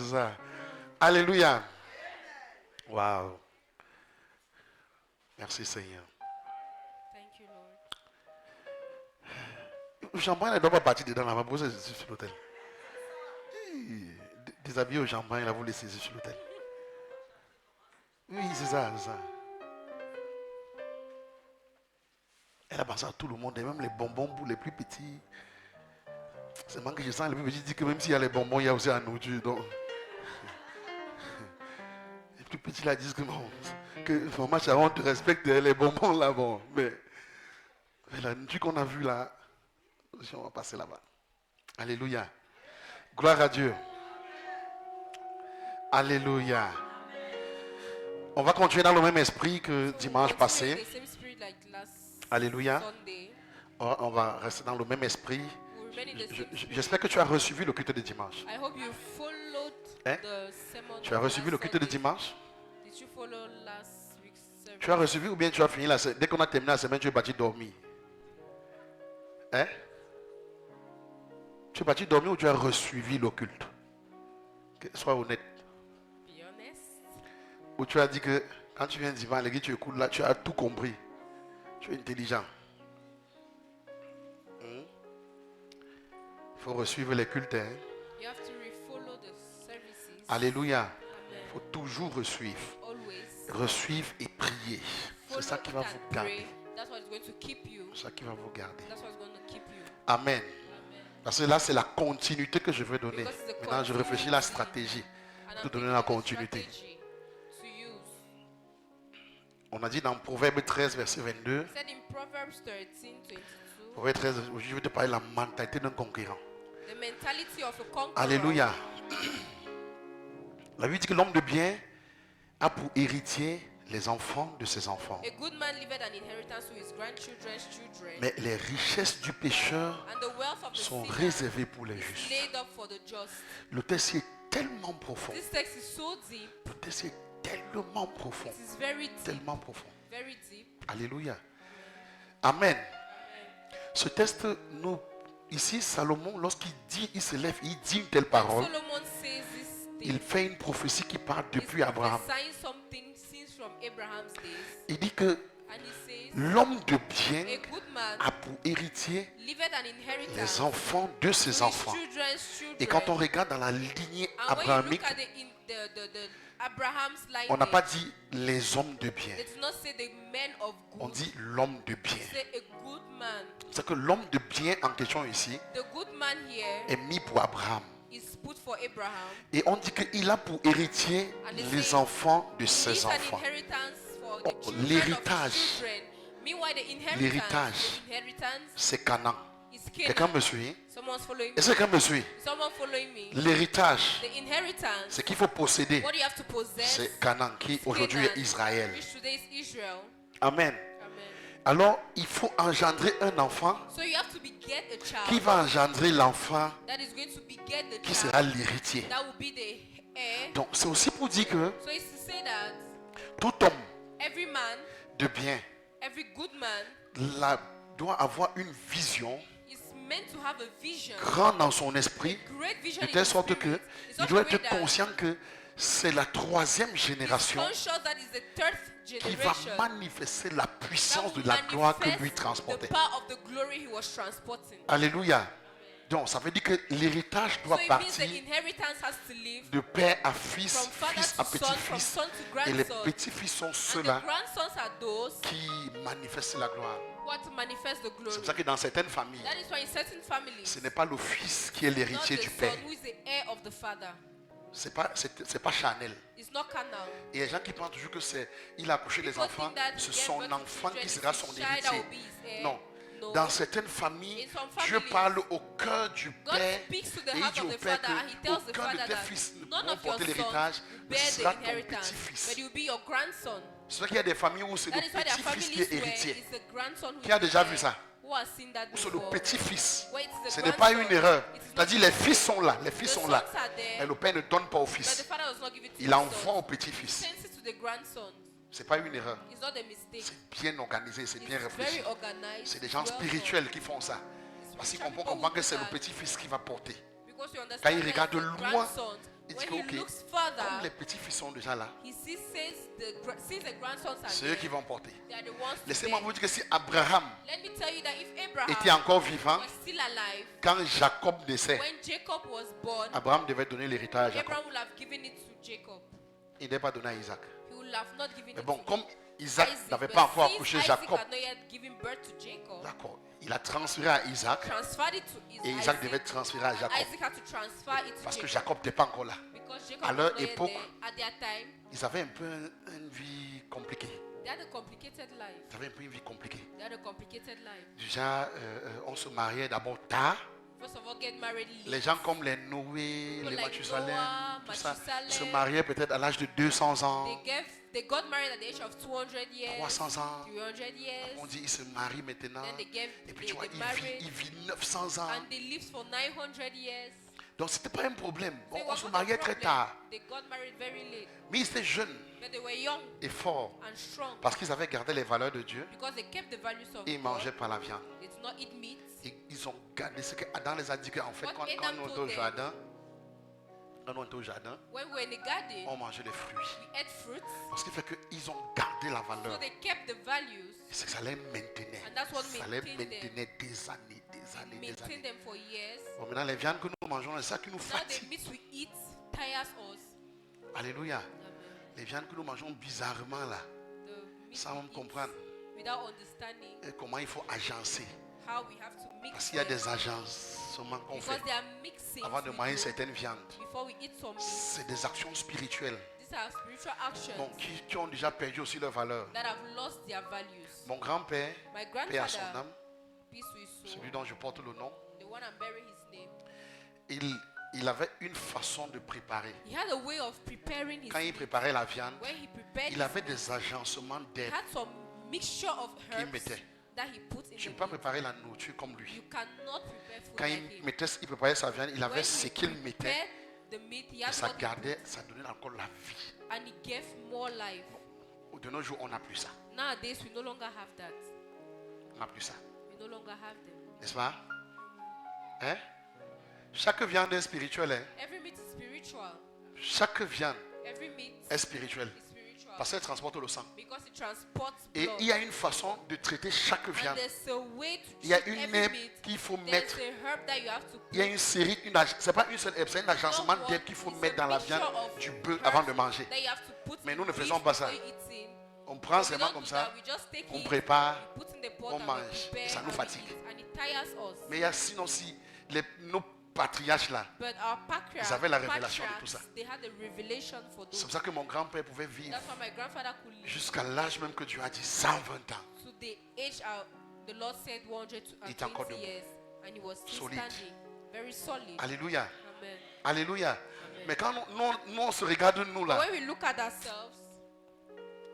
c'est ça. Alléluia. Waouh. Merci Seigneur. Thank you, Lord. Le champagne ne doit pas partir dedans, là, va poser sur l'autel. Déshabiller au champagne, là, vous laissez sur l'autel. Oui, c'est ça, c'est ça. Elle a passé à tout le monde, et même les bonbons pour les plus petits. C'est moi que je sens les plus petits disent que même s'il y a les bonbons, il y a aussi la nourriture. Donc, les plus petits là disent que bon, que maman Sharon te respecte les bonbons là, bon. Mais la nourriture qu'on a vue là, on va passer là-bas. Alléluia. Gloire à Dieu. Alléluia. On va continuer dans le même esprit que dimanche passé. Alléluia. On va rester dans le même esprit. J'espère que tu as reçu le culte de dimanche. Hein? Tu as reçu le culte de dimanche? Tu as reçu ou bien tu as fini la semaine? Dès qu'on a terminé la semaine, tu es parti dormir. Hein? Tu es parti dormir ou tu as reçu le culte? Sois honnête. Ou tu as dit que quand tu viens dimanche, l'église, tu écoutes là, tu as tout compris. Tu es intelligent. Il faut resuivre les cultes. Hein? Alléluia. Il faut toujours resuivre. Resuivre et prier. C'est ça qui va vous garder. C'est ça qui va vous garder. Amen. Parce que là, c'est la continuité que je veux donner. Maintenant, je réfléchis à la stratégie pour donner la continuité. On a dit dans Proverbe 13, verset 22. Proverbe 13, je vais te parler de la mentalité d'un conquérant. Alléluia. La Bible dit que l'homme de bien a pour héritier les enfants de ses enfants. Mais les richesses du pécheur sont réservées pour les justes. Le texte est tellement profond. Le texte est tellement profond. Tellement profond. Alléluia. Amen. Ce texte, nous, ici, Salomon, lorsqu'il dit, il se lève, il dit une telle parole. Il fait une prophétie qui part depuis Abraham. Il dit que l'homme de bien a pour héritier les enfants de ses enfants. Et quand on regarde dans la lignée abrahamique, on n'a pas dit les hommes de bien. On dit l'homme de bien. C'est que l'homme de bien en question ici est mis pour Abraham. Et on dit qu'il a pour héritier les enfants de ses enfants. Oh, l'héritage, c'est Canaan. Quelqu'un me suit? Est-ce que quelqu'un me suit? L'héritage, c'est qu'il faut posséder. C'est Canaan qui aujourd'hui est Israël. Amen. Alors, il faut engendrer un enfant qui va engendrer l'enfant qui sera l'héritier. Donc, c'est aussi pour dire que tout homme de bien doit avoir une vision grande dans son esprit, de telle sorte que il doit être conscient que c'est la troisième génération qui va manifester la puissance de la gloire que lui transportait. Alléluia. Donc ça veut dire que l'héritage doit partir de père à fils, fils à petit-fils. Et les petits-fils sont ceux-là qui manifestent la gloire. C'est pour ça que dans certaines familles, ce n'est pas le fils qui est l'héritier du père. C'est pas Chanel. Et les gens qui pensent toujours que il a accouché les enfants, c'est son enfant qui sera son héritier. Non. Dans certaines familles, Dieu parle au cœur du père et il dit au père que aucun de tes fils ne pourront porter l'héritage, mais ce sera ton petit-fils. C'est vrai qu'il y a des familles où c'est le petit-fils qui est héritier. Qui a déjà vu ça? Où c'est le petit-fils. Ce n'est pas une erreur. C'est-à-dire les fils sont là, mais le père ne donne pas au fils. Il envoie au petit-fils. Ce n'est pas une erreur. C'est bien organisé, c'est bien réfléchi. C'est des gens spirituels qui font ça. Parce qu'ils comprennent que c'est le petit-fils qui va porter. Quand ils regardent loin, Il dit que, comme les petits-fils sont déjà là, c'est eux qui vont porter. Laissez-moi vous dire que si Abraham était encore vivant, quand Jacob naissait, Abraham devait donner l'héritage à Jacob. Il ne devait pas donner à Isaac. Mais bon, comme Isaac n'avait pas encore accouché Jacob, d'accord, il a transféré à Isaac et Isaac devait transférer à Jacob. Parce que Jacob n'était pas encore là. À leur époque, ils avaient un peu une vie compliquée. Ils avaient un peu une vie compliquée. Déjà, on se mariait d'abord tard. Les gens comme les Noé, les Mathusalem, tout ça, se mariaient peut-être à l'âge de 200 ans. They got married at the age of 200 years, 300 ans. 300 years. On dit il se marie maintenant. Et puis tu vois, il vit 900 ans. And they lived for 900 years. Donc c'était pas un problème. On se mariait très tard. They got married very late. Mais ils étaient jeunes. But they were young et forts. And strong. Parce qu'ils avaient gardé les valeurs de Dieu. Because they kept the values of et ils mangeaient pas la viande. They did not eat meat. Et ils ont gardé ce que Adam les a dit qu'en fait quand on était au jardin. Quand on était au jardin, on mangeait les fruits. Parce qu'il fait qu'ils ont gardé la valeur. Et c'est que ça les maintenait. Ça les maintenait des années, des années, des années. Bon, maintenant, les viandes que nous mangeons, c'est ça qui nous fatigue. Alléluia. Les viandes que nous mangeons bizarrement là, sans même comprendre et comment il faut agencer. Parce qu'il y a des agencements qu'on fait avant de manger certaines viandes. C'est des actions spirituelles. Bon, qui ont déjà perdu aussi leur valeur. Mon grand-père, paix à son âme, celui dont je porte le nom, il avait une façon de préparer. Quand il préparait la viande, il avait des agencements d'herbes qu'il mettait. Tu ne peux pas préparer la nourriture comme lui. Quand il préparait sa viande, il avait ce qu'il mettait. Et ça gardait, ça donnait encore la vie. Bon, de nos jours, on n'a plus ça. On n'a plus ça. N'est-ce pas? Hein? Chaque viande est spirituelle. Hein? Chaque viande est spirituelle. Parce qu'elle transporte le sang. Et il y a une façon de traiter chaque viande. Il y a une herbe qu'il faut mettre. Il y a une série, c'est pas une seule herbe, c'est un agencement d'herbes qu'il faut mettre dans la viande du bœuf avant de manger. Mais nous ne faisons pas ça. On prend seulement comme ça, on prépare, on mange. Ça nous fatigue. Mais il y a sinon si nos patriarches là, ils avaient la révélation de tout ça. C'est pour ça que mon grand-père pouvait vivre jusqu'à l'âge même que Dieu a dit 120 ans. Il était encore debout, solide. Alléluia. Alléluia. Mais quand nous on se regarde nous là,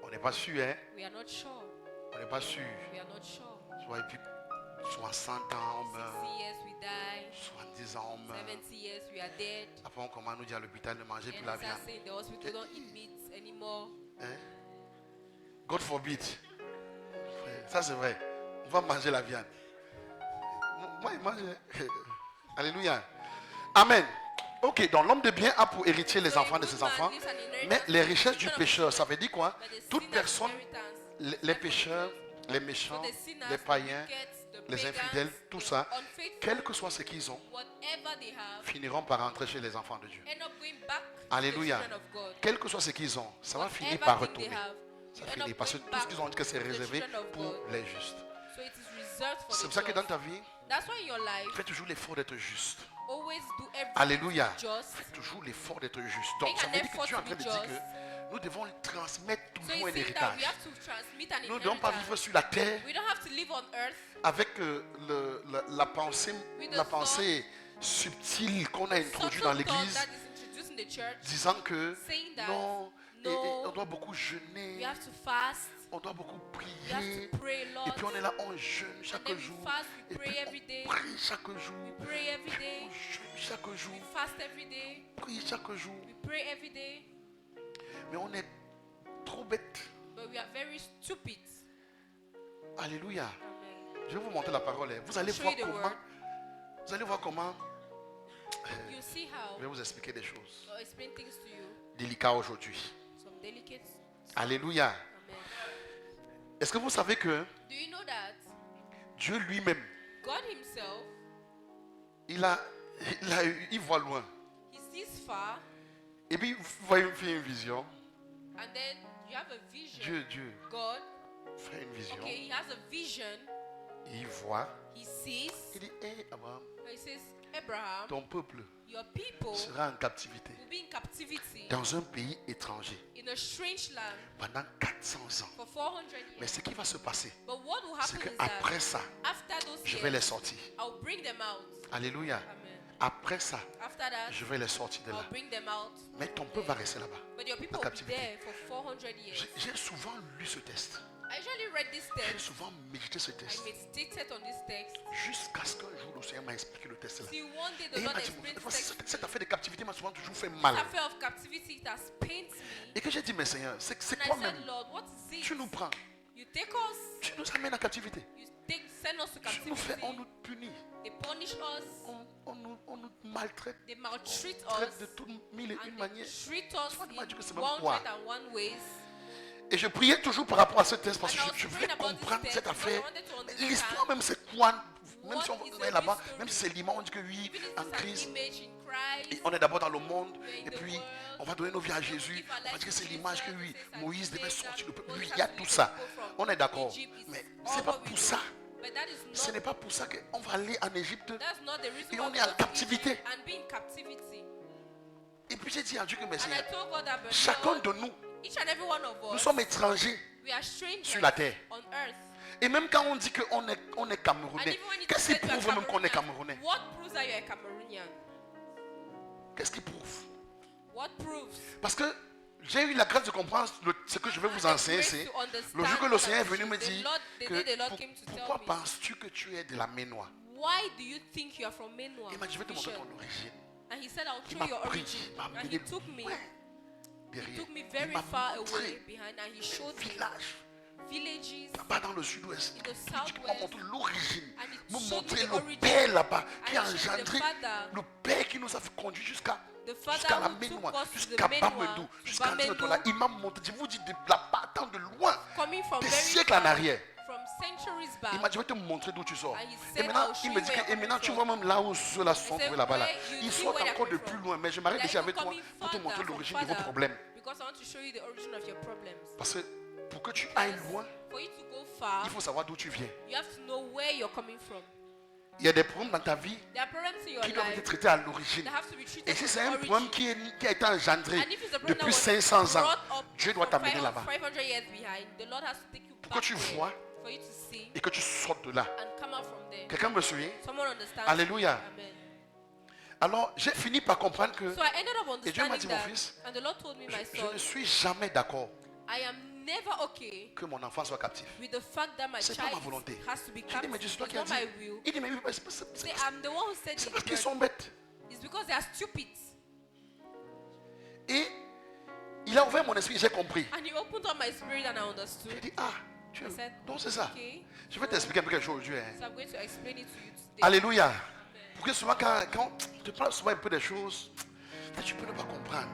on n'est pas sûr, hein? On n'est pas sûr. Tu vois, et puis 60 ans on meurt, 70 ans on meurt. Après on commence à nous dire à l'hôpital de manger plus la viande. Hein? God forbid. Ça c'est vrai. On va manger la viande. Moi je mange. Alléluia. Amen. Ok, donc l'homme de bien a pour héritier les enfants de ses enfants. Mais les richesses du pécheur, ça veut dire quoi? Toute personne, les pécheurs, les méchants, les païens, les infidèles, tout ça, quel que soit ce qu'ils ont, finiront par rentrer chez les enfants de Dieu. Alléluia. Quel que soit ce qu'ils ont, ça va finir par retourner. Ça finit parce que tout ce qu'ils ont dit que c'est réservé pour les justes. C'est pour ça que dans ta vie, fais toujours l'effort d'être juste. Alléluia. Fais toujours l'effort d'être juste. Donc ça veut dire que tu es en train de dire que nous devons transmettre toujours un héritage. Nous ne devons pas vivre sur la terre avec la pensée subtile qu'on a introduite dans l'église, disant que non, on doit beaucoup jeûner, on doit beaucoup prier, et puis on est là, on jeûne chaque jour, et puis on prie chaque jour, on jeûne chaque jour, on prie chaque jour. Mais on est trop bête. Alléluia. Je vais vous montrer la parole. Vous allez voir comment Je vais vous expliquer des choses I'll explain things to you. délicates aujourd'hui. Some delicate. Alléluia. Amen. Est-ce que vous savez que Do you know that Dieu lui-même, God himself, il voit loin. he sees far, Et puis, vous voyez, il fait une vision. and then you have a vision. Dieu God, fait une vision. okay, he has a vision. Il voit. He sees. Il dit, hé, Abraham, He says, Abraham, ton peuple your people sera en captivité will be in captivity dans un pays étranger in a strange land pendant 400 ans. for 400 years. Mais ce qui va se passer, But what will c'est happen is qu'après that ça, after those je vais les years, sortir. I'll bring them out. Alléluia. Amen. Après ça, After that, je vais les sortir de là. I'll bring them out. Mais ton peuple va rester là-bas. But your people En will be captivité. there for 400 years. J'ai souvent lu ce texte. I usually read this J'ai text. souvent médité ce I texte. meditated on this text. Jusqu'à ce qu'un jour le Seigneur m'a expliqué le texte là. See, one day Et the il Lord m'a dit, explained moi, this text. cette affaire de captivité m'a souvent toujours fait mal. This affair of captivity, it has pained me. Et que j'ai dit, mais Seigneur, c'est And quoi I même? said, Lord, what is it? Tu nous prends, You take us, tu nous amènes en captivité. you send us to Tu nous fais, on captivity. nous punit, They punish us, on nous maltraite, they maltreat traite us, de toutes mille et une and manières. they treat us Souvent, il m'a dit que c'est in même quoi. 101 ways. Et je priais toujours par rapport à ce texte parce que And I was je voulais praying about this comprendre text cette because I affaire. wanted to understand L'histoire même c'est quoi? Même si on what is est the là-bas, mystery. même si c'est l'image, on dit que oui, Even if en it's an crise. image in Et Christ, on est d'abord dans le monde we're in et the puis world, on va donner nos vies à we'll Jésus. give our On va life dire que to c'est l'image que Jesus, oui, it says Moïse devait that sortir le peuple. Moses Oui, has il y a to tout lead ça. the people from On est d'accord. Egypt. It's Mais all c'est pas what we pour know. ça. But that is Ce not, n'est pas pour ça qu'on va aller en Égypte. that's not the reason Et why on we est en go to captivité. Egypt and be in captivity. Et puis j'ai dit à Dieu que mais And I Seigneur, told God that, but chacun Lord, de nous, each and every one of nous us, sommes étrangers we are strangers sur la terre. on earth. Et même quand on dit qu'on est And Camerounais, even when it qu'est-ce says qui you are prouve même qu'on est Cameroonian, Camerounais? what proves that you are a Cameroonian? Qu'est-ce qui prouve? What proves? Parce que j'ai eu la grâce de comprendre ce que je vais vous enseigner. C'est le jour que le Seigneur est venu me dire pourquoi penses-tu que tu es de la Ménois? Why do you think you are from Menua? Il m'a dit, je vais te montrer ton origine. And he said, I'll Il show m'a your pris, origin. il m'a And amené he took me, loin he derrière. took me Il very m'a far away montré behind, and he showed le me village, villages. là-bas dans le sud-ouest. In the Il m'a southwest. montré l'origine, And he me showed me montrer the le origin. père là-bas qui a And he showed me the engendré father. le père qui nous a conduit jusqu'à The father la who took Ménois, us to the jusqu'à Menua, Bamendou, to jusqu'à Bamendou, là. Il m'a montré, je vous dis, de là-bas, tant de loin, coming from des very siècles en far, arrière. from centuries Il back. m'a dit, je vais te montrer d'où tu sors. And he Et said, maintenant, I'll show il me you dit where que, et you're maintenant coming tu from. vois même là où ceux-là sont said, trouvés là-bas. Là. where you Ils see sortent where they're encore de coming plus from. loin. Mais j'aimerais They déjà are avec toi coming pour te montrer farther l'origine from de vos farther. problèmes. Because I want to show you the origin of your problems. Parce que pour que tu ailles loin, For you to go far, il faut savoir d'où tu viens. you have to know where you're coming from. Il y a des problèmes dans ta vie There are problems in your qui doivent life être traités à l'origine. that have to be treated Et si c'est from un problème origin. qui a été engendré And if it's a problem depuis that was 500 ans, brought up Dieu doit from t'amener là-bas. 500 years behind, the Lord has to take you Pour que back tu there vois for you to see et que tu sortes de là. and come out from there. Quelqu'un me suit? Someone understands? Alléluia. Amen. Alors, j'ai fini par comprendre que So I ended up Et Dieu m'a understanding dit, mon that, fils, and the Lord told me, my je son, ne suis jamais d'accord I am never okay que mon enfant soit captif. with the fact that my C'est pas ma child volonté. has to be Je dis, mais captive. c'est toi It's qui as not dit. my will. Il dit, mais Say, I'm the one who said c'est it. parce qu'ils but sont bêtes. It's because they are stupid. Et il a ouvert mon esprit, j'ai compris. And he opened up my spirit and I J'ai understood. dit, ah, tu I said, donc c'est ça. okay. Je vais t'expliquer un peu quelque chose aujourd'hui. Hein. So I'm going to explain it to you today. Alléluia. Pour que souvent, quand tu parles souvent un peu des choses, tu peux ne pas comprendre.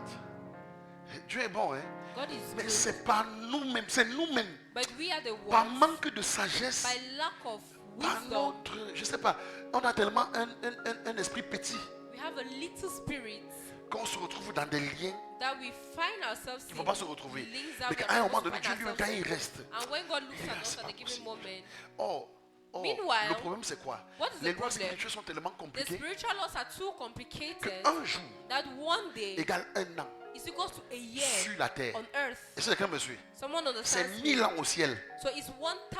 Dieu est bon, hein. God is Mais good. c'est pas nous-mêmes, c'est nous-mêmes. But we are the Par ones, manque de sagesse, by lack of par wisdom, notre, je sais pas, on a tellement un esprit petit we have a little spirit qu'on se retrouve dans des liens that we find ourselves qu'il ne in faut pas se retrouver. links Mais that we qu'à un are moment supposed to donné, find Dieu lui, quand ourselves il reste. in. And when God looks Yeah, at us c'est at pas a given possible. moment, Oh, Meanwhile, le problème c'est quoi? what is the Les lois problem? spirituelles sont tellement the compliquées spiritual laws are too complicated qu'un jour that one day égale un an is equals to a year sur la terre. on earth. Et c'est quelqu'un me suit. Someone C'est understands? 1000 ans au ciel. So it's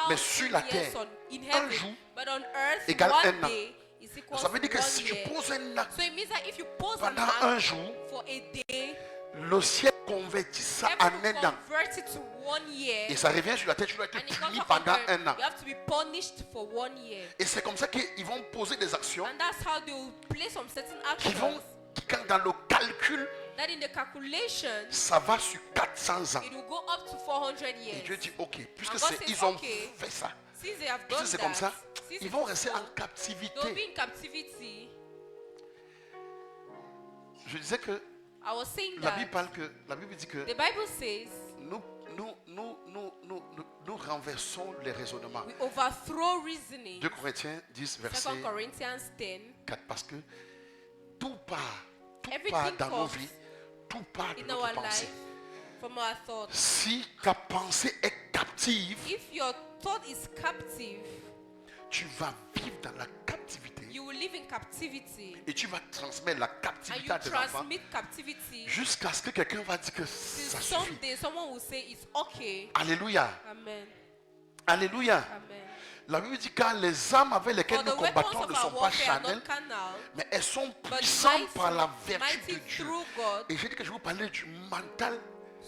Mais sur 1,000 la years terre, in un heaven, jour but on earth, égale one un an. day is equal Ça veut dire to que 1 si tu year. poses un acte So it means that if you pose an pendant un act jour, for a day, le ciel convertit ça en heaven un an. convert it to 1 year, Et ça revient sur la tête, tu dois être and it puni comes pendant up un an. you have to be punished for 1 year. Et c'est comme ça qu'ils vont poser des actions And that's how they will play some certain qui vont, actions quand dans le calcul, that in the calculation ça va sur 400 ans. it will go up to 400 Et years. Dieu dit, ok, puisque And God c'est, says, ils ont okay. fait ça, Since they have puisque done c'est that, comme ça, since ils it vont is rester so, en they'll be captivité. in captivity. Je disais que I was saying la that Bible dit que the Bible says nous renversons les raisonnements. we overthrow reasoning. 2 Corinthiens 10, verset 2 Corinthians 10. 4. Parce que tout part Everything dans nos comes vies, tout part de in notre our pensée. life from our thoughts. Si ta pensée est captive, If your thought is captive, tu vas vivre dans la captivité you will live in captivity. et tu vas transmettre la And captivité you à tes enfants transmit captivity. jusqu'à ce que quelqu'un va dire que Till ça suffit. someday someone will say it's okay. Alléluia. Amen. Alléluia. Amen. La Bible dit car les armes avec lesquelles For nous the weapons combattons ne of sont our pas warfare are charnelles, not carnal, mais elles sont but puissantes par la vertu mighty de Dieu. through God. Et j'ai dit que je vous parlais du mental.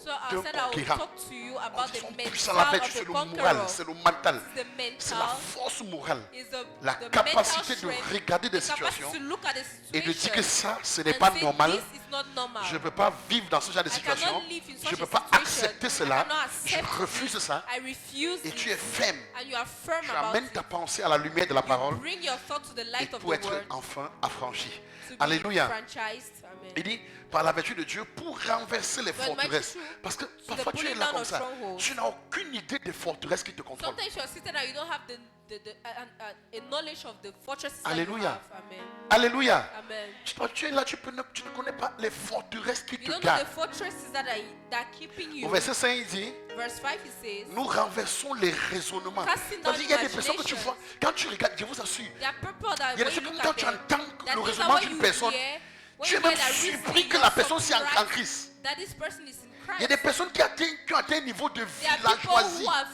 So I said I will conquérant. talk to you On about dit the sont puissants la mental vertu, of c'est the le moral, conqueror. c'est le mental. The C'est la mental force morale. is La the capacité de mental strength, regarder des the capacity situations to look at the et de dire situation que ça, ce n'est and pas say, normal. this is not normal. Je ne peux pas vivre dans ce genre de I situation. cannot live in Je such ne a peux pas situation. accepter I cela. cannot Je accept refuse it. ça. I refuse Et it. tu es ferme. And you are firm Tu about amènes it. ta pensée à la lumière de la parole Bring your thought to the et light of pour the être word. enfin affranchi. To be Alléluia. franchised. Amen. Il dit par la vertu de Dieu pour renverser les But forteresses. mighty Parce que the parfois tu es pulling là down comme of ça. strongholds. Tu n'as aucune idée des forteresses qui te contrôlent. Sometimes you're sitting there, you don't have a knowledge of the fortresses that you Alléluia. have. Amen. Alléluia. Amen. Tu es là, tu ne connais pas les forteresses qui You te don't know the gardent. fortresses that are keeping you. Au verset 5, il dit, Verse 5 it says, nous renversons les raisonnements. Casting down C'est-à-dire, il y a des personnes que tu imaginations. vois, quand tu regardes, je vous assure, there are people that il y a des when you choses look que quand at tu them, entends that le things raisonnement that d'une when personne, you hear, when tu es you même hear that surpris reasoning, que you're la personne soit en surprised Christ. that this person is in Il y a des Christ. personnes qui ont atteint un niveau de There are people villageoisie. who have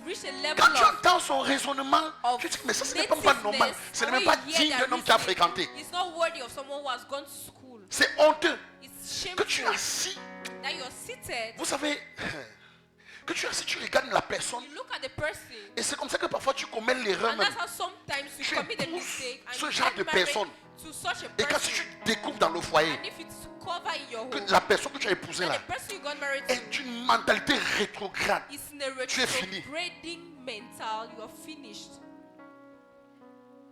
reached a level Quand tu of entends son raisonnement, of tu dis mais ça ce n'est pas normal. nativeness, Ce n'est and même when pas you hear digne that d'un homme qui a reasoning, fréquenté. it's not worthy of someone who has gone to school. C'est honteux It's que tu es shameful assis. that you're seated, Vous savez, que tu es assis, tu regardes la personne. you look at the person, Et c'est comme ça que parfois tu commets l'erreur and même. that's how sometimes you Tu commit a épouses mistake and ce you genre get de married personne. to such a Et quand person. si tu découvres dans le foyer And if it's cover in your que home, la personne que tu as épousée then là the person you got married to est d'une mentalité rétrograde, is in a tu es fini. retrograding mental, you are finished.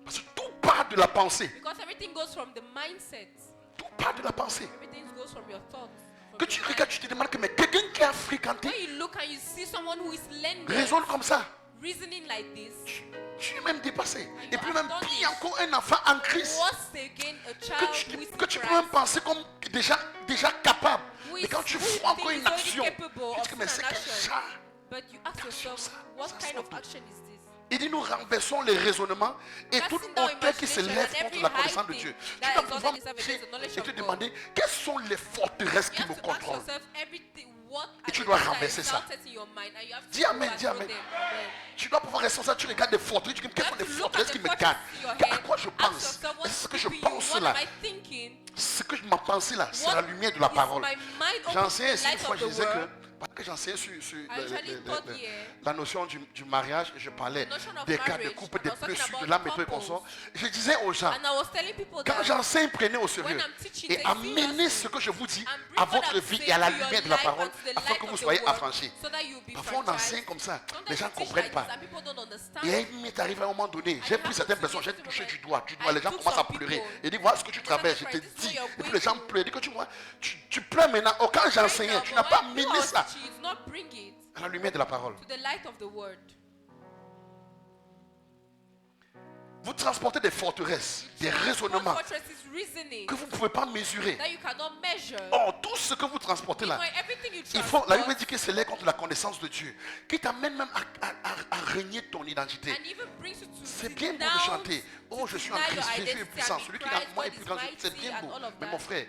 Parce que tout part de la pensée. Because everything goes from the mindset. Tout part de la pensée. Everything goes from your thoughts. from Que your tu mind. regardes, tu te demandes que mais quelqu'un qui a fréquenté When you look and you see someone who is learning, raisonne comme ça. reasoning like this, Tu es même dépassé. Et puis you même are pire encore un enfant en Christ. worse again, a Que child who is in que tu peux même Christ, penser comme déjà capable. who Mais is, quand tu who vois encore think une is already action, capable tu of dis que mais c'est an que action. ça. But you ask yourself, what kind of action is this? Il dit nous renversons les raisonnements et Casting toute down hauteur qui se imagination lève and contre every la high connaissance de thing Dieu. that Tu dois exalted pouvoir itself marcher against the knowledge et of te God. demander quelles sont les forteresses You qui have me to ask contrôlent. yourself everything, what Et tu are the dois things that renverser ça. exalted in your mind, and you have to Dis amen, overthrow dis amen. them. Amen. Tu dois pouvoir rester ça, tu regardes des forteresses, tu dis quelles You sont have les to look at forteresses the qui me fortress gardent. in your À head. quoi je Ask pense? yourself, Et what's ce que je keeping you? pense What là, am I thinking? ce que je m'en pensais là, c'est What la lumière de la is parole. my mind J'ai open enseigné to the ici une light fois, of je the disais que, word? parce que j'enseignais sur Actually taught here la notion du mariage, je parlais the notion of des cas de marriage, couple, and des I was talking blessures about de l'âme et tout et couples. consort. Je disais aux gens, And I was telling people quand that j'enseigne, prenez au sérieux when I'm teaching, et take amenez seriously ce que je vous dis and bring à what votre I'm vie saying et à la to your lumière de la life parole and to the afin light que of vous the soyez word, affranchis. so that you'll be Parfois on franchised. enseigne comme ça, Sometimes les gens you ne teach comprennent like pas. this and people don't understand. Et il m'est arrivé à un moment donné, j'ai pris certaines personnes, j'ai touché du doigt, les gens took commencent à some pleurer. people. Et dit voilà ce que tu traverses, je te This is what dis. you're Et puis going les gens through. pleurent, il dit que tu vois, tu pleures maintenant. Oh, quand j'enseignais, tu n'as pas amené ça She is not bring it à la lumière de la parole. to the light of the word. Vous transportez des forteresses, des raisonnements Fortress is reasoning que vous ne pouvez pas mesurer. that you cannot measure. Or, tout ce que vous transportez là, When everything you il faut, la Bible transport dit que c'est là contre la connaissance de Dieu, qui t'amène même à régner ton identité. and even brings you to C'est bien beau de denounce, chanter. Oh, je suis en deny Christ, your Jésus est identity puissant. and Celui qui be est en Christ, moi est God plus is grand. C'est mighty bien and beau. all of Mais that. mon frère,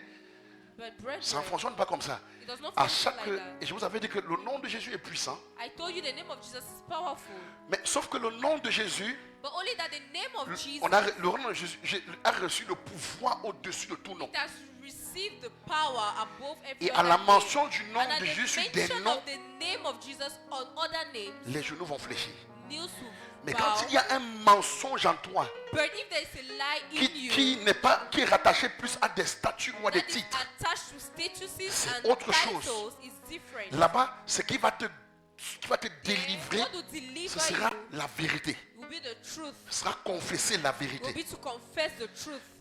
But brethren, ça ne fonctionne pas comme ça. it does not À function chaque, like that. et je vous avais dit que le nom de Jésus est puissant, I told you the name of Jesus is powerful, mais sauf que le nom de Jésus, but only that the name of Jesus le nom de Jésus a reçu le pouvoir au-dessus de tout nom. it has received the power above every Et à other la name. mention du nom And at de the Jésus, des mention noms, of the name of Jesus on other names, les genoux vont fléchir. knees will Mais bow. quand il y a un mensonge en toi, But if there is a lie in you qui est rattaché plus à des statuts ou à des that is titres, attached to statuses c'est and autre chose. titles is different. là-bas, ce qui va te qui va te délivrer, ce sera la vérité. Ce sera confesser la vérité.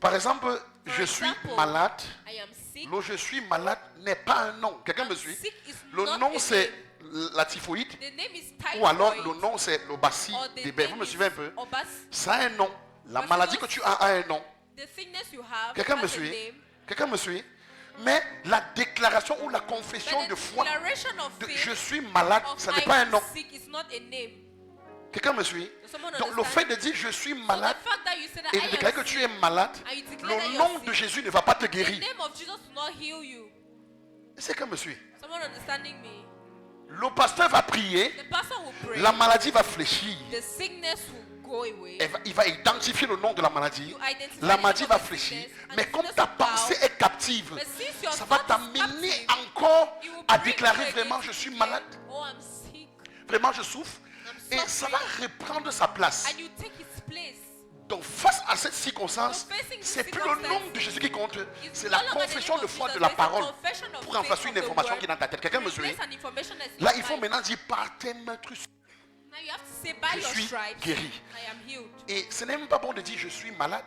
Par exemple, je suis malade. Le je suis malade n'est pas un nom. Quelqu'un me suit? Le nom c'est la typhoïde. Ou alors le nom c'est le bacille des bêtes. Vous me suivez un peu? Ça a un nom. La maladie que tu as a un nom. Quelqu'un me suit? Quelqu'un me suit? Mais la déclaration ou la confession de foi de je suis malade, ça n'est pas un nom. Quelqu'un me suit? Donc le fait de dire je suis malade et de déclarer que tu es malade, le nom de Jésus ne va pas te guérir. Est-ce que quelqu'un me suit? Le pasteur va prier, la maladie va fléchir. Il va identifier le nom de la maladie. La maladie va fléchir. Mais comme ta pensée est captive, ça va t'amener encore à déclarer vraiment je suis malade. Vraiment je souffre. Et ça va reprendre sa place. Donc face à cette circonstance, c'est plus le nom de Jésus qui compte, c'est la confession de foi de la parole pour remplacer une information qui est dans ta tête. Quelqu'un me suit? Là il faut maintenant dire par tes meurtres je suis guéri. Et ce n'est même pas bon de dire je suis malade.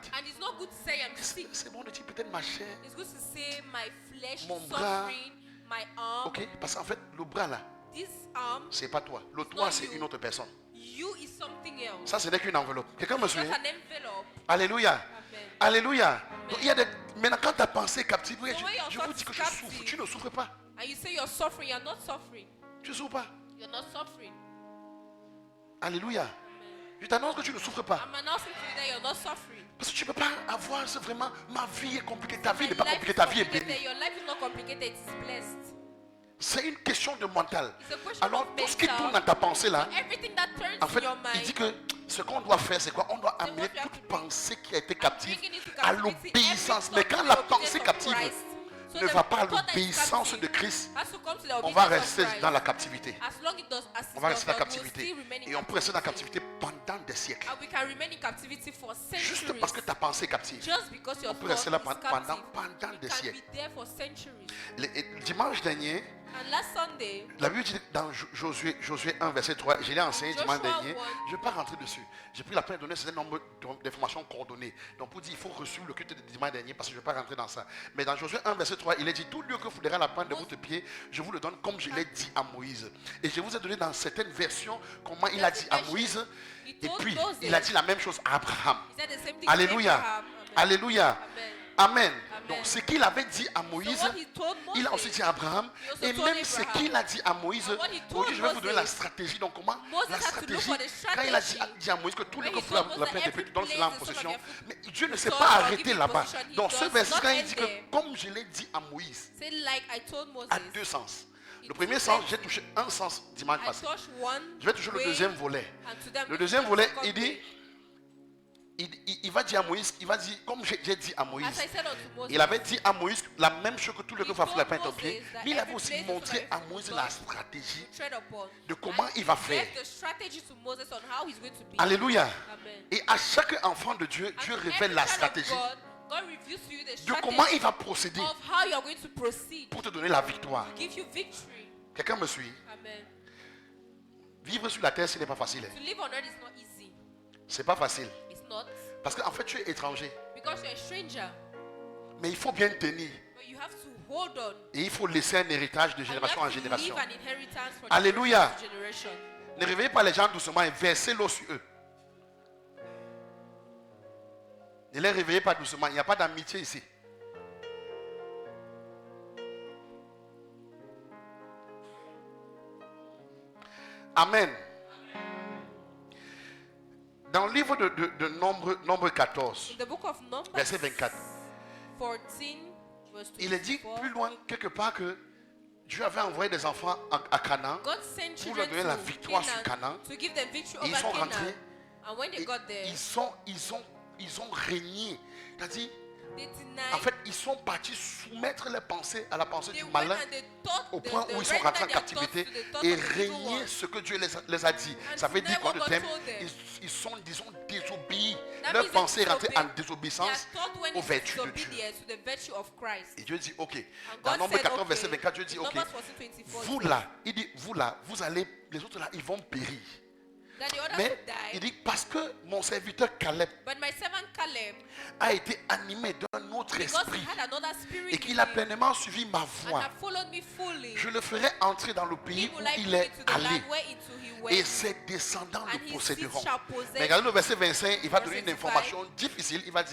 C'est bon de dire peut-être ma chair, mon bras. Ok, parce qu'en fait le bras là, c'est pas toi. Le toi c'est une autre personne. Ça ce n'est qu'une enveloppe. Quelqu'un me suit? Alléluia. Alléluia. Donc, il y a des... Maintenant quand ta pensée est captive, je vous dis que je souffre. Tu ne souffres pas. Tu ne souffres pas. Alléluia. Je t'annonce que tu ne souffres pas. Parce que tu ne peux pas avoir vraiment ma vie est compliquée. Ta vie n'est pas compliquée, ta vie est bénie. C'est une question de mental. Alors tout ce qui tourne dans ta pensée là, en fait, il dit que ce qu'on doit faire, c'est quoi? On doit amener toute pensée qui a été captive à l'obéissance. Mais quand la pensée captive ne va pas à l'obéissance de Christ, on va rester dans la captivité. On va rester dans la captivité. Et on peut rester dans la captivité pendant des siècles. Juste parce que ta pensée est captive. On peut rester là pendant des siècles. Le dimanche dernier, la Bible dit dans Josué 1 verset 3, je l'ai enseigné dimanche dernier, je ne vais pas rentrer dessus. J'ai pris la peine de donner un certain nombre d'informations coordonnées. Donc pour dire il faut reçu le culte de dimanche dernier parce que je ne vais pas rentrer dans ça. Mais dans Josué 1 verset 3, il est dit tout lieu que foulera la pointe de votre pied, je vous le donne comme je l'ai dit à Moïse. Et je vous ai donné dans certaines versions comment il a dit à Moïse. Et puis il a dit la même chose à Abraham. Alléluia. Alléluia. Amen. Donc ce qu'il avait dit à Moïse, il a aussi dit à Abraham. Et même ce qu'il a dit à Moïse, aujourd'hui je vais vous donner la stratégie. Donc comment? La stratégie, quand il a dit à Moïse que tous les que la plaine des péchés, donne cela en possession. Mais Dieu ne s'est pas arrêté là-bas. Donc ce verset, quand il dit que comme je l'ai dit à Moïse, a deux sens. Le premier sens, j'ai touché un sens dimanche passé. Je vais toucher le deuxième volet. Le deuxième volet, il dit... Il va dire à Moïse, il va dire, comme j'ai dit à Moïse, il avait dit à Moïse la même chose que tout le monde va faire la peine au pied, mais il avait aussi montré à Moïse la stratégie de comment il va faire. Alléluia. Et à chaque enfant de Dieu, Dieu révèle la stratégie de comment il va procéder pour te donner la victoire. Quelqu'un me suit? Vivre sur la terre, ce n'est pas facile. C'est pas facile. Parce qu'en fait, tu es étranger. Mais il faut bien tenir. Et il faut laisser un héritage de génération en génération. Alléluia. Ne réveillez pas les gens doucement et versez l'eau sur eux. Ne les réveillez pas doucement. Il n'y a pas d'amitié ici. Amen. Dans le livre de Nombre 14, verset 24, il est dit plus loin quelque part que Dieu avait envoyé des enfants à Canaan pour leur donner la victoire sur Canaan. Ils sont rentrés et ils ont régné. C'est-à-dire, en fait, ils sont partis soumettre leurs pensées à la pensée du malin au point où ils sont rentrés en captivité et régner ce que Dieu les a dit. Ça veut dire quoi de thème? Ils sont, disons, désobéis Leur pensée est rentrée en désobéissance aux vertus de Dieu. Et Dieu dit, ok. Dans Nombre 14, verset 24, Dieu dit, ok. Vous là, il dit, vous là, vous allez, les autres là, ils vont périr. Mais il dit, parce que mon serviteur Caleb a été animé d'un autre esprit et qu'il a pleinement suivi ma voix, je le ferai entrer dans le pays où il est allé et ses descendants le posséderont. Mais regardez le verset 25, il va donner une information difficile. Il va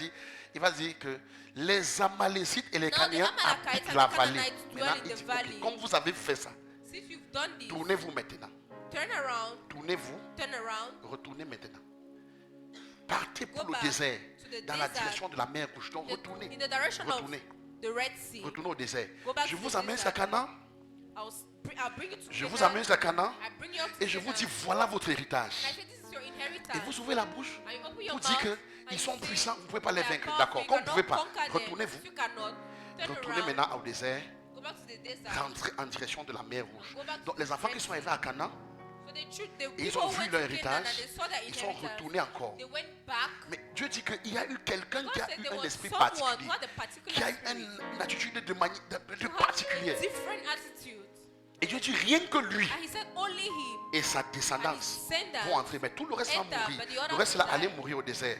dire que les Amalécites et les Cananéens habitent la vallée. Maintenant, il dit, okay, comme vous avez fait ça, tournez-vous maintenant. Tournez-vous, retournez maintenant. Partez pour le désert, dans la direction de la mer Rouge. Donc retournez au désert. Je vous amène à Canaan. Je vous amène à Canaan et je vous dis, voilà votre héritage. Et vous ouvrez la bouche pour dire qu'ils sont puissants, vous ne pouvez pas les vaincre. D'accord, comme vous ne pouvez pas, retournez-vous. Retournez maintenant au désert, rentrez en direction de la mer Rouge. Donc les enfants qui sont arrivés à Canaan, et ils ont vu leur héritage, ils sont retournés encore. Mais Dieu dit qu'il y a eu quelqu'un qui a eu un esprit particulier, qui a eu une attitude de particulière. Et Dieu dit rien que lui et sa descendance vont entrer. Mais tout le reste va mourir. Le reste là allait mourir au désert.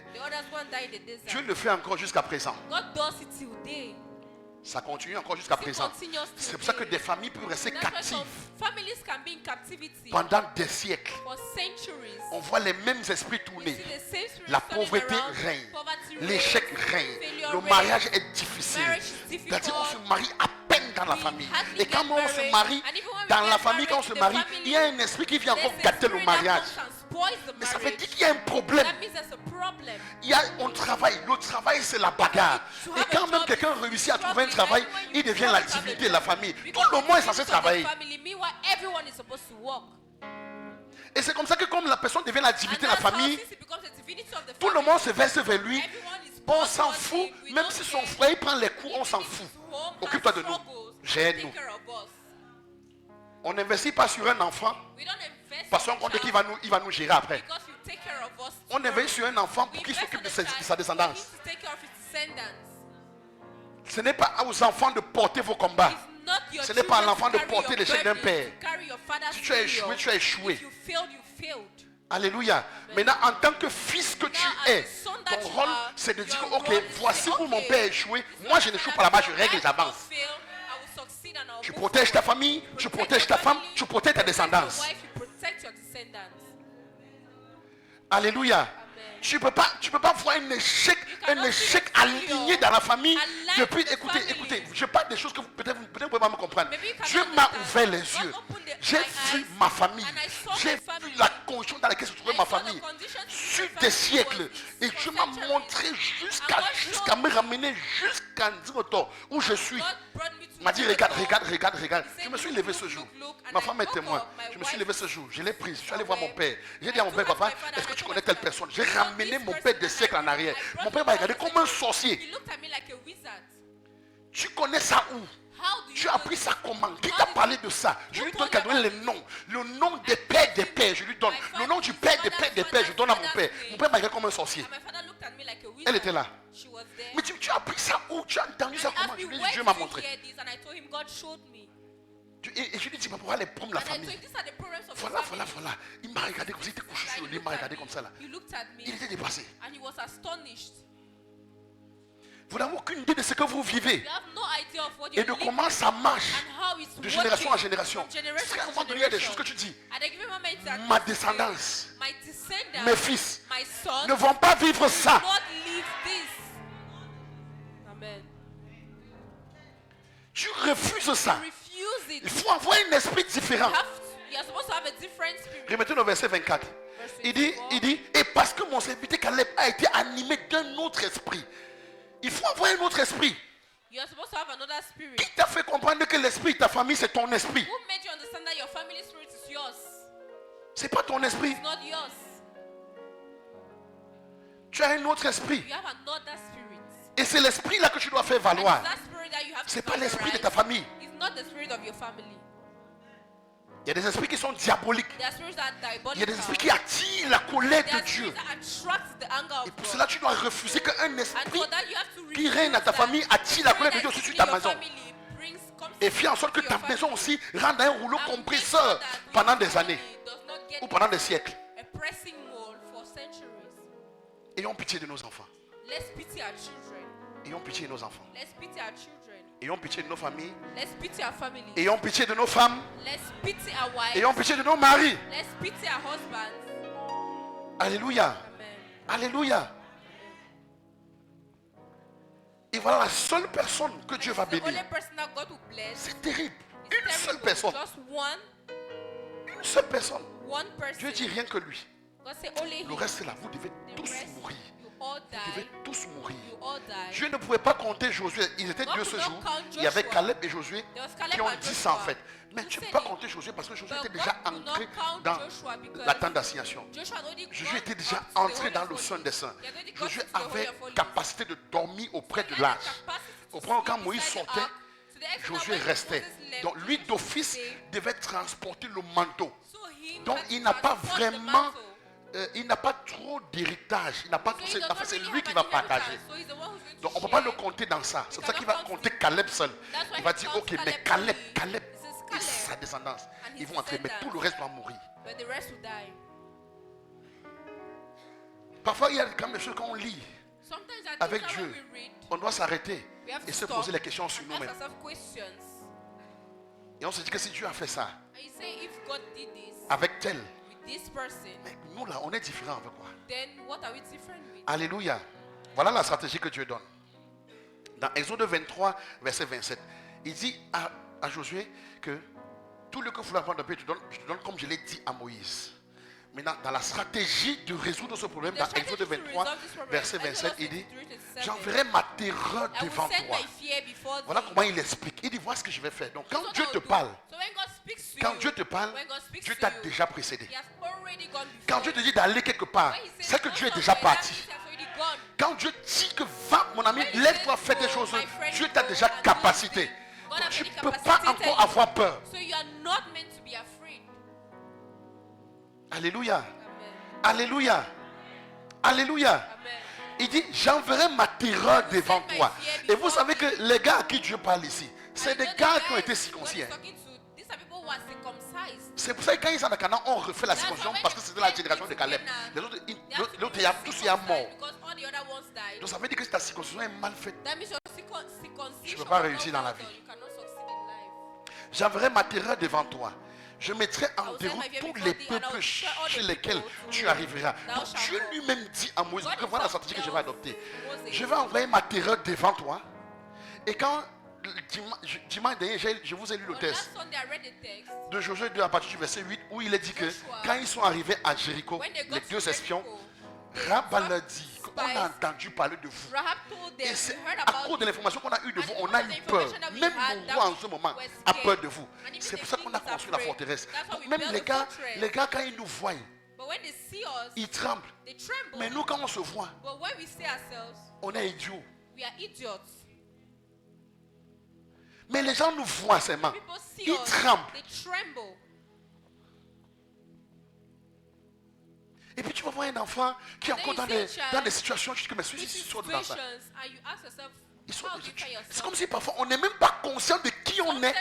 Dieu le fait encore jusqu'à présent. Ça continue encore jusqu'à présent. C'est pour ça que des familles peuvent rester captives pendant des siècles. On voit les mêmes esprits tourner. La pauvreté règne. L'échec règne. Le mariage est difficile. C'est-à-dire qu'on se marie à peine dans la famille. Et quand on se marie dans la famille, quand on se marie, il y a un esprit qui vient encore gâter le mariage. Mais ça veut dire qu'il y a un problème. On travaille. Le travail, c'est la bagarre. Et quand même quelqu'un réussit à trouver un travail, il devient la divinité de la famille. Tout le monde est censé travailler. Et c'est comme ça que comme la personne devient la divinité de la famille, tout le monde se verse vers lui. On s'en fout. Même si son frère prend les coups, on s'en fout. Occupe-toi de nous. Gère-nous. On n'investit pas sur un enfant parce qu'on compte qu'il va nous gérer après. On investit sur un enfant pour qu'il s'occupe de sa descendance. Ce n'est pas aux enfants de porter vos combats. Ce n'est pas à l'enfant de porter l'échec d'un père. Si tu as échoué, tu as échoué. Alléluia. Maintenant, en tant que fils que tu es, ton rôle, c'est de dire, ok, voici où mon père a échoué. Moi, je n'échoue pas là-bas, je règle, j'avance. Tu protèges ta famille, tu protèges ta femme, tu protèges ta descendance. Alléluia. Tu peux pas voir un échec aligné dans la famille. Depuis, écoutez, je parle des choses que peut-être vous ne pouvez pas me comprendre. Dieu m'a ouvert les yeux. J'ai vu ma famille. J'ai vu la condition dans laquelle se trouvait ma famille. Sur des siècles. Et Dieu m'a montré jusqu'à me ramener jusqu'à Ndimoto où je suis. Il m'a dit, regarde. Je me suis levé ce jour. Ma femme est témoin. Je me suis levé ce jour. Je l'ai prise. Je suis allé voir mon père. J'ai dit à mon père, papa, est-ce que tu connais telle personne? J'ai ramené mon père des siècles en arrière. Mon père m'a regardé comme un sorcier. Tu connais ça où? Tu as appris ça comment? Qui t'a parlé de ça? Je lui donne qu'à donner les noms. Le nom des pères, je lui donne. Le nom du père, des pères, je donne à mon père. Mon père m'a regardé comme un sorcier. Elle était là. Mais tu as appris ça où? Tu as entendu ça comment? Je lui ai dit, Dieu m'a montré. Et je lui ai dit, pourquoi les problèmes de la famille? Voilà. Il m'a regardé comme ça, il était couché sur le lit, il m'a regardé comme ça là. Il était dépassé. Vous n'avez aucune idée de ce que vous vivez et de comment ça marche de génération en génération. Parce qu'à un moment donné, il y a des choses que tu dis. Ma descendance, mes fils ne vont pas vivre ça. Tu refuses ça. Il faut avoir un esprit différent. Remettez le verset 24. Il dit, et parce que mon serviteur Caleb a été animé d'un autre esprit. Il faut avoir un autre esprit. Qui t'a fait comprendre que l'esprit de ta famille, c'est ton esprit? C'est pas ton esprit. Tu as un autre esprit. Et c'est l'esprit là que tu dois faire valoir. C'est pas l'esprit de ta famille. Il y a des esprits qui sont diaboliques. Il y a des esprits qui attirent la colère de Dieu. Et pour cela, tu dois refuser qu'un esprit qui règne à ta famille attire la colère de Dieu sur ta maison. Et fais en sorte que ta maison aussi rentre dans un rouleau compresseur pendant des années ou pendant des siècles. Ayons pitié de nos enfants. Ayons pitié de nos enfants. Ayons pitié de nos familles. Ayons pitié de nos femmes. Ayons pitié de nos maris. Alléluia. Alléluia. Et voilà la seule personne que Dieu va bénir. C'est terrible. Une seule personne. Une seule personne. Dieu dit rien que lui. Le reste c'est là. Vous devez tous mourir. Vous devez tous mourir. Dieu ne pouvait pas compter Josué. Ils étaient deux ce jour. Il y avait Caleb et Josué qui ont dit ça en fait. Mais tu ne peux pas compter Josué parce que Josué était déjà entré dans la tente d'assignation. Josué était déjà entré dans le Saint des Saints. Josué avait capacité de dormir auprès de l'Arche. Quand Moïse sortait, Josué restait. Donc lui d'office devait transporter le manteau. Donc il n'a pas vraiment... il n'a pas trop d'héritage. C'est lui qui va partager. Donc on ne peut pas le compter dans ça. C'est pour ça qu'il va compter Caleb seul. Il va dire ok, mais Caleb et sa descendance, ils vont entrer, mais tout le reste va mourir. Parfois il y a quand même des choses qu'on lit avec Dieu. On doit s'arrêter et se poser les questions sur nous-mêmes. Et on se dit que si Dieu a fait ça avec tel, mais nous là, on est différents avec quoi? Alléluia. Voilà la stratégie que Dieu donne. Dans Exode 23, verset 27, il dit à Josué que tout le que vous voulez apprendre de paix, je te donne comme je l'ai dit à Moïse. Maintenant, dans la stratégie de résoudre ce problème, dans Exode 23, verset 27, il dit, j'enverrai ma terreur devant toi. Voilà comment il explique. Il dit, voilà ce que je vais faire. Donc, quand Dieu te parle, Dieu t'a déjà précédé. Quand Dieu te dit d'aller quelque part, c'est que Dieu est déjà parti. Quand Dieu dit que va, mon ami, lève-toi, fais des choses, Dieu t'a déjà capacité. Donc, tu ne peux pas encore avoir peur. Alléluia. Alléluia. Alléluia. Il dit, j'enverrai ma terreur devant toi. Et vous savez que les gars à qui Dieu parle ici, c'est des gars qui ont été circoncis. C'est pour ça que quand ils sont dans Canaan, on refait la circoncision parce que c'était la génération de Caleb. Les autres, tous sont morts. Donc ça veut dire que si ta circoncision est mal faite, tu ne peux pas réussir dans la vie. J'enverrai ma terreur devant toi. Je mettrai en déroute tous les peuples chez lesquels tu arriveras. Donc Dieu lui-même dit à Moïse, que voilà la stratégie que je vais adopter. Je vais envoyer ma terreur devant toi. Et quand dimanche dernier, je vous ai lu le texte de Josué 2 à partir du verset 8 où il est dit que quand ils sont arrivés à Jéricho, les deux espions, Rahab leur dit qu'on a entendu parler de vous. Et c'est à cause de l'information qu'on a eue de vous, on a eu peur. Même mon roi en ce moment a peur de vous. C'est pour ça qu'on a construit la forteresse. Donc même les gars quand ils nous voient, ils tremblent. Mais nous quand on se voit, on est idiots. Mais les gens nous voient seulement. Ils tremblent. Et puis tu vas voir un enfant qui est encore dans des situations, tu te dis, mais celui-ci sort dans ça. C'est comme si parfois on n'est même pas conscient de qui on est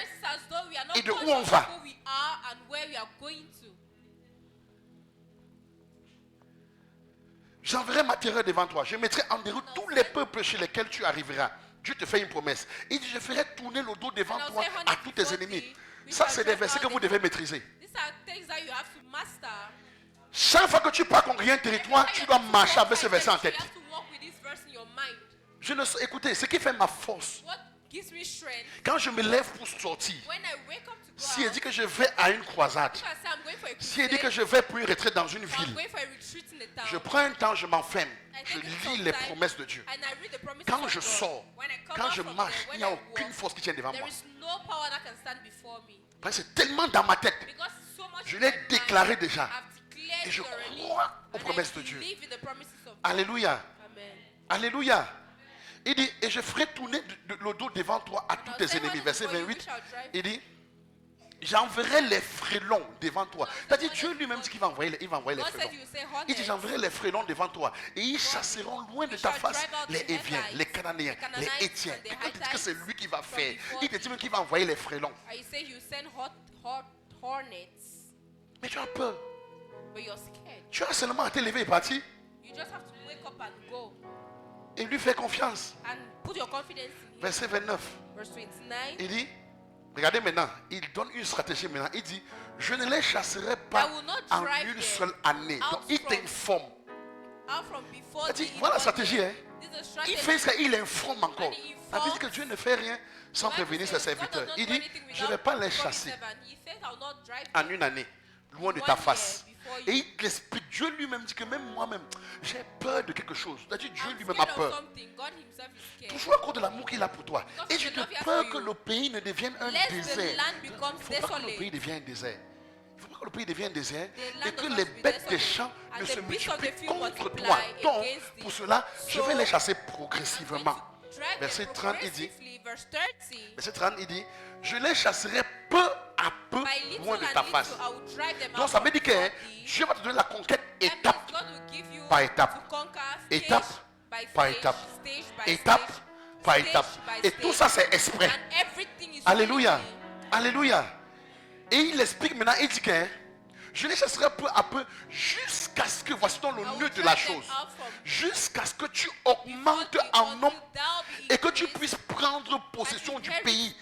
et de où on va. J'enverrai ma terreur devant toi. Je mettrai en déroute tous les peuples chez lesquels tu arriveras. Dieu te fait une promesse. Il dit, je ferai tourner le dos devant toi à tous tes ennemis. Ça, c'est des versets que vous devez maîtriser. Chaque fois que tu pars conquérir un territoire, tu dois marcher avec ce verset en tête. Écoutez, ce qui fait ma force, quand je me lève pour sortir, si il dit que je vais à une croisade, si il dit que je vais pour une retraite dans une ville, je prends un temps, je m'enferme, je lis les promesses de Dieu. Quand je sors, quand je marche, il n'y a aucune force qui tient devant moi. C'est tellement dans ma tête. Je l'ai déclaré déjà. Et je crois aux promesses de Dieu. Alléluia. Alléluia. Il dit, et je ferai tourner le dos devant toi à tous tes ennemis. Verset 28, il dit, j'enverrai les frelons devant toi. C'est-à-dire Dieu lui-même dit qu'il va envoyer les frelons. Il dit j'enverrai les frelons devant toi et ils chasseront loin de ta face les Éviens, les Cananéens, les Étiens. Et quand il dit que c'est lui qui va faire, il te dit même qu'il va envoyer les frelons. Mais tu as peur. Tu as seulement à te lever et partir. Et lui faire confiance. Verset 29. Il dit, regardez maintenant, il donne une stratégie maintenant. Il dit, je ne les chasserai pas en une seule année. Donc il t'informe. Il dit, voilà la stratégie. Hein? Il fait ça, il informe encore. Ça veut dire que Dieu ne fait rien sans prévenir ses serviteurs. Il dit, je ne vais pas les chasser en une année, loin de ta face. Et il explique, Dieu lui-même dit que même moi-même, j'ai peur de quelque chose. C'est-à-dire Dieu lui-même a peur. Toujours à cause de l'amour qu'il a pour toi. Et j'ai peur que le pays ne devienne un désert. Il ne faut pas que le pays devienne un désert. Il ne faut pas que le pays devienne un désert. Et que les bêtes des champs ne se multiplient contre toi. Donc, pour cela, je vais les chasser progressivement. Verset 30, il dit, je les chasserai peu à peu loin de ta face. Donc ça veut dire que Dieu va te donner la conquête étape par étape. Étape par étape. Étape par étape. Et tout ça c'est exprès. Alléluia. Alléluia. Et il explique maintenant, il dit que je les chasserai peu à peu jusqu'à ce que, voici donc le nœud de la chose, jusqu'à ce que tu augmentes en nombre et que tu puisses prendre possession du pays.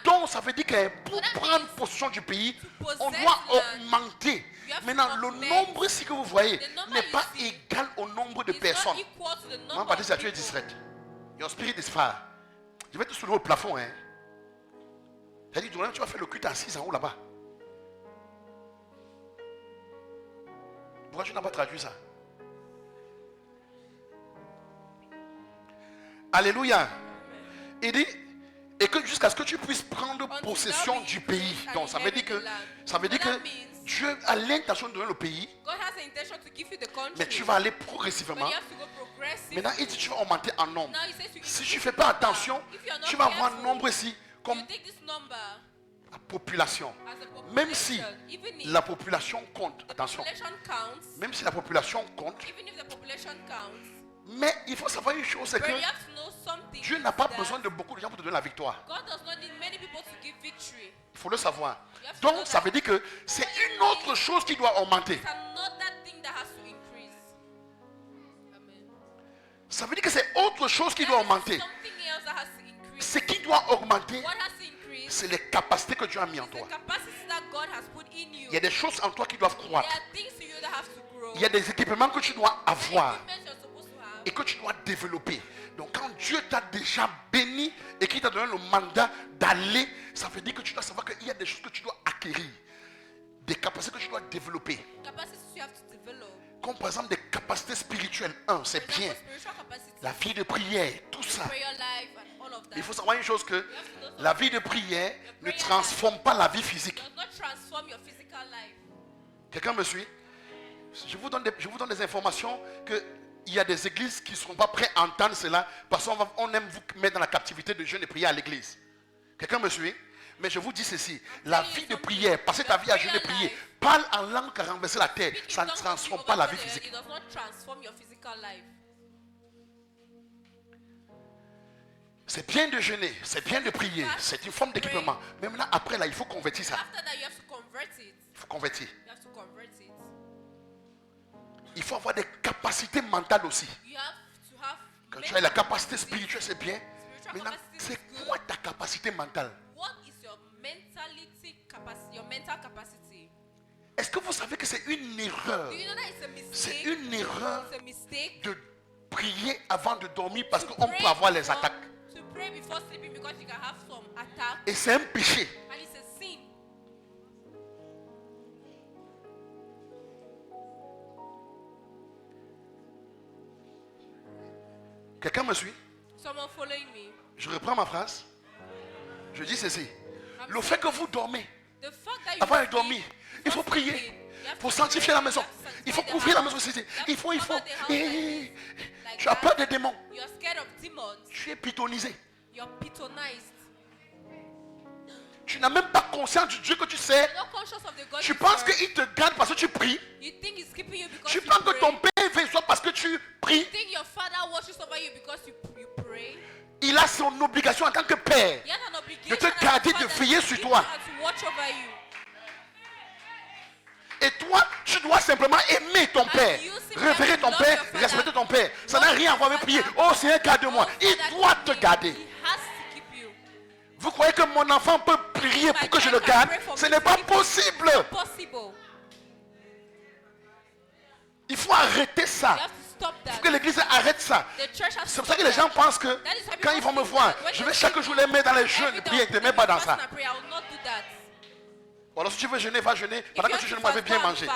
Donc ça veut dire que pour prendre possession du pays, on doit augmenter. Maintenant, le nombre ici que vous voyez n'est pas égal au nombre de personnes. Moi, je vais tu es discrète. Your spirit is far. Je vais te soulever au plafond. Hein. C'est-à-dire, tu vas faire le culte assise en haut là-bas. Pourquoi tu n'as pas traduit ça? Alléluia. Il dit, et que jusqu'à ce que tu puisses prendre possession du pays. Donc ça veut dire que Dieu a l'intention de donner le pays. Mais tu vas aller progressivement. Maintenant il dit tu vas augmenter en nombre. Si tu ne fais pas attention, tu vas avoir un nombre ici comme la population. Même si la population compte, attention, même si la population compte, mais il faut savoir une chose, c'est que Dieu n'a pas besoin de beaucoup de gens pour te donner la victoire. Il faut le savoir. Donc ça veut dire que c'est une autre chose qui doit augmenter. Ça veut dire que c'est autre chose qui doit augmenter. Ce qui doit augmenter, c'est les capacités que Dieu a mis en toi. Il y a des choses en toi qui doivent croître. Il y a des équipements que tu dois avoir et que tu dois développer. Donc quand Dieu t'a déjà béni et qu'il t'a donné le mandat d'aller, ça veut dire que tu dois savoir qu'il y a des choses que tu dois acquérir. Des capacités que tu dois développer. Comme par exemple des capacités spirituelles. C'est bien. La vie de prière, tout ça. Il faut savoir une chose, que la vie de prière ne transforme pas la vie physique. Quelqu'un me suit? Je vous donne des informations que il y a des églises qui ne seront pas prêtes à entendre cela parce qu'on aime vous mettre dans la captivité de jeûne et prière à l'église. Quelqu'un me suit? Mais je vous dis ceci, la vie de prière, passer ta vie à jeûner et prier, parle en langue qui a renversé la terre, ça ne transforme pas la vie physique. C'est bien de jeûner, c'est bien de prier, c'est une forme d'équipement. Mais maintenant, après là, il faut convertir ça. Il faut convertir. Il faut avoir des capacités mentales aussi. Quand tu as la capacité spirituelle, c'est bien. Maintenant, c'est quoi ta capacité mentale? Est-ce que vous savez que c'est une erreur? C'est une erreur de prier avant de dormir parce qu'on peut avoir les attaques. Et c'est un péché. Quelqu'un me suit? Je reprends ma phrase. Je dis ceci. Le fait que vous dormez, avant de dormir, il faut prier. Il faut sanctifier la maison. Il faut couvrir la maison. Il faut. Tu as peur des démons. Tu es pythonisé. Tu n'as même pas conscience du Dieu que tu sais. Tu penses qu'il te garde parce que tu pries. Tu penses que ton père veille sur toi parce que tu pries. Il a son obligation en tant que père de te garder, de veiller sur toi. Et toi, tu dois simplement aimer ton père, révérer ton père, respecter ton père. Ça n'a rien à voir avec prier. Oh Seigneur, garde-moi. Il doit te garder. Vous croyez que mon enfant peut prier pour que je le garde? Ce n'est pas possible. Il faut arrêter ça. Il faut que l'église arrête ça. C'est pour ça que les gens pensent que quand ils vont me voir, je vais chaque jour les mettre dans les jeûnes et prier. Ne te mets pas dans ça. Ou alors si tu veux jeûner, va jeûner. Pendant que tu jeûnes, moi je vais bien manger.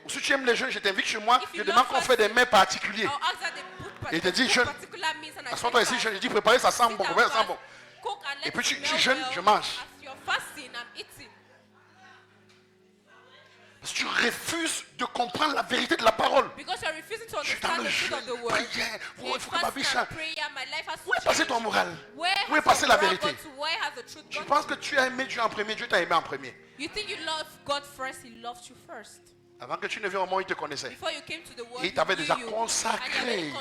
Ou si tu aimes les jeûnes, je t'invite chez moi. Je demande qu'on fait des mets particuliers. Et il te dit jeûne. Assois-toi ici, je dis préparer, ça sent bon. Ça sent bon. Et puis tu jeûnes, je mange. Parce que tu refuses de comprendre la vérité de la parole. Je suis dans le jeûne, prière. Il faut que ma vie change. Où est passé ton moral? Où est passé la vérité? Tu penses que tu as aimé Dieu en premier, Dieu t'a aimé en premier. Avant que tu ne viennes au monde, il te connaissait. Il t'avait déjà consacré.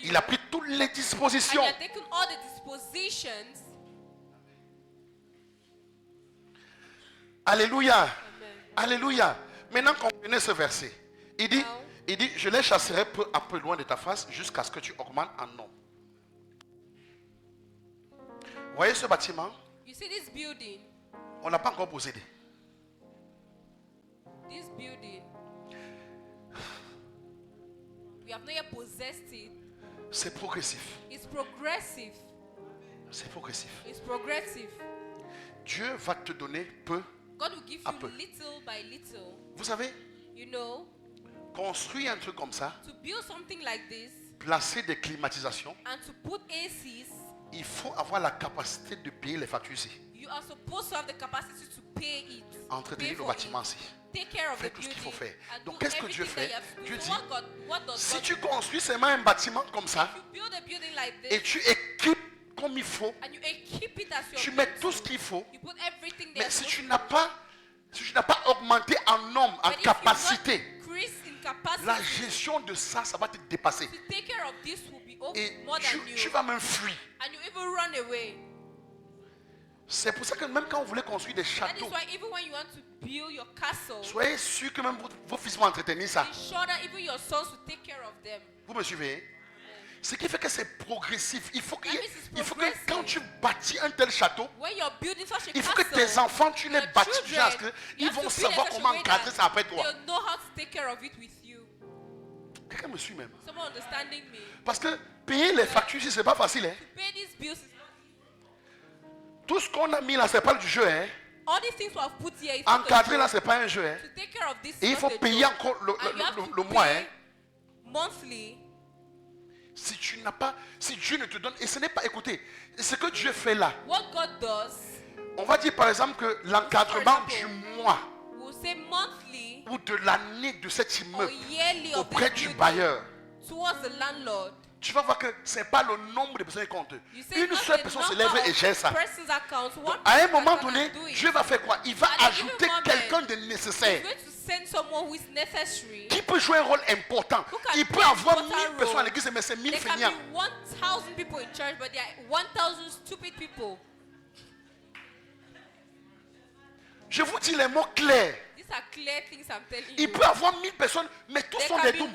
Il a pris toutes les dispositions. Alléluia. Alléluia. Maintenant, comprenez ce verset. Il dit, je les chasserai peu à peu loin de ta face jusqu'à ce que tu augmentes en nom. Vous voyez ce bâtiment? On n'a pas encore possédé. This building, we have not yet possessed it. C'est progressif. It's progressive. C'est progressif. It's progressive. Dieu va te donner peu. God will give you little by little. Vous savez, you know, construire un truc comme ça, to build something like this, placer des climatisations, and to put ACs, il faut avoir la capacité de payer les factures ici. You are supposed to have the capacity to pay it. Entretenir le bâtiment ici. Fais tout ce qu'il faut faire. Donc qu'est-ce que Dieu fait? Dieu dit, si tu construis seulement un bâtiment comme ça, et tu équipes comme il faut, tu mets tout ce qu'il faut, mais si tu n'as pas augmenté en nombre, en capacité, la gestion de ça, ça va te dépasser. Et tu vas même fuir. C'est pour ça que même quand vous voulez construire des châteaux, soyez sûr que même vos fils vont entretenir ça. Vous me suivez? Ce qui fait que c'est progressif. Il faut que quand tu bâtis un tel château, il faut que tes enfants, tu les bâtis du genre qu'ils vont savoir comment encadrer ça après toi. Quelqu'un me suit même? Parce que payer les factures, ce n'est pas facile. Hein? Tout ce qu'on a mis là, ce n'est pas du jeu. Hein? Encadrer là, ce n'est pas un jeu. Hein? Et il faut payer encore le mois. Hein? Monthly. Si tu n'as pas, si Dieu ne te donne, et ce n'est pas, écoutez, ce que Dieu fait là. What God does, on va dire par exemple que l'encadrement du mois monthly, ou de l'année de cet immeuble auprès du bailleur. Towards the landlord. Tu vas voir que ce n'est pas le nombre de personnes qui comptent. Une seule personne se lève et gère ça. Donc, à un moment donné, Dieu va faire quoi? Il va ajouter quelqu'un de nécessaire. Qui peut jouer un rôle important? Il peut avoir 1000 personnes à l'église, mais c'est 1000 feignants. Je vous dis les mots clairs. Il peut avoir 1000 personnes, mais tous sont des dooms.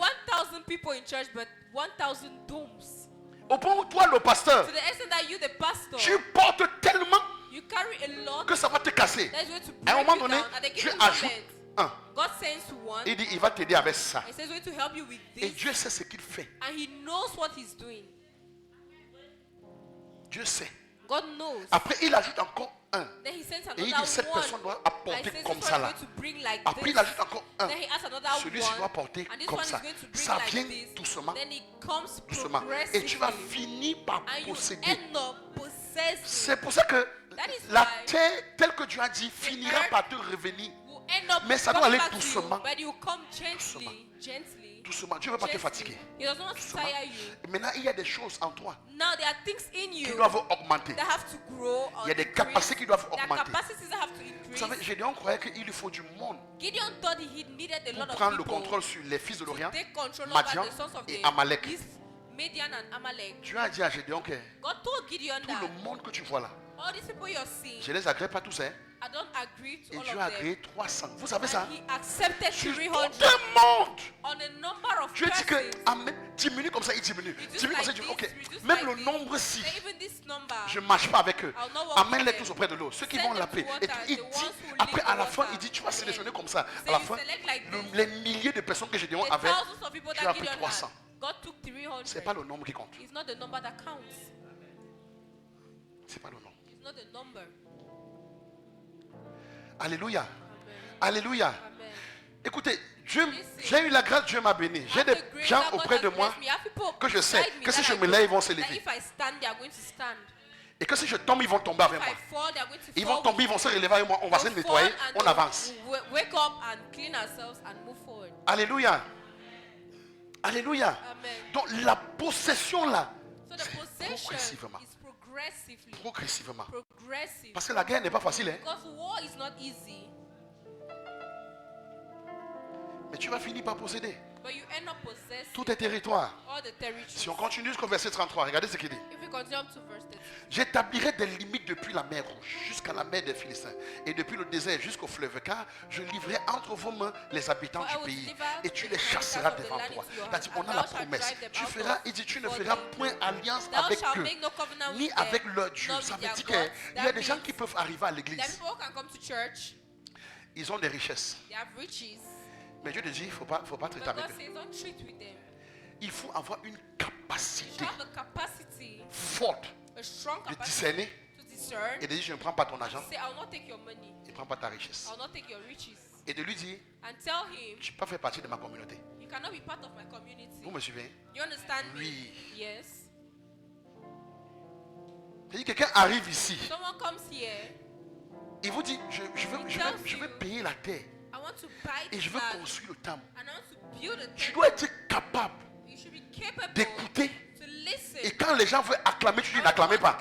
Au point où toi, le pasteur, tu portes tellement que ça va te casser. À un moment donné, Dieu ajoute un. Il dit, il va t'aider avec ça. Et Dieu sait ce qu'il fait. Dieu sait. Après, il ajoute encore un. Et il dit, cette personne doit apporter comme ça là. Après, il ajoute encore un. Celui-ci doit apporter comme ça. Ça vient doucement. Doucement. Et tu vas finir par posséder. C'est pour ça que la terre, telle que Dieu a dit, finira par te revenir. Mais ça doit aller doucement. Doucement. Dieu ne veut pas te fatiguer. Doucement. Maintenant, il y a des choses en toi qui doivent augmenter. Il y a des capacités qui doivent augmenter. Vous savez, Gédéon croyait qu'il lui faut du monde pour prendre le contrôle sur les fils de l'Orient, Madian et Amalek. Dieu a dit à Gédéon que tout le monde que tu vois là, je ne les agrée pas tous. Et Dieu a agréé 300. Vous savez ça? Sur tout le monde. Dieu dit que diminue comme ça, il diminue. Diminue comme ça, il diminue. Ok. Même le nombre si je ne marche pas avec eux, amène-les tous auprès de l'eau. Ceux qui vont l'appeler. Et il dit, après à la fin, il dit, tu vas sélectionner comme ça. À la fin, les milliers de personnes que Gédéon avait, tu as pris 300. Ce n'est pas le nombre qui compte. C'est pas le nombre. Alléluia. Amen. Alléluia. Amen. Écoutez, j'ai eu la grâce, Dieu m'a béni. J'ai des gens auprès de moi que je sais que si je me lève, ils vont se lever. Et que si je tombe, ils vont tomber avec moi. Ils vont tomber, ils vont se relever avec moi. On va se nettoyer, on avance. Alléluia. Alléluia. Donc la possession là, c'est progressivement. Progressivement. Parce que la guerre n'est pas facile. Mais tu vas finir par posséder tous tes territoires. Si on continue jusqu'au verset 33, regardez ce qu'il dit. J'établirai des limites depuis la mer Rouge jusqu'à la mer des Philistins et depuis le désert jusqu'au fleuve, car je livrerai entre vos mains les habitants du pays et tu les chasseras devant toi. C'est-à-dire, on a la promesse. Tu feras, il dit, tu ne feras point alliance avec eux, ni avec leur Dieu. Ça veut dire qu'il y a des gens qui peuvent arriver à l'église. Ils ont des richesses. Mais Dieu te dit, il ne faut pas traiter avec eux. Il faut avoir une capacité forte de discerner et de dire, je ne prends pas ton argent, je ne prends pas ta richesse. Et de lui dire, tu ne peux pas faire partie de ma communauté. Vous me suivez? Oui. C'est-à-dire, quelqu'un arrive ici, il vous dit, je veux payer la terre et je veux construire le temple. Tu dois être capable d'écouter. Et quand les gens veulent acclamer, tu dis n'acclamez pas.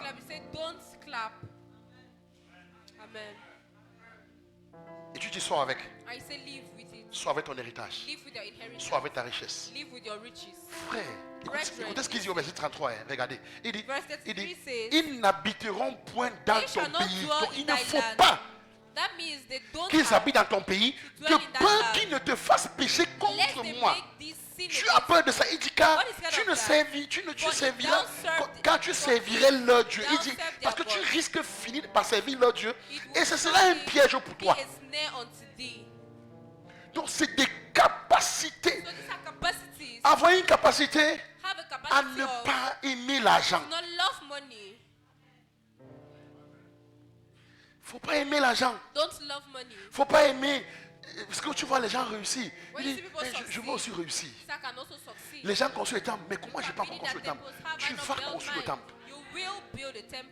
Et tu dis sois avec. Sois avec ton héritage. Sois avec ta richesse. Frère, écoutez ce qu'il dit au verset 33. Regardez. Il dit, ils n'habiteront point dans ton pays. Donc il ne faut pas qu'ils habitent dans ton pays, de peur qu'ils ne te fassent pécher contre moi. Tu as peur de ça. Il dit car tu serviras quand tu servirais leur Dieu. Il dit parce que tu risques de finir par servir leur Dieu et ce sera un piège pour toi. Donc c'est des capacités. Avoir une capacité à ne pas aimer l'argent. Faut pas aimer l'argent. Faut pas aimer. Parce que tu vois les gens réussir. Je veux aussi réussir. Les gens construisent le temple. Mais comment je n'ai pas encore construit le temple? Tu vas construire le temple.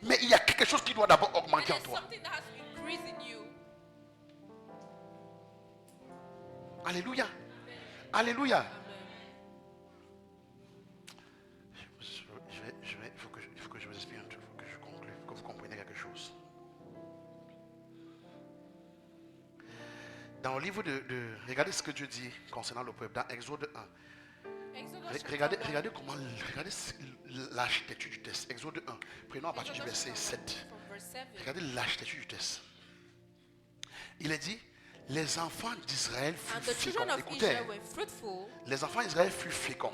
Mais il y a quelque chose qui doit d'abord augmenter en toi. Alléluia. Alléluia. Il faut que je vous explique un truc. Il faut que je conclue. Il faut que vous compreniez quelque chose. Dans le livre regardez ce que Dieu dit concernant le peuple, dans Exode 1. Regardez l'architecture du texte. Exode 1. Prenons à partir du verset 7. Regardez l'architecture du texte. Il est dit, les enfants d'Israël furent féconds. Écoutez, les enfants d'Israël furent féconds.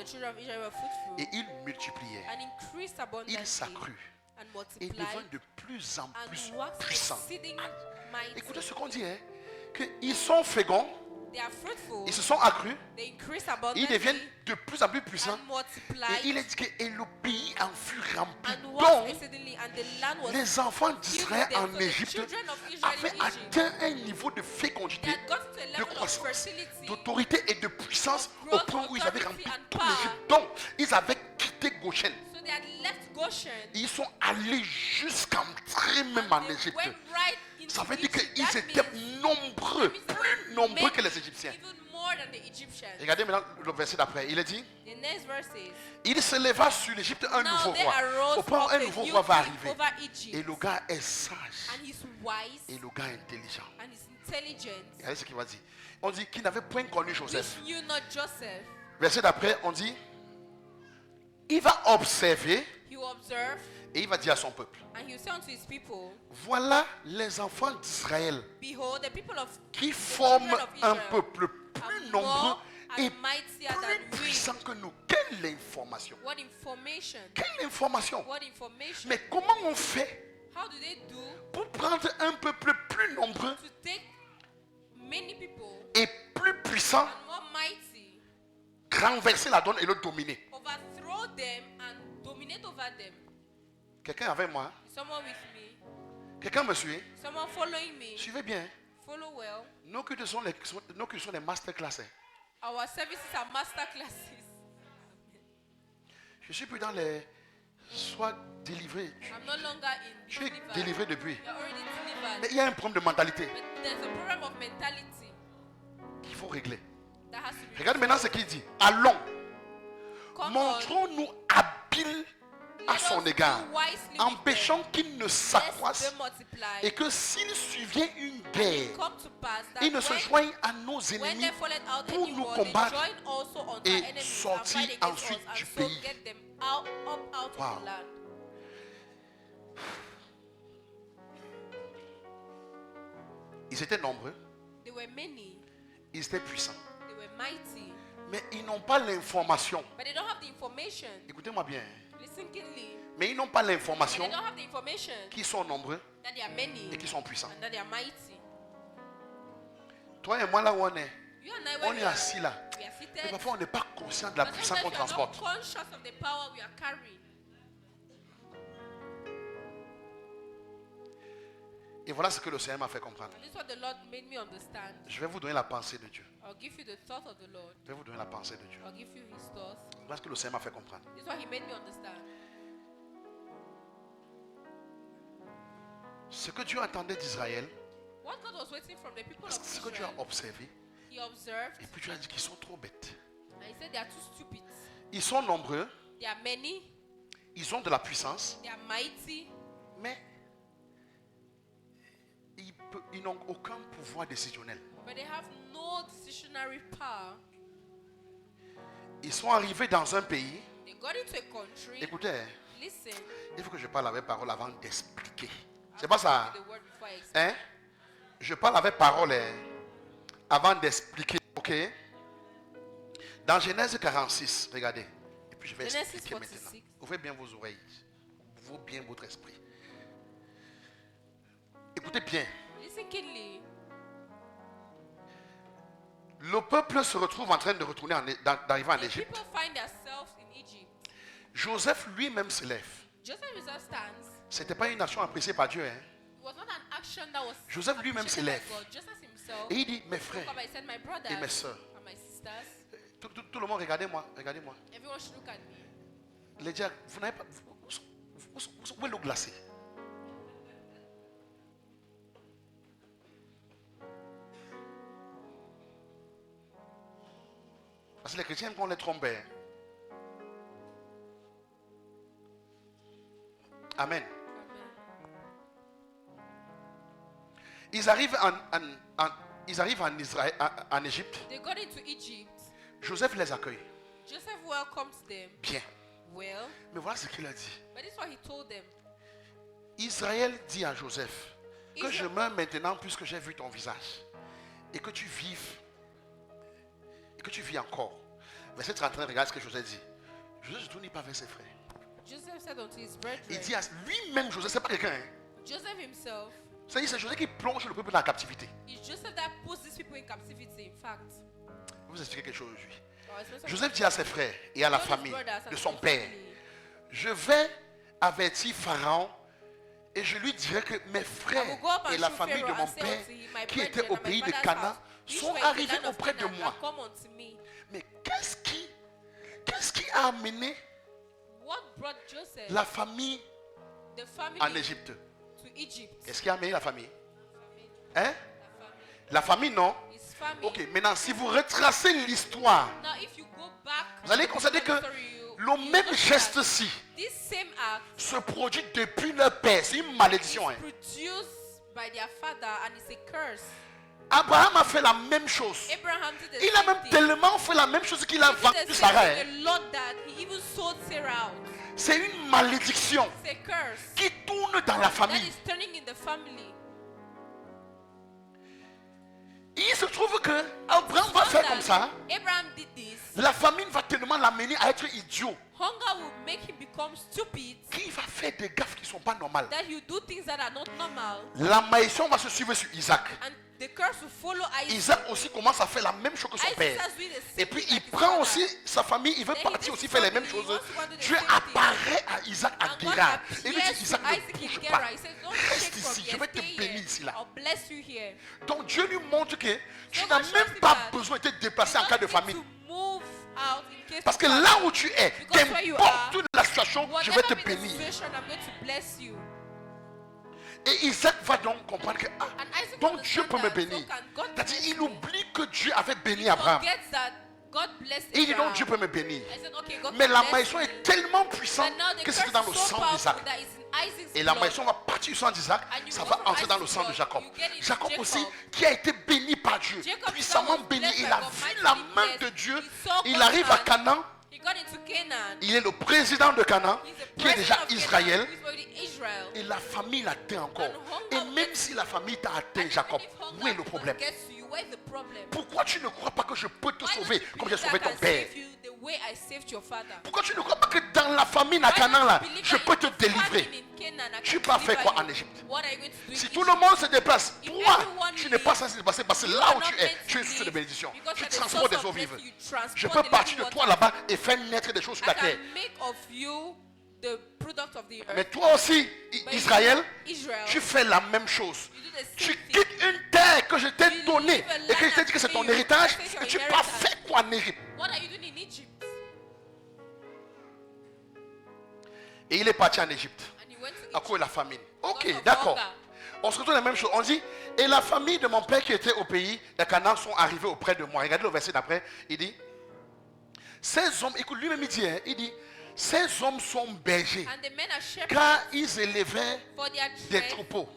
Et ils multipliaient. Ils s'accrurent. Et devinrent de plus en plus puissants. Écoutez ce qu'on dit, hein. Qu'ils sont féconds, ils se sont accrus, ils deviennent de plus en plus puissants, et il est dit que le pays en fut rempli. Donc, les enfants d'Israël en Égypte avaient atteint un niveau de fécondité, de croissance, d'autorité et de puissance au point où ils avaient rempli tout l'Égypte. Donc, ils avaient quitté Goshen. Ils sont allés jusqu'entrer même en Égypte. Ça veut dire qu'ils étaient nombreux, plus nombreux verset d'après, il est dit, the next verses, il se leva sur l'Égypte un now nouveau there roi. arose Au point où up un a nouveau new roi va king arriver. over Egypt, Et le gars est sage. and he's wise, Et le gars est intelligent. and he's intelligent, Regardez ce qu'il va dire. On dit qu'il n'avait point connu Joseph. which knew not Joseph. Verset d'après, on dit, il va observer He will observe, et il va dire à son peuple, and he will say unto his people, voilà les enfants d'Israël behold, the people of qui forment children of un Israel peuple are plus more nombreux and et mightier plus than we. puissant que nous. Quelle information! What information? Quelle information! What information? Mais comment on fait How do they do pour prendre un peuple plus nombreux to take many people et plus puissant, and more mighty, renverser la donne et le dominer? overthrow them and dominate over them? Quelqu'un avec moi? Is someone with me? Quelqu'un me suit? Someone following me? Suivez bien. Follow well. Nos cultes sont les masterclass. Our services are master classes. Je suis plus dans les sois délivré. I'm no longer in Je suis delivered. délivré depuis. You're already delivered. Mais il y a un problème de mentalité But there's a problem of mentality qu'il faut régler. that has to be Regarde maintenant ce qu'il dit. Allons, Come montrons-nous habiles à son égard, empêchons qu'il ne s'accroisse et que s'il survient une guerre, il ne se joigne à nos ennemis pour nous combattre et sortir ensuite du pays. Wow. Ils étaient nombreux, They were many, ils étaient puissants, they were mighty, mais ils n'ont pas l'information. but they don't have the information. Écoutez-moi bien. Listen keenly. Mais ils n'ont pas They l'information don't have the information qu'ils sont nombreux that they are many et qu'ils sont puissants. and that they are mighty. Toi et moi là où on est, You and I, on when est assis là. we are Mais seated, parfois on n'est pas conscient de la but puissance qu'on sometimes we are not transporte. conscious of the power we are carrying. Et voilà ce que le Seigneur m'a fait comprendre. And this is what the Lord made me understand. Je vais vous donner la pensée de Dieu. I'll give you the thought of the Lord. Je vais vous donner la pensée de Dieu. I'll give you his thoughts. Voilà ce que le Seigneur m'a fait comprendre. This is what he made me understand. Ce que Dieu attendait d'Israël, What God was waiting from the people of ce que Dieu a Israel, observé, he observed et puis Dieu a dit qu'ils sont trop bêtes. and he said they are too stupid. Ils sont nombreux, They are many, ils ont de la puissance, they are mighty, mais ils n'ont aucun pouvoir décisionnel. but they have no decisionary power. Ils sont arrivés dans un pays. They got into a country. Écoutez, Listen. il faut que je parle avec parole avant d'expliquer. C'est pas ça. The word before I explain. Hein? Je parle avec parole avant d'expliquer. Ok? Dans Genèse 46, regardez. Et puis je vais Genesis expliquer 46. maintenant. Ouvrez bien vos oreilles. Ouvrez bien votre esprit. Écoutez bien. Listen keenly. Le peuple se retrouve en train de retourner, d'arriver en The Égypte. people find themselves in Egypt. Joseph lui-même se lève. Joseph himself stands. C'était pas une action appréciée par Dieu. Hein? It was not an action that was Joseph lui-même se appreciated lève. by God. Joseph himself Et il dit, mes frères come and said, my brothers et mes soeurs. and my sisters, Tout le monde, regardez-moi, regardez-moi. everyone should look at me. Les diacres, vous n'avez pas... Où est l'eau glacée? Parce que les chrétiens aiment qu'on les trompe. Hein. Amen. Amen. Ils arrivent en Israël, en Égypte. They got into Egypt. Joseph les accueille. Joseph welcomes them. Bien. Well, Mais voilà ce qu'il a dit. but this is what he told them. Israël dit à Joseph que Israël- je meurs maintenant puisque j'ai vu ton visage. Et que tu vives. Et que tu vis encore. Verset 31, regarde ce que Joseph dit. Joseph ne se tourne pas vers ses frères. Joseph said unto his brethren. Il dit à lui-même, Joseph, c'est pas quelqu'un. Hein? Joseph himself. C'est Joseph qui plonge le peuple dans la captivité. It's Joseph that puts these people in captivity, in fact. Je vais vous expliquer quelque chose aujourd'hui. Or it's not Joseph dit à ses frères et à la something- famille brothers and de son his père, family. je vais avertir Pharaon et je lui dirai que mes I will frères go up and et la show famille de Pharaoh mon and say père unto him, my qui étaient brethren au and my pays de father's Canaan house, which sont were in the arrivés land of auprès de Canaan, moi. are come unto me. Mais qu'est-ce qui a amené What brought Joseph, la famille the family, en Égypte? to Egypt? Qu'est-ce qui a amené la famille? Hein? The family. La famille, non? His family. Ok, maintenant, si vous retracez l'histoire Now, if you go Vous allez constater que le même geste-ci se produit depuis leur père. C'est une malédiction. Hein. Abraham a fait la même chose. Il a même tellement fait la même chose qu'il a vendu Sarah. C'est une malédiction qui tourne dans la famille. Il se trouve que Abraham va faire comme ça. La famine va tellement l'amener à être idiot. Qui va faire des gaffes qui ne sont pas normales. La malédiction va se suivre sur Isaac. Isaac aussi commence à faire la même chose que son père. Et puis il prend aussi sa famille, il veut partir aussi faire les mêmes choses. Dieu apparaît à Isaac à Guérard. Et lui dit, Isaac, ne bouge pas. Reste ici, je vais te bénir ici là. Donc Dieu lui montre que tu n'as même pas besoin de te déplacer en cas de famine. Parce que là où tu es, qu'importe la situation, je vais te bénir. Et Isaac va donc comprendre que donc Dieu peut me bénir. C'est-à-dire il oublie que Dieu avait béni Abraham. Et il dit donc Dieu peut me bénir. Mais la malédiction est tellement puissante que c'est dans le sang d'Isaac. Et la malédiction va partir du sang d'Isaac, ça va entrer dans le sang de Jacob. Jacob aussi, qui a été béni par Dieu, puissamment béni, il a vu la main de Dieu. Il arrive à Canaan. Il est le président de Canaan, qui est déjà Israël. Et la famille l'atteint encore. Et même si la famille t'a atteint, Jacob, où est le problème? Pourquoi tu ne crois pas que je peux te sauver comme j'ai sauvé ton père? Pourquoi tu ne crois pas que dans la famine à Canaan là, je peux te délivrer? Tu vas faire quoi en Égypte? Si tout le monde se déplace, toi, tu n'es pas censé se déplacer parce que là où tu es source de bénédiction. Tu transportes des eaux vives. Je peux partir de toi là-bas et faire naître des choses sur la terre. Mais toi aussi, Israël, tu fais la même chose. Tu quittes une terre que je t'ai donnée et que je t'ai dit que c'est ton héritage. Et tu pars faire quoi en Égypte? Et il est parti en Égypte à cause de la famine. Ok, d'accord. On se retrouve la même chose. On dit, et la famille de mon père qui était au pays de Canaan sont arrivés auprès de moi. Regardez le verset d'après. Il dit, ces hommes, écoute, lui-même il dit, il dit, ces hommes sont bergers car ils élevaient des troupeaux.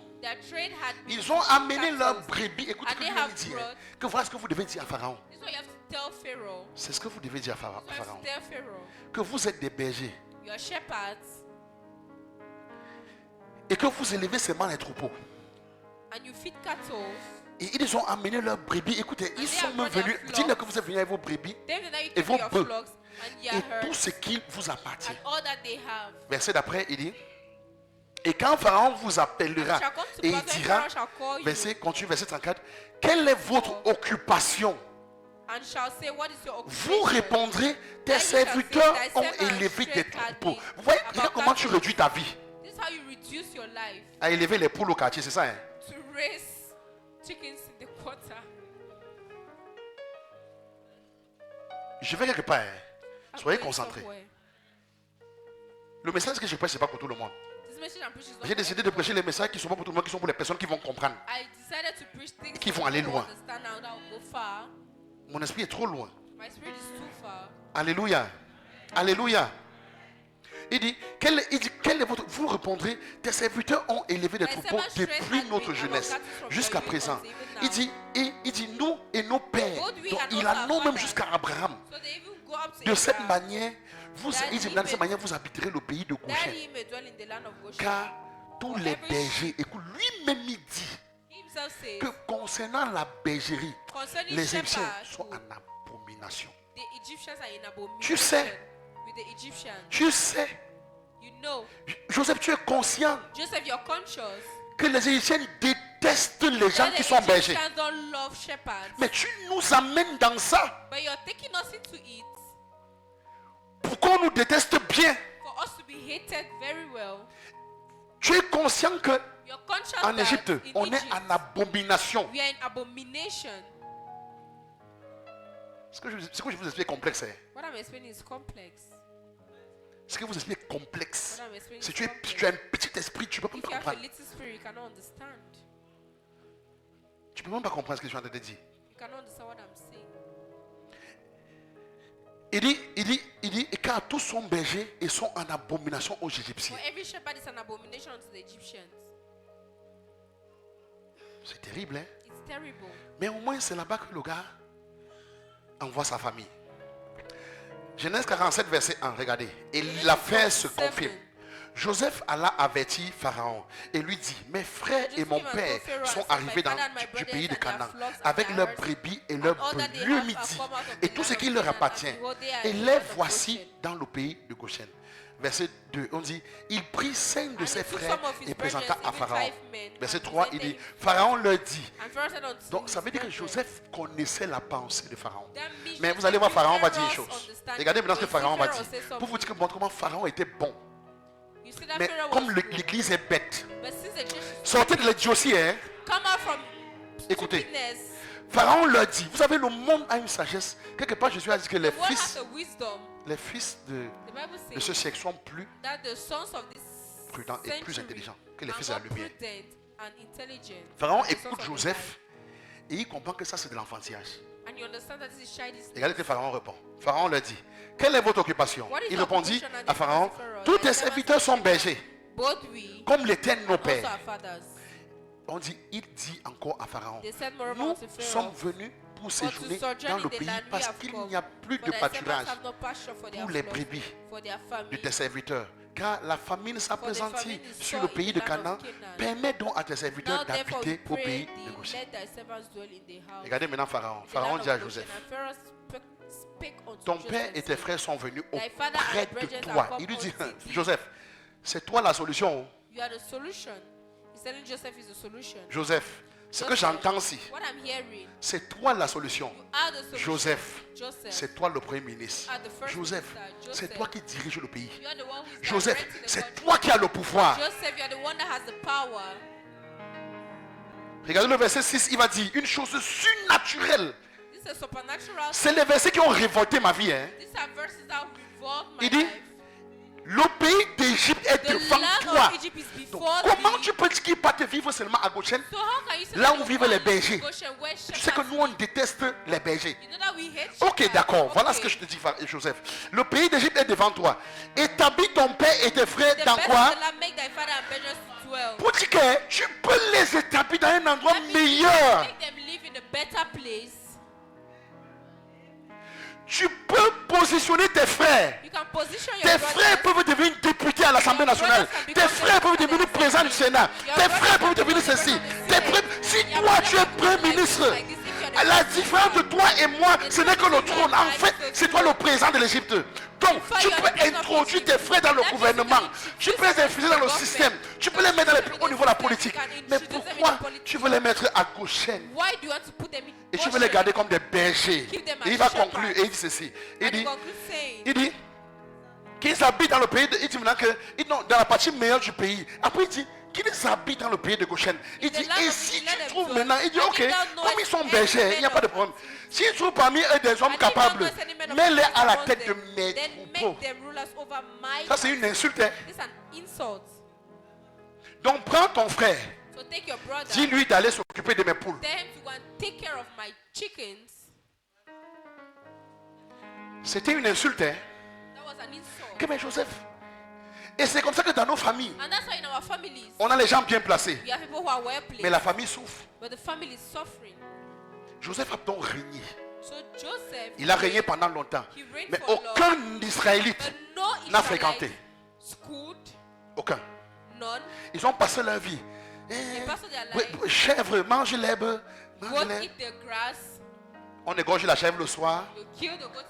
Ils ont amené leurs brebis. Écoutez ce que lui-même dit, que voilà ce que vous devez dire à Pharaon. C'est ce que vous devez dire à Pharaon. Que vous êtes des bergers. Et que vous élevez seulement les troupeaux. Et ils ont amené leurs brebis. Écoutez, ils sont même venus. Dites-leur que vous êtes venus avec vos brebis et vos bœufs. Et tout ce qui vous appartient. Verset d'après, il dit, et quand Pharaon vous appellera et il dira, continue verset 34, quelle est votre occupation? Vous répondrez, tes serviteurs ont élevé des troupeaux. Vous voyez comment tu réduis ta vie? À élever les poules au quartier, c'est ça, hein? Je vais quelque part, hein? Soyez concentrés. Le message que je prêche, ce n'est pas pour tout le monde. J'ai décidé de prêcher les messages qui ne sont pas pour tout le monde, qui sont pour les personnes qui vont comprendre, qui vont aller loin. Mon esprit est trop loin. Alléluia. Alléluia. Il dit, quel est votre... Vous répondrez, tes serviteurs ont élevé des troupeaux depuis notre jeunesse jusqu'à présent. Il dit, nous et nos pères, donc il a nommé même jusqu'à Abraham. De cette manière, vous habiterez le pays de Goshen. Car tous les bergers, écoute, lui-même il dit que concernant la bergerie, les Égyptiens sont en abomination. Tu sais, Joseph, tu es conscient que les Égyptiens détestent les gens qui sont bergers. Mais tu nous amènes dans ça pour qu'on nous déteste bien. Tu es conscient que en Égypte, on est en abomination. Ce que je vous explique est complexe. Ce que vous expliquez est complexe. Si tu as un petit esprit, tu ne peux pas comprendre. Tu ne peux même pas comprendre ce que je suis en train de dire. Il dit, car tous sont bergers et sont en abomination aux Égyptiens. For every shepherd is an abomination unto the Egyptians. C'est terrible, hein? It's terrible. Mais au moins, c'est là-bas que le gars envoie sa famille. Genèse 47, verset 1, regardez. Et l'affaire se confirme. Joseph alla avertir Pharaon et lui dit, mes frères et mon père sont arrivés du pays de Canaan avec leurs brebis et leurs bœufs le midi et tout ce qui leur appartient. Et les voici dans le pays de Goshen. Verset 2, on dit, il prit 5 de ses frères et présenta à Pharaon. Verset 3, il dit, Pharaon leur dit. Donc ça veut dire que Joseph connaissait la pensée de Pharaon. Mais vous allez voir, Pharaon va dire une chose. Regardez maintenant ce que Pharaon va dire. Pour vous dire comment Pharaon était bon. Mais comme l'église est bête, sortez de l'idiotie, hein. Écoutez, Pharaon leur dit, vous savez, le monde a une sagesse. Quelque part, Jésus a dit que les fils de ce siècle sont plus prudents et plus intelligents que les fils de la lumière. Pharaon écoute Joseph et il comprend que ça c'est de l'enfantillage. Regardez que Pharaon répond. Pharaon leur dit, quelle est votre occupation? Il répondit à Pharaon, tous tes serviteurs sont bergers, comme l'étaient nos pères. Il dit encore à Pharaon, nous sommes venus pour séjourner dans le pays parce qu'il n'y a plus de pâturage pour les brebis de tes serviteurs. Car la famine s'appesantit sur le pays de Canaan. Permets donc à tes serviteurs d'habiter au pays de Goshen. Regardez maintenant Pharaon. Pharaon dit à Joseph, ton père et tes frères sont venus auprès de toi. Il lui dit, Joseph, c'est toi la solution. Joseph, ce que j'entends ici, c'est toi la solution. Joseph, c'est toi le premier ministre. Joseph, c'est toi qui dirige le pays. Joseph, c'est toi qui as le pouvoir. Regardez le verset 6, il va dire une chose surnaturelle. C'est les versets qui ont révolté ma vie. Hein. Il dit, le pays d'Égypte est devant toi. Donc, comment tu peux dire qu'il ne pas te vivre seulement à Goshen, là où vivent les bergers? Tu sais que nous on déteste les bergers. Ok, d'accord. Voilà ce que je te dis, Joseph. Le pays d'Égypte est devant toi. Établis ton père et tes frères dans quoi? Pour dire que tu peux les établir dans un endroit meilleur. Tu peux positionner tes frères. Tes frères peuvent devenir députés à l'Assemblée nationale. Tes frères peuvent devenir présidents du Sénat. Tes frères peuvent devenir ceci. Si toi tu es premier ministre, la différence de toi et moi, ce n'est que le trône. En fait, c'est toi le président de l'Égypte. Donc, tu peux introduire tes frères dans le gouvernement. Tu peux les infuser dans le système. Tu peux les mettre dans le plus haut niveau de la politique. Mais pourquoi tu veux les mettre à Goshen? Et tu veux les garder comme des bergers? Et il va conclure et il dit ceci. Il dit qu'ils habitent dans le pays il dit maintenant que dans la partie meilleure du pays. Après il dit qu'ils habitent dans le pays de Goshen. Il dit, et si tu trouves maintenant, il dit, ok, comme ils sont bergers, il n'y a pas de problème. S'ils trouvent parmi eux des hommes capables, mets-les à la tête de mes troupeaux. Ça c'est une insulte. Hein? Donc prends ton frère, dis-lui d'aller s'occuper de mes poules. C'était une insulte. Hein? Que mais Joseph. Et c'est comme ça que dans nos familles, on a les gens bien placés. Mais la famille souffre. Joseph a donc régné. Il a régné pendant longtemps. Mais aucun Israélite n'a fréquenté. Aucun. Ils ont passé leur vie. Chèvre, mange l'herbe. On égorge la chèvre le soir.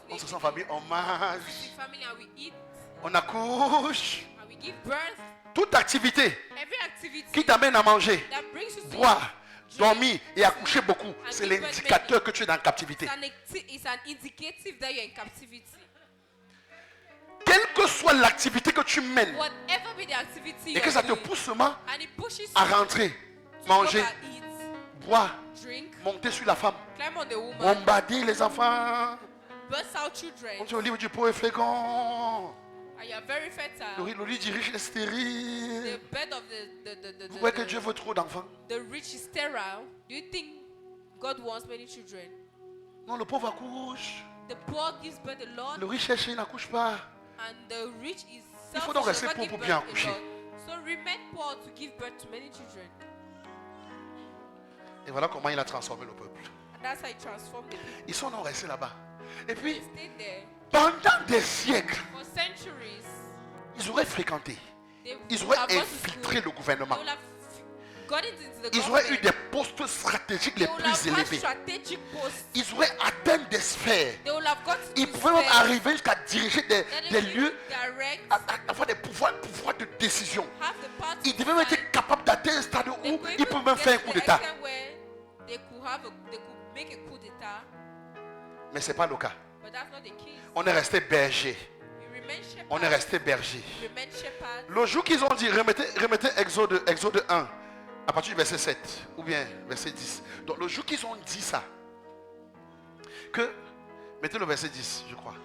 On se sent famille, on mange. On accouche. Toute activité qui t'amène à manger, boire, dormir et accoucher beaucoup, c'est l'indicateur que tu es dans la captivité. Quelle que soit l'activité que tu mènes et que ça te pousse seulement à rentrer, manger, boire, monter sur la femme, bombarder les enfants. On dit au livre du pauvre et fécond. Le riche dirige les stériles. Vous voyez que Dieu veut trop d'enfants? Non, le pauvre accouche. The poor gives birth a lot. Le riche cherche, il n'accouche pas. And the rich is Il faut donc rester pauvre pour bien accoucher. So remain poor to give birth to many children. Et voilà comment il a transformé le peuple. And that's how he transformed the people. Ils sont donc restés là-bas. Et puis, They stayed there. pendant des siècles, For centuries, ils auraient fréquenté. they Ils would auraient have gone to infiltré school. le gouvernement. They would have gotten into the Ils auraient eu government. des postes stratégiques les They would plus have had élevés. strategic posts. Ils auraient atteint des sphères. They would have got to Ils pouvaient même arriver jusqu'à diriger des lieux, direct, avoir des pouvoirs de décision. have the power to Ils devaient même decide. être capables d'atteindre un stade où They could ils peuvent même even faire un get coup to the d'État. extent where they could make a coup d'État, Mais ce n'est pas le cas. but that's not the case. On est resté berger. You remain shepherd. On est resté berger. You remain shepherd. Le jour qu'ils ont dit, remettez Exode 1, à partir du verset 7, ou bien verset 10. Donc le jour qu'ils ont dit ça, mettez le verset 10, je crois.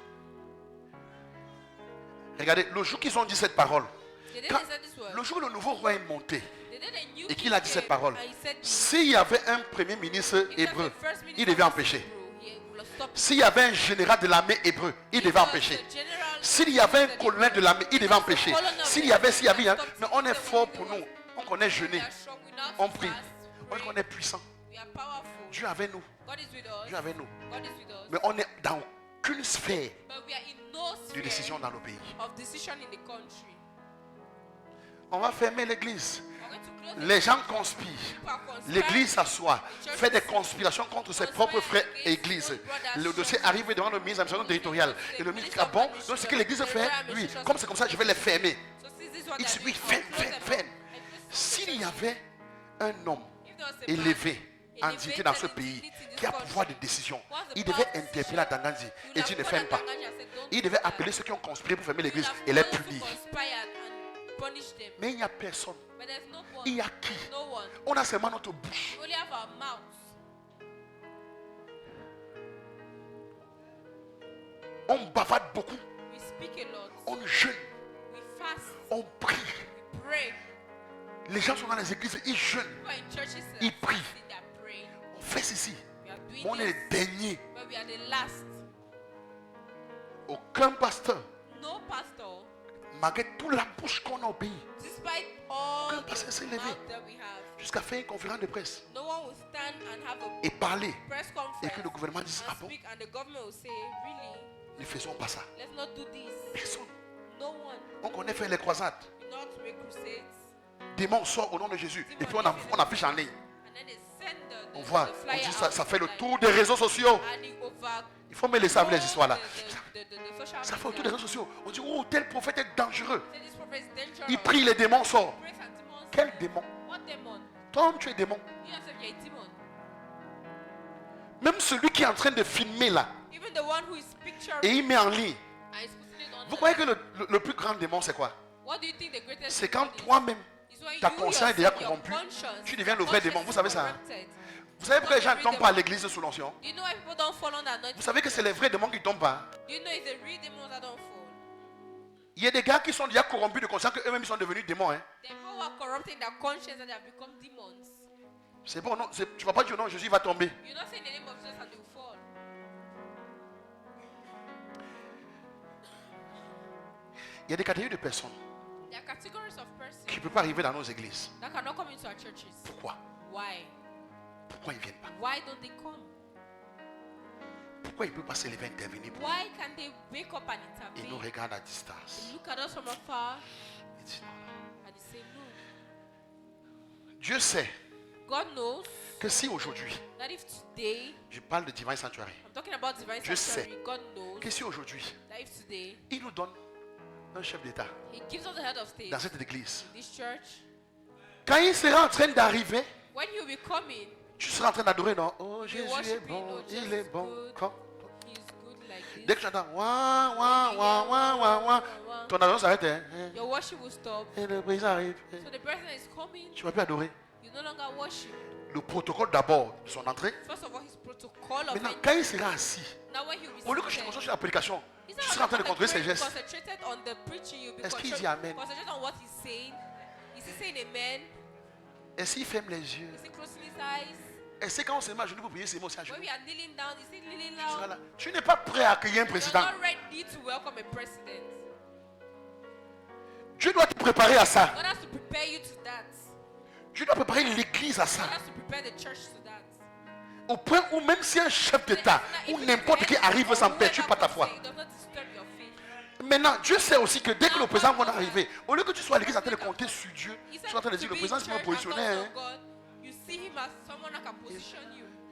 Regardez, le jour qu'ils ont dit cette parole, They didn't say this word. le jour où le nouveau roi est monté, They did a new et qu'il a dit king cette came, parole, and he said, s'il y avait un premier ministre if there's hébreu, a first minister il devait of empêcher. Hebrew, he will stop. S'il y avait un général de l'armée hébreu, il devait empêcher. S'il y avait un colonel de l'armée, il devait empêcher. S'il y avait, hein. Mais on est fort pour nous. On connaît jeûner. On prie. On est puissant. We are powerful. Dieu avec nous. God is with us. Dieu avec nous. God is with us. Mais on est dans aucune sphère But we are in no de sphere décision dans le pays. of decision in the country. On va fermer l'église. We're going to close Les the gens conspirent. people are conspiring. L'église s'assoit, fait des conspirations contre ses propres frères et églises. Le dossier arrive devant le ministre de l'administration territoriale. Et le ministre dit, ah bon, donc ce que l'église fait, oui, comme c'est comme ça, je vais les fermer. So since this is what Il they're dit, oui, doing, I'll close them ferme. up. And close S'il y avait un homme If there was a élevé man en dignité dans ce pays qui a pouvoir de décision, il devait interpeller la Danganzi et dire ne ferme pas. Il devait appeler ceux qui ont conspiré pour fermer l'église et les punir. Mais il n'y a personne. But there's no one. Il y a qui? No one. On a seulement notre bouche. We only have our mouths. On bavarde beaucoup. We speak a lot. On jeûne. We fast. On prie. We pray. Les gens sont dans les églises, ils jeûnent. People in churches that Ils prient. fasting, they are praying. On fait ceci. We are doing Mais on est this, les derniers. but we are the last. Aucun pasteur, No pastor, malgré toute la bouche qu'on a au pays, despite all aucun pasteur s'est the levé mouth that we have, jusqu'à faire une conférence de presse no one will stand and have a et parler press et conference que le gouvernement dise ah and bon, speak, and the government will say, really, ne faisons pas ça. let's not do this. Personne. No one. On connaît faire les croisades. We know how to make crusades. Démons sortent au nom de Jésus et puis on affiche en ligne. And then they send the On voit, the on flyer dit out ça fait le like- tour des réseaux sociaux. and it over Il faut me les savoir les histoires là. the social Ça fait le tour des media. réseaux sociaux. On dit oh tel prophète est dangereux. Say this prophet is dangerous. Il prie, les démons sortent. Praise and demons. Quel démon? What demon? Toi tu es démon. You yourself, you're a demon. Même celui qui est en train de filmer là Even the one who is picturing et il met en ligne. and is putting it on Vous croyez que le plus grand démon c'est quoi? What do you think the greatest C'est quand demon is? toi-même It's when ta you conscience est déjà yourself, your corrompue. conscience, Tu deviens le vrai conscience démon. Vous is savez ça, hein? corrupted. Vous savez pourquoi les gens ne tombent pas à l'église sous l'onction? Do you know why people don't fall on that Vous anointing? savez que c'est les vrais démons qui tombent pas. Do you know it's the real demons that don't fall? Il y a des gars qui sont déjà corrompus de conscience qu'eux-mêmes ils sont devenus démons. Hein. The people who are corrupting their conscience and they have become demons. C'est bon, non, tu ne vas pas dire non, Jésus va tomber. You're not saying the name of Jesus and they will fall. Il y a des catégories de personnes There are categories of persons qui ne peuvent pas arriver dans nos églises. that cannot come into our churches. Pourquoi? Why? Pourquoi ils ne viennent pas? Why don't they come? Pourquoi ils ne peuvent pas se lever et intervenir pour nous? Why can't they wake up and Ils nous intervene? regardent à distance. They look at us from afar Ils disent non, non. and they say no. Dieu sait God knows que si aujourd'hui, that if today, je parle de Divine Sanctuary, I'm talking about divine Dieu sanctuary, God knows que si aujourd'hui, that if today il nous donne un chef d'État He gives us the head of state dans cette église, in this church, quand il sera en train d'arriver, when He'll be coming, tu seras en train d'adorer, non? Oh, you'll be Jésus est worshiping, bon, oh, il Jesus est is bon. good, Quand- He is good like this. Dès que tu entends, ouah, ouah, ouah, ouah, ouah, ouah, ton adoration s'arrête. Hein? Your worship will stop. Et le président arrive. So the person is coming, Tu ne vas plus adorer. you no longer worship. Le protocole d'abord de son entrée. First of all, His protocol of Maintenant, it. quand il sera assis, Now when He au lieu que je te receives concentre sur la prédication, He's tu not seras en train de contrôler ses concentrated gestes. concentrated on the preaching. You'll be Est-ce qu'il dit Amen? concentrated on what He's saying. Is He saying amen? Et s'il ferme les yeux, Is He closing His eyes? Et c'est quand on se met à genoux pour prier, c'est moi aussi à genoux. When we are kneeling down, is it kneeling down? Tu n'es pas prêt à accueillir un You're président. not ready to welcome a president. Dieu doit te préparer à ça. God has to prepare you to that. Dieu doit préparer l'église à ça. God has to prepare the church to that. Au point où même si un chef d'État ou n'importe qui arrive sans perturbe pas ta foi. Maintenant, Dieu sait aussi que dès que le président va arriver, au lieu que tu sois à l'église en train de compter sur Dieu, tu es en train de dire le président c'est mon positionnaire.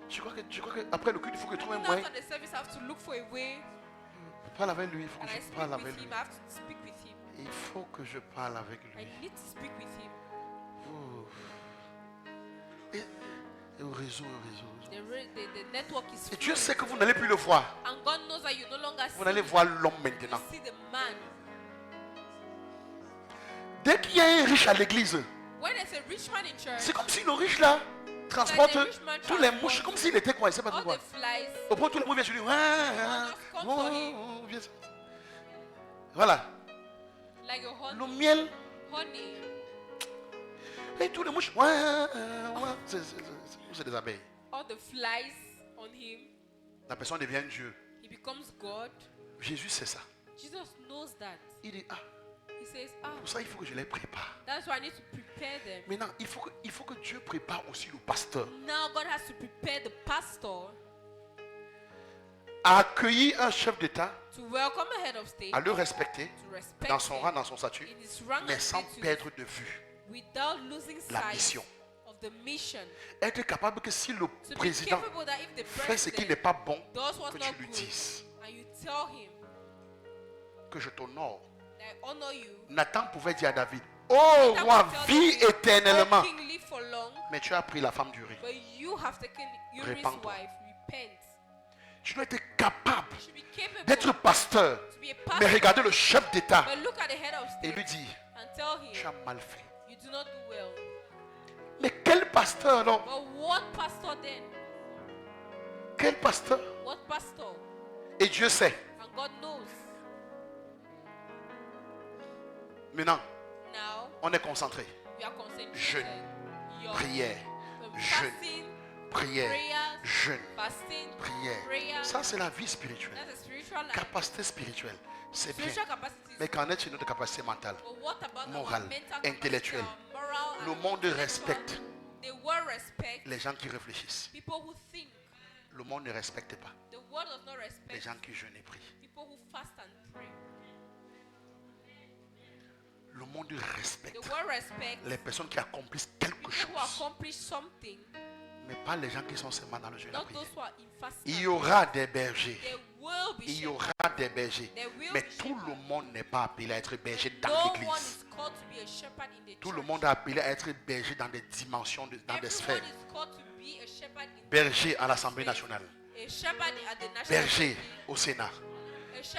Je crois que après le culte, il faut que tu trouves un moyen. Parle avec lui, il faut que je parle avec lui. Il faut que je parle avec lui. Et au réseau. Et Dieu sait que vous n'allez plus le voir. Vous n'allez voir l'homme maintenant. Dès qu'il y a un riche à l'église, c'est comme si le riche là transporte tous les mouches, comme s'il était quoi, il ne sait pas quoi. Au point où tous les mouches viennent sur lui. Voilà. Le miel. Et tous les mouches. C'est des abeilles. All the flies on him. La personne devient Dieu. He becomes God. Jésus sait ça. Jesus knows that. Il dit He says, pour ça il faut que je les prépare. That's why I need to prepare them. Maintenant, il faut que Dieu prépare aussi le pasteur. Now God has to prepare the pastor. À accueillir un chef d'État. To welcome a head of state. À le respecter. To respect dans son rang, dans son statut. Mais sans perdre de vue without losing la mission. The mission. Être capable que si le président fait ce qui n'est pas bon, que tu lui dises que je t'honore. Nathan pouvait dire à David, oh roi, vis éternellement. Mais tu as pris la femme d'Uri. Répands-toi. Tu dois être capable d'être pasteur. Mais regardez le chef d'État et lui dire, tu as mal fait. Mais quel pasteur alors? Quel pasteur? Et Dieu sait. Maintenant, on est concentré. Jeûne, prière, jeûne, prière, jeûne, prière. Ça c'est la vie spirituelle. Capacité spirituelle, c'est bien. Mais qu'en est-il de notre capacité mentale, morale, intellectuelle? Le monde respecte les gens qui réfléchissent. Le monde ne respecte pas les gens qui jeûnent et prient. Le monde respecte les personnes qui accomplissent quelque chose. Mais pas les gens qui sont seulement dans le jeûne et la prière. Il y aura des bergers. Il y aura des bergers. Mais tout le monde n'est pas appelé à être berger dans l'église. Tout le monde est appelé à être berger dans des dimensions, dans des sphères. Berger à l'Assemblée nationale. Berger au Sénat.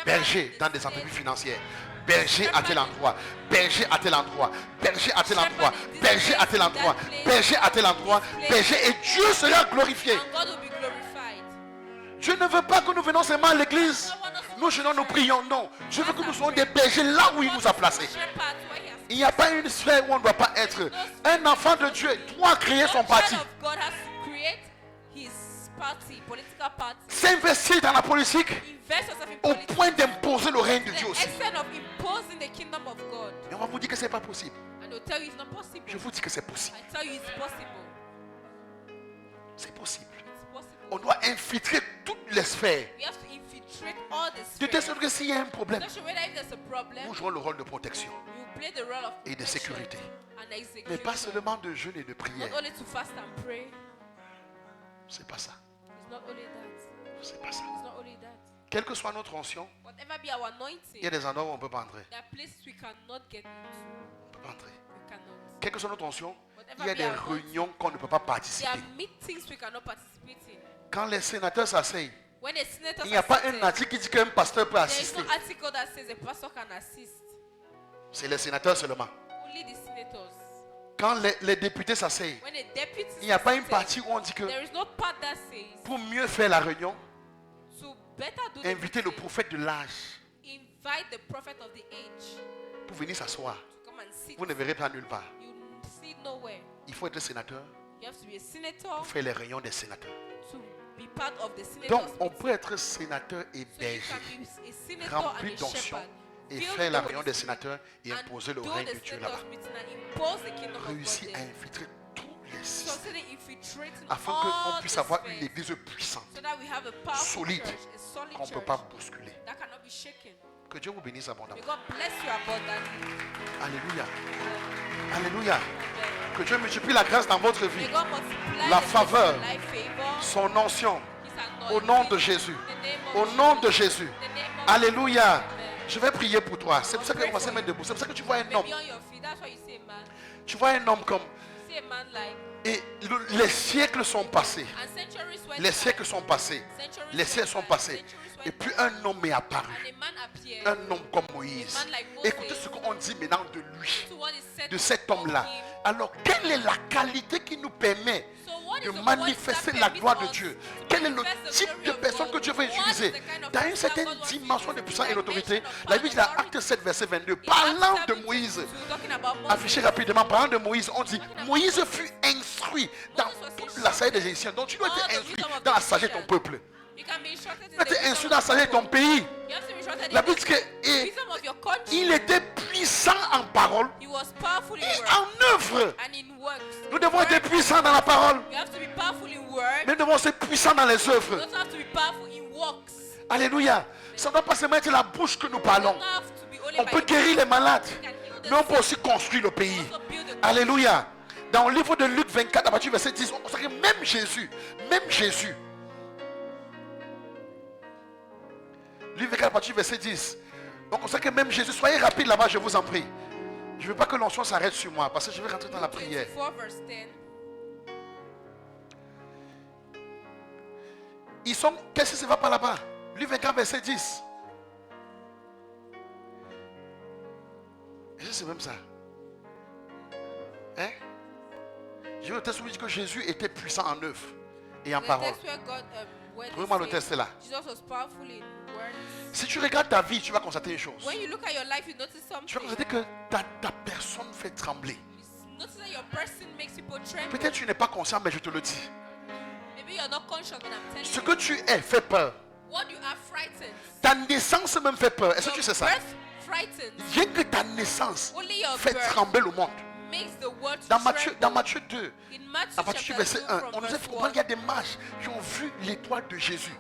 Berger dans des entreprises financières. Berger à tel endroit. Berger à tel endroit. Berger à tel endroit. Berger à tel endroit. Berger à tel endroit. Berger, et Dieu sera glorifié. Dieu ne veut pas que nous venons seulement à l'église. Nous jeûnons, nous prions. Non. Dieu veut que nous soyons des bergers là où il nous a placés. Il n'y a pas une sphère où on ne doit pas être. Un enfant de Dieu doit créer son parti. S'investir dans la politique au point d'imposer le règne de Dieu aussi. Et on va vous dire que ce n'est pas possible. Je vous dis que c'est possible. C'est possible. On doit infiltrer toutes les sphères. De telle sorte que s'il y a un problème, nous jouons le rôle de protection et de sécurité. Mais pas seulement de jeûne et de prière. C'est pas ça. C'est pas ça. Quelle que soit notre onction, il y a des endroits où on ne peut pas entrer. On ne peut pas entrer. Quelle que soit notre onction, il y a des réunions qu'on ne peut pas participer. Quand les sénateurs s'asseyent, il n'y a pas un article qui dit qu'un pasteur peut assister. C'est les sénateurs seulement. Quand les députés s'asseyent, il n'y a pas une partie où on dit que pour mieux faire la réunion, invitez le prophète de l'âge pour venir s'asseoir. Vous ne verrez pas nulle part. Il faut être sénateur pour faire les réunions des sénateurs. Be part of the senators Donc, on meeting. peut être sénateur et So you berger, can be a senator rempli and a d'onction shepherd. et Fill faire la the réunion des sénateurs et and imposer le do règne the de Dieu senators là-bas. meeting and impose the kingdom of God Réussir à there. infiltrer tous les So systèmes that infiltrating afin all qu'on puisse avoir the une spheres, église puissante, so that we have a powerful solide, church, a solid qu'on ne peut church pas bousculer. that cannot be shaken. Que Dieu vous bénisse May abondamment. God bless you abundantly. Alléluia. Alléluia. Amen. Que Dieu multiplie la grâce dans votre vie, May God multiply la the faveur, blessing, life favor, son onction, His au anointing, nom de Jésus. in the name Au of nom Jesus. de Jésus. In the name of Alléluia. Amen. Je vais prier pour toi. C'est pour ça qu'on va se mettre debout. C'est pour ça que tu vois un homme. Maybe on your feet, that's why you see a man. Tu vois un homme comme... You see a man like, Et les siècles sont passés. and centuries went Les by, siècles sont passés. centuries Les siècles went sont by, passés. centuries went Et puis by, un homme est apparu. and a man appeared. Un homme comme Moïse. A man like Moses. Écoutez ce qu'on dit maintenant de lui, To what is said de cet of homme-là. him. Alors, quelle est la qualité qui nous permet So what de is the manifester quality la that gloire de permits Dieu? us to Quel est le manifest the type glory de of personne God? que Dieu veut What is utiliser? the kind of Dans une person certaine that God wants to dimension de use? puissance et d'autorité, Dimension of la Bible dit dans power and Acte 7, verset 22, In parlant Acts de 7, Moïse, talking about Moses. affiché rapidement, parlant de Moïse, on dit Moïse fut instruit dans toute la sagesse des Égyptiens. Donc tu dois être instruit dans la sagesse de ton peuple. You can be instructed Tu in dois the être wisdom instruit of dans la your sagesse de ton people. pays. You have to be instructed La in Bible dit the que wisdom of your country. il était puissant en parole He was powerful in et word en œuvre. and in works. Nous devons être puissants dans la parole, You have to be powerful in word. mais nous devons être puissants dans les You œuvres. also have to be powerful in works. Alléluia. Ça ne doit pas seulement être la bouche que nous You parlons. don't have to be only On by peut your guérir les malades, You can heal the mais on peut sick. aussi construire le pays. Also build the country. Alléluia. Dans le livre de Luc 24, à partir du verset 10, on consacre même Jésus. Luc 24, à partir du verset 10. On consacre même Jésus. Soyez rapide là-bas, je vous en prie. Je ne veux pas que l'onction s'arrête sur moi, parce que je vais rentrer dans la prière. 24 verse 10. Ils sont... Qu'est-ce qui se va par là-bas? Luc 24, verset 10. C'est même ça. Hein? Je veux le texte où il dit que Jésus était puissant en œuvre et en The parole. text where God, where Trouvez-moi le they texte say là. Jesus was powerful in words. Si tu regardes ta vie, tu vas constater une chose. When you look at your life, you notice Tu vas something. constater que ta personne fait trembler. You notice that your person makes people tremble. Peut-être tu n'es pas conscient, mais je te le dis. Maybe you're not conscious when I'm telling Ce you. que tu es fait peur. What you are frightened. Ta naissance même fait peur. Est-ce que Your tu sais ça? birth frightens. Rien que ta naissance Only your fait birth trembler le monde. makes the world Dans tremble. Matthieu 2, In Matthew à partir du chapter verset 2 1, from on nous verse dit qu'il y a des mages qui ont vu l'étoile de Jésus.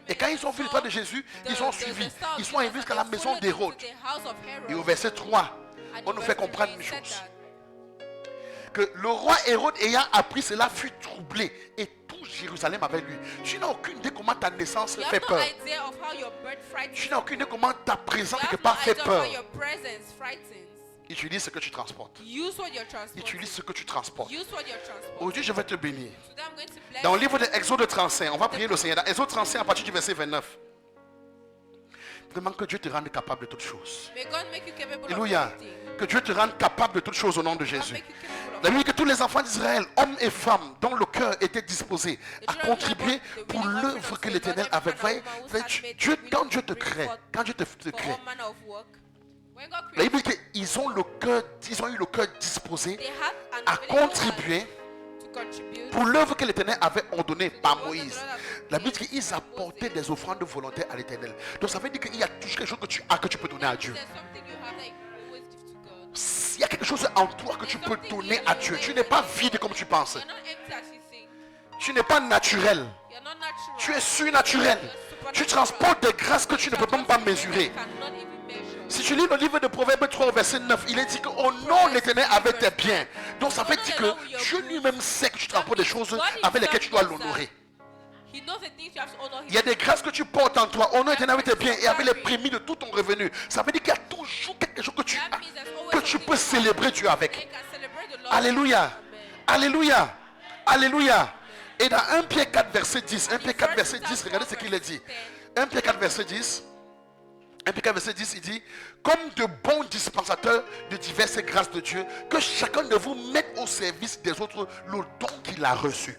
Et quand ils ont vu l'étoile de Jésus, ils ont suivi. Ils sont arrivés jusqu'à la maison d'Hérode. Et au verset 3, on nous fait comprendre une chose. Que le roi Hérode ayant appris cela fut troublé et tout Jérusalem avec lui. Tu n'as aucune idée comment ta naissance You fait have no peur. idea of how your birth frightens. Tu n'as aucune idée comment ta présence You quelque have no part fait idea of peur. how your presence frightens. Utilise ce que tu transportes. Use what you're transporting. Utilise ce que tu transportes. Use what you're transporting. Aujourd'hui, je vais te bénir. Today I'm going to bless Dans le you. livre de Exode 35, on va prier le Seigneur. Dans Exode 35, à partir du verset 29. Vraiment que Dieu te rende capable de toutes choses. May God make you capable of Alléluia. everything. Que Dieu te rende capable de toutes choses au nom de God Jésus. make you capable of La Bible dit que tous les enfants d'Israël, hommes et femmes, dont le cœur était disposé à contribuer pour l'œuvre que l'Éternel avait faite. Dieu, quand Dieu te crée, quand Dieu te for crée, all manner of work. When God la created, Bible dit qu'ils ont le cœur, ils ont eu le cœur disposé they had an à available contribuer hand to contribute. pour l'œuvre que l'Éternel avait ordonnée par Moïse. La Bible dit qu'ils apportaient des offrandes volontaires à l'Éternel. Donc ça veut dire qu'il y a toujours quelque chose que tu as que tu peux donner à Dieu. There's something you have that you can always give to God. Il y a quelque chose en toi que tu peux donner à Dieu. Tu n'es pas vide comme tu penses. You're not empty as you think. Tu n'es pas naturel. You're not natural. Tu es surnaturel. Tu transportes des grâces que tu ne peux même pas mesurer. You cannot even measure. Si tu lis le livre de Proverbes 3 au verset 9, il est dit qu'au nom de l'Éternel avec tes biens. Donc ça veut dire que Dieu lui-même sait que tu transportes des choses avec lesquelles tu dois l'honorer. He knows the things you have to honor Il y a him. des grâces que tu portes en toi. Au nom de l'Éternel avec tes biens et avec les prémices de tout ton revenu. Ça veut dire qu'il y a toujours quelque chose que tu That as, means there's always que tu something peux célébrer Dieu you avec. can celebrate the Lord. Alléluia. Amen. Alléluia. Alléluia. Et dans 1 Pierre 4 verset 10, 1 Pierre 4 verset 10, regardez ce qu'il est dit. 1 Pierre 4 verset 10. 1 Pierre 4 verset 10, il dit, comme de bons dispensateurs de diverses grâces de Dieu, que chacun de vous mette au service des autres le don qu'il a reçu.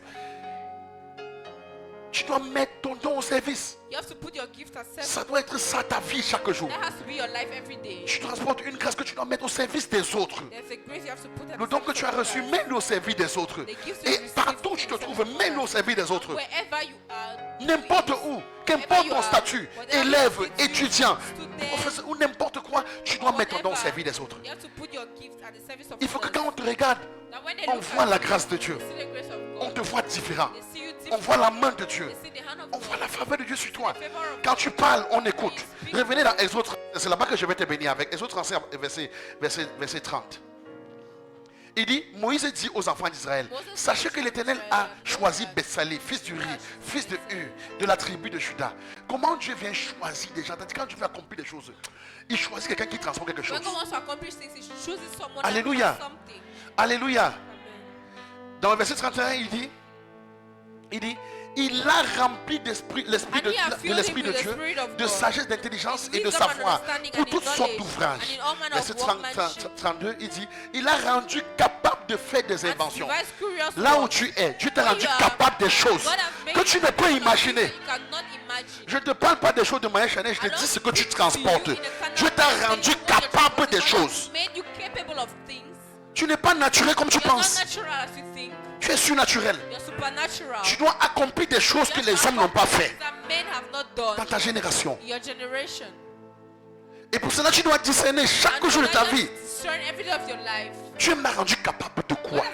Tu dois mettre ton don au service. You have to put your gift at service. Ça doit être ça ta vie chaque jour. That has to be your life every day. Tu transportes une grâce que tu dois mettre au service des autres. There's a grace you have to put at Le don que tu as reçu, mets-le au service des autres. Et partout où tu te trouves, mets-le au service des autres. Wherever you are, N'importe où, qu'importe ton statut, élève, étudiant, professeur ou n'importe quoi, tu dois mettre ton don au service des autres. you have to put your gift at the service of Il faut que others. quand on te regarde, That when they on look voit at la you, grâce de Dieu. they see the grace of On God. te voit différent. They see you On different. voit la main de Dieu. They see the hand of On voit God. la faveur de Dieu sur toi. Quand tu parles, on écoute. Revenez dans Exode. C'est là-bas que je vais te bénir avec. Exode 35, verset 30. Il dit, Moïse dit aux enfants d'Israël, sachez que l'Éternel a choisi Betsalé, fils d'Uri, fils de Hu, de la tribu de Juda. Comment Dieu vient choisir des gens? Quand Dieu veut accomplir des choses, il choisit quelqu'un qui transforme quelque chose. When God wants to accomplish things, He chooses someone Alléluia. that does something. Alléluia. Amen. Dans le verset 31, il dit, il a rempli l'esprit de Dieu, de sagesse, d'intelligence et de savoir pour toutes sortes d'ouvrages. Verset 32, il dit, il a rendu capable de faire des inventions. Là où tu es, Dieu t'a rendu capable des choses que tu ne peux imaginer. Je ne te parle pas des choses de manière charnelle, je te dis ce que tu transportes. Dieu t'a rendu capable des choses. Tu n'es pas naturel comme tu penses. Tu es surnaturel. Tu dois accomplir des choses que les hommes n'ont pas fait dans ta génération. Et pour cela, tu dois discerner chaque jour de ta vie. Dieu m'a rendu capable de quoi?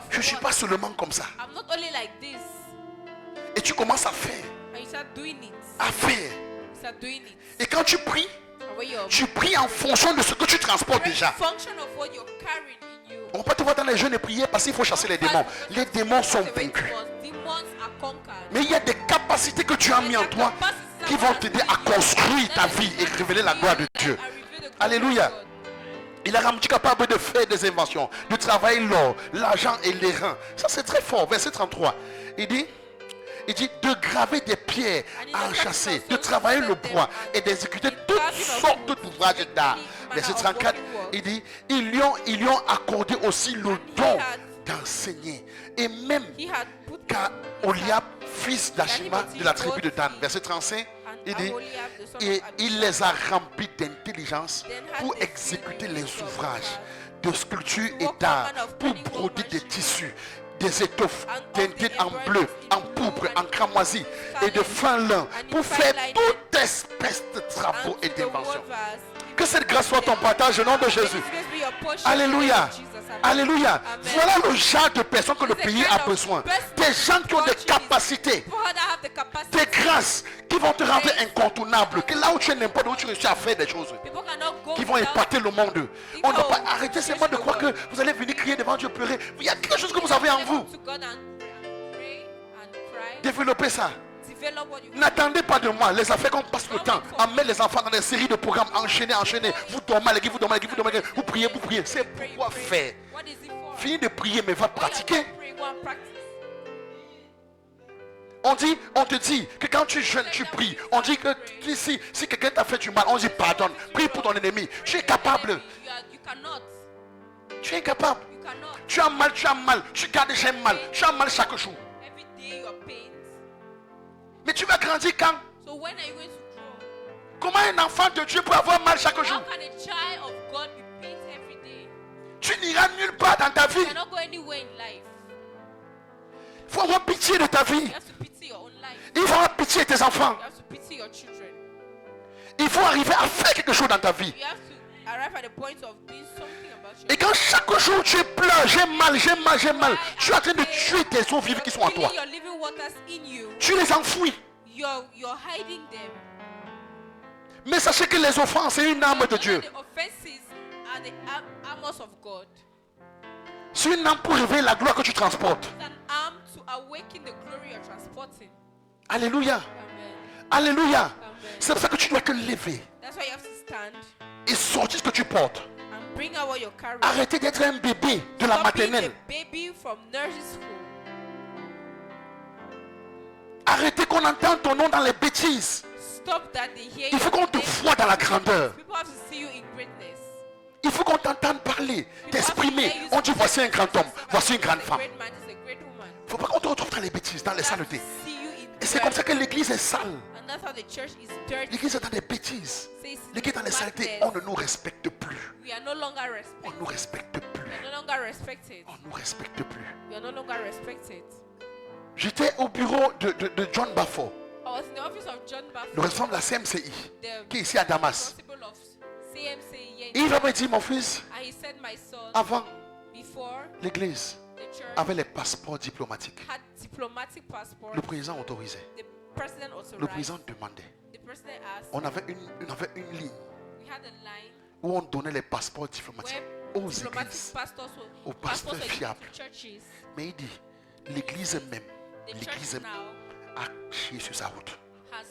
Je ne suis pas seulement comme ça. Et tu commences à faire. À faire. Et quand tu pries en fonction de ce que tu transportes déjà. On ne va pas te voir dans les jeûnes et prier parce qu'il faut chasser les démons. Les démons sont vaincus. Mais il y a des capacités que tu as mis en toi qui vont t'aider à construire ta vie et révéler la gloire de Dieu. Alléluia. Il a rendu capable de faire des inventions, de travailler l'or, l'argent et les reins. Ça c'est très fort. Verset 33. Il dit de graver des pierres à enchasser, de travailler le bois et d'exécuter toutes sortes d'ouvrages d'art. Verset 34, il dit, ils lui ont accordé aussi le don d'enseigner. Et même qu'à Oliab, fils d'Achima de la tribu de Dan. Verset 35, il dit, et il les a remplis d'intelligence pour exécuter les ouvrages de sculpture et d'art, pour broder des tissus, des étoffes teintées en bleu, en pourpre, en cramoisi et de fin lin, pour faire toute espèce de travaux et d'inventions. Que cette grâce soit ton partage au nom de Jésus. Alléluia. Alléluia. Voilà le genre de personnes que le pays a besoin. Des gens qui ont des capacités, des grâces qui vont te rendre incontournable. Que là où tu es, n'importe où tu réussis à faire des choses qui vont impacter le monde. On ne doit pas arrêter seulement de croire que vous allez venir crier devant Dieu, pleurer. Il y a quelque chose que vous avez en vous. Développez ça. N'attendez pas de moi les affaires qu'on passe le temps à mettre les enfants dans des séries de programmes enchaînés. Vous dormez, vous priez. C'est pourquoi faire. Finis de prier mais va pratiquer. On te dit que quand tu jeûnes, tu pries. On dit que si quelqu'un t'a fait du mal, on dit pardonne. Prie pour ton ennemi. Tu es capable. Tu es capable. Tu as mal. Tu gardes déjà mal. Tu as mal chaque jour. Mais tu vas grandir quand? Comment un enfant de Dieu peut avoir mal chaque jour? Tu n'iras nulle part dans ta vie. Il faut avoir pitié de ta vie. Il faut avoir pitié de tes enfants. Il faut arriver à faire quelque chose dans ta vie. Et quand chaque jour tu pleures, j'ai mal, tu es en train de tuer tes eaux vives qui sont en toi. Tu les enfouis. Mais sachez que les offenses, c'est une arme de Dieu. C'est une arme pour révéler la gloire que tu transportes. Alléluia. Alléluia. C'est pour ça que tu dois te lever et sortir ce que tu portes. Arrêtez d'être un bébé de la maternelle. Arrêtez qu'on entende ton nom dans les bêtises. Il faut qu'on te voie dans la grandeur. Il faut qu'on t'entende parler, t'exprimer. On dit voici un grand homme, voici une grande femme. Il ne faut pas qu'on te retrouve dans les bêtises, dans les saletés. Et c'est comme ça que l'église est sale. And that's how the church is dirty. L'église est dans des bêtises. Says L'église est dans les saletés. On ne nous respecte plus. we are no longer On respected. ne nous respecte plus. We are no longer respected. On ne nous respecte plus. We are no longer respected. J'étais au bureau de John Bafo, I was in the office of John le Bafo, responsable de la CMCI, the qui est ici à Damas. principal of CMC. Et il va me dire, mon fils, And he said, my son, avant, before l'église the church avait les passeports diplomatiques. had diplomatic passport, Le président autorisait. the president Le authorized. président demandait. The president asked. On avait une ligne We had a line où on donnait les passeports diplomatiques where aux diplomatic églises. pastors aux were pasteurs passports were given fiables. to churches. Mais il dit, l'église même, The l'église church même now a chié sur sa route. has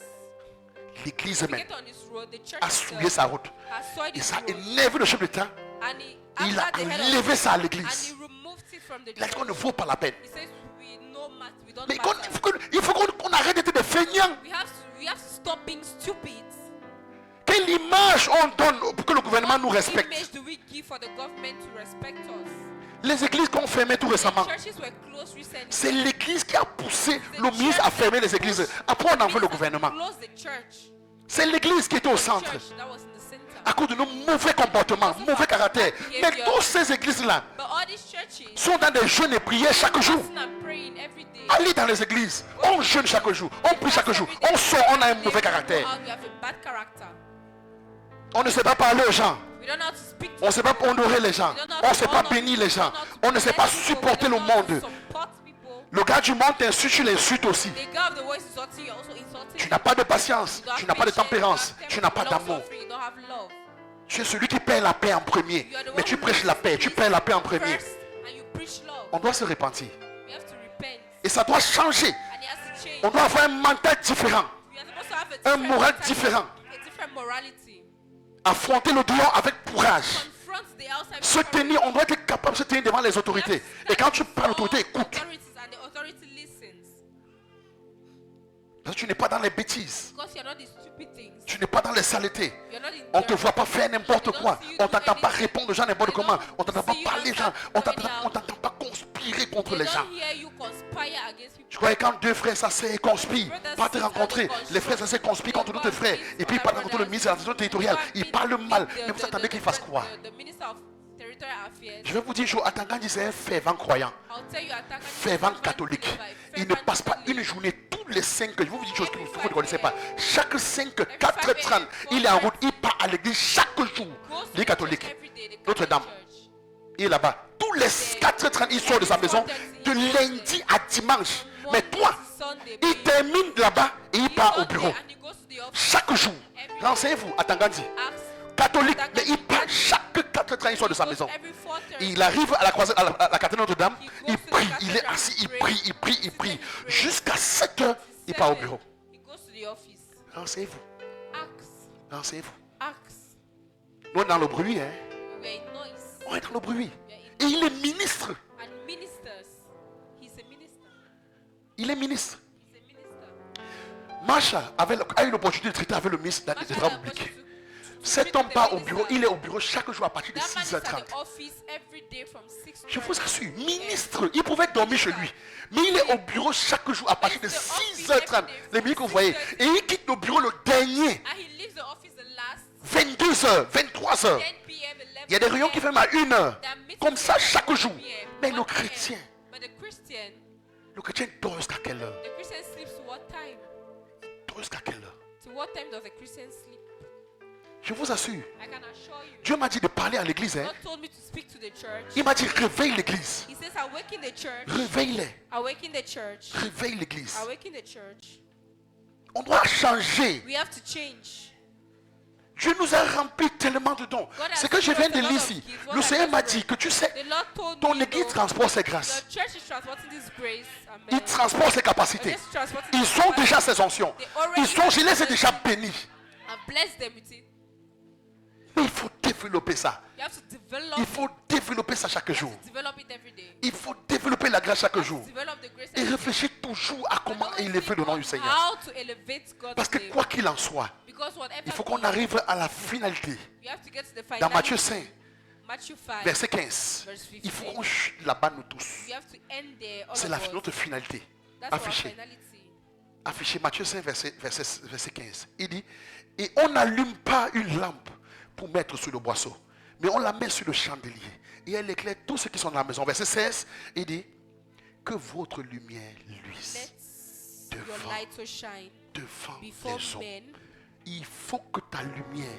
L'église to même get on this road. The church a souillé sa route. has soiled Et this ça a road. énervé le chef d'État. And he, Il a after the head of enlevé ça à and he l'église. removed it from the Il a dit church. qu'on ne vaut pas la peine. He says we don't Mais matter. il faut qu'on arrête d'être des feignants. We have to stop being stupid. Quelle image on donne pour que le gouvernement nous What respecte? image do we give for the government to respect us? Les églises qu'on fermait tout récemment, Churches were closed recently. c'est l'église qui a poussé le ministre à fermer les églises. Après, on en veut le gouvernement. Closed the church. C'est l'église qui était au The centre. church that was in the center. À cause de nos mauvais comportements, mauvais caractère. Mais toutes ces églises-là But all these churches sont dans des jeûnes et prières chaque jour. fasting and praying every day. Allez dans les églises, on jeûne chaque jour, on prie chaque jour, on sort, on a un mauvais caractère. We have a bad character. On ne sait pas parler aux gens, We don't know how to speak to on ne sait pas honorer les gens, on ne sait pas bénir les gens, on ne sait pas supporter le monde. Support people. Le gars du monde t'insulte, tu l'insultes aussi. The guy of the voice is insulting you, also insulting. Tu n'as pas de patience, You don't tu have n'as pas de patience, tempérance, you don't tu have n'as pas long d'amour. suffering, you don't have love. Tu es celui qui perd la paix en premier. You are the Mais one tu who prêches la paix, tu perds la paix en premier. first, and you preach love. On doit se repentir. We have to repent, Et ça doit changer. and it has to change. On doit avoir un mental différent. We are supposed to have a Un different moral mentality, différent. a different morality. Affronter le dehors avec courage. Confront the outside Se with courage. tenir, on doit être capable de se tenir devant les autorités. Et quand tu parles à l'autorité, écoute. Authorities and the authority listens. Parce que tu n'es pas dans les bêtises. Because you're not the stupid things. Tu n'es pas dans les saletés. You're not in On ne te dirt. voit pas faire n'importe quoi. On ne t'entend pas répondre aux gens n'importe comment. On ne t'entend pas parler aux gens. On ne t'entend pas conspirer contre They les gens. don't hear you conspire against people. Je croyais quand deux frères s'asseyent et conspirent, pas te rencontrer, les frères s'asseyent et conspirent contre d'autres frères, et puis ils parlent contre le ministre de l'administration territoriale, ils parlent mal, mais vous attendez qu'ils fassent quoi? The Minister of Territorial Affairs. Je vais vous dire, Atangandi c'est un fervent croyant, I'll tell you, Atangani is fervent a catholique. believer, a Il ne fervent passe pas Catholic. une journée, tous les 5, je vais vous dire une chose que vous ne connaissez pas. Chaque 5, 4, 30, il est en route, il part à l'église chaque jour. Goes to Les church catholiques, every day, the Notre-Dame, Catholic church. il est là-bas. Tous les 4, 30, il sort de sa maison de lundi à dimanche. Mais toi, il termine là-bas et il part au bureau. And he goes to the office. Chaque jour. Renseignez-vous, Atangandi. Ask. Catholique, mais il part chaque 4 temps, il sort de sa maison. Every 4:30. Il arrive à la croisée, à la cathédrale Notre-Dame, il goes to the prie, il est cathedral, assis, il he prie, il prie, il prie. Jusqu'à 7 heures, il part au bureau. He goes to the office. Renseignez-vous, Ask. renseignez-vous. Ask. Nous, on est dans le bruit, hein. We are in noise. On est dans le bruit. We are Et in il est ministre. And ministers. He's a minister. Il est ministre. He's a minister. Macha a eu l'opportunité de traiter avec le ministre des Travaux publics. Cet homme part au bureau, il est au bureau chaque jour à partir de That man is at 6h30. the office every day from 6 to Je vous assure, ministre, il pouvait dormir chez lui. Mais il est au bureau chaque jour à partir de 6h30. Les minutes que vous voyez. Et il quitte le bureau le dernier. And he leaves the office the last 22h, 23h. 10 p.m. 11 Il y a des réunions qui p.m. font à 1h. There are meetings Comme ça at chaque 1 jour. p.m., Mais 1 le p.m. chrétien, But le chrétien dort jusqu'à quelle heure? the Christian sleeps to what time? Dort jusqu'à quelle heure? To what time does a Christian sleep? Je vous assure. I can assure you. Dieu m'a dit de parler à l'église. Hein. God told me to speak to the church. Il m'a dit réveille l'église. He says, awaken the church. Réveille-les. Awaken the church. Réveille l'église. Awaken the church. On doit changer. We have to change. Dieu nous a rempli tellement de dons. C'est que je viens de lire ici. Le Seigneur m'a dit que tu sais, The Lord told ton me, église though, transporte ses grâces. your church is transporting this grace. Amen. Il transporte ses capacités. Yes, transporting Ils this sont grace. déjà ses onctions. Ils sont, je les ai déjà bénis. And bless them with it. Mais il faut développer ça. You have to develop Il faut développer ça chaque jour. develop it every day. Il faut développer la grâce chaque jour. Develop the grace Et every day. réfléchir toujours à comment élever le nom du Seigneur. How to elevate God's Parce que name. quoi qu'il en soit, Because whatever il faut qu'on arrive à la finalité. you have to get to the Dans finality. Matthieu 5, Matthew 5. verset 15, il faut qu'on chute là-bas nous tous. We have to end there. All C'est of us. notre finalité. That's our Affichée. finality. affiché Matthieu 5, verset 15. Il dit, et on n'allume pas une lampe pour mettre sur le boisseau, mais on la met sur le chandelier. Et elle éclaire tous ceux qui sont dans la maison. Verset 16, il dit, que votre lumière luise devant les hommes. Il faut que ta lumière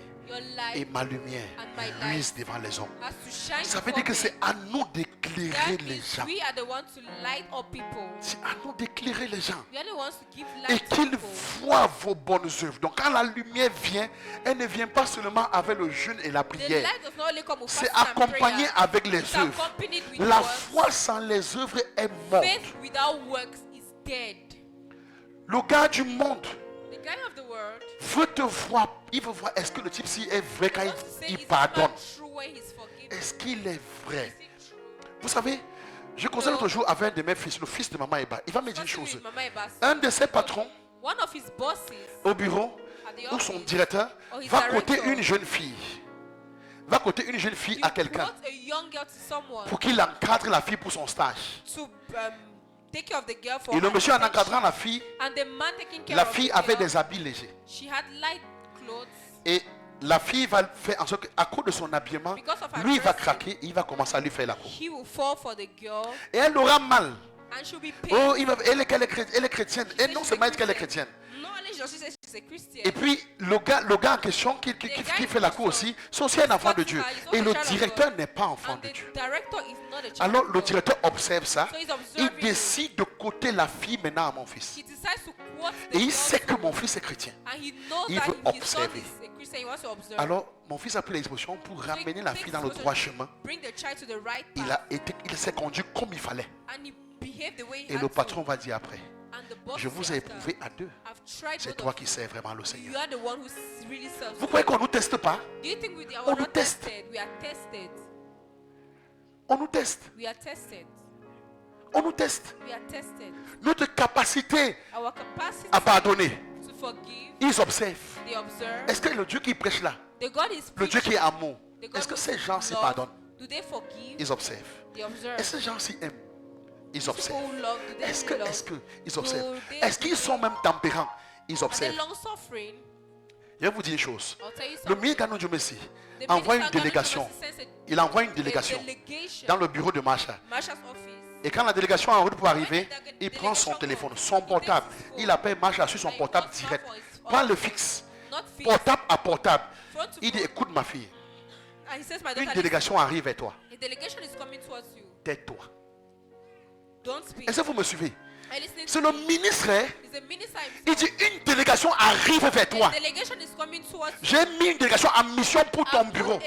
et ma lumière luisent devant les hommes. Ça veut dire que c'est à nous d'éclairer les gens. C'est à nous d'éclairer les gens. Et qu'ils voient vos bonnes œuvres. Donc quand la lumière vient, elle ne vient pas seulement avec le jeûne et la prière. C'est accompagné avec les œuvres. La foi sans les œuvres est morte. Le gars du monde veut te voir, il veut voir est-ce que le type ci est vrai quand il pardonne. Est-ce qu'il est vrai? Vous savez, je causais l'autre jour avec un de mes fils, le fils de Maman Eba. Il va me dire une chose. Un de ses patrons au bureau, ou son directeur, va coter une jeune fille. Va coter une jeune fille à quelqu'un pour qu'il encadre la fille pour son stage. Et le monsieur en encadrant la fille avait des habits légers. Et la fille va faire en sorte qu'à cause de son habillement, lui il va craquer et il va commencer à lui faire la cour. Et elle aura mal. Oh, elle est chrétienne. Et non seulement qu'elle est chrétienne. Et puis le gars en question qui fait la cour aussi, c'est aussi un enfant de Dieu. Et le directeur n'est pas enfant de Dieu. Alors le directeur observe ça. Il décide de coter la fille maintenant à mon fils. Et il sait que mon fils est chrétien. Il veut observer. Alors mon fils a pris l'expression pour ramener la fille dans le droit chemin. Il s'est conduit comme il fallait. Et le patron va dire après, je vous ai éprouvé à deux. C'est toi qui sais vraiment le Seigneur. Vous croyez qu'on ne nous teste pas? On nous teste. On nous teste. On nous teste. Notre capacité à pardonner. Ils observent. Est-ce que le Dieu qui prêche là, le Dieu qui est amour, est-ce que ces gens s'y pardonnent? Ils observent. Est-ce que ces gens s'y aiment? Ils observent. Est-ce que ils observent? Est-ce qu'ils sont même tempérants? Ils observent. Je vais vous dire une chose. Le ministre Ganon Dieu Messi envoie une délégation. Il envoie une délégation dans le bureau de Macha. Et quand la délégation est en route pour arriver, il prend son téléphone, son portable. Il appelle Macha sur son portable direct. Prends le fixe. Portable à portable. Il dit, écoute ma fille. Une délégation arrive vers toi. Tais-toi. Est-ce que vous me suivez? C'est le ministre. Il dit une délégation arrive vers toi. J'ai mis une délégation en mission pour ton bureau.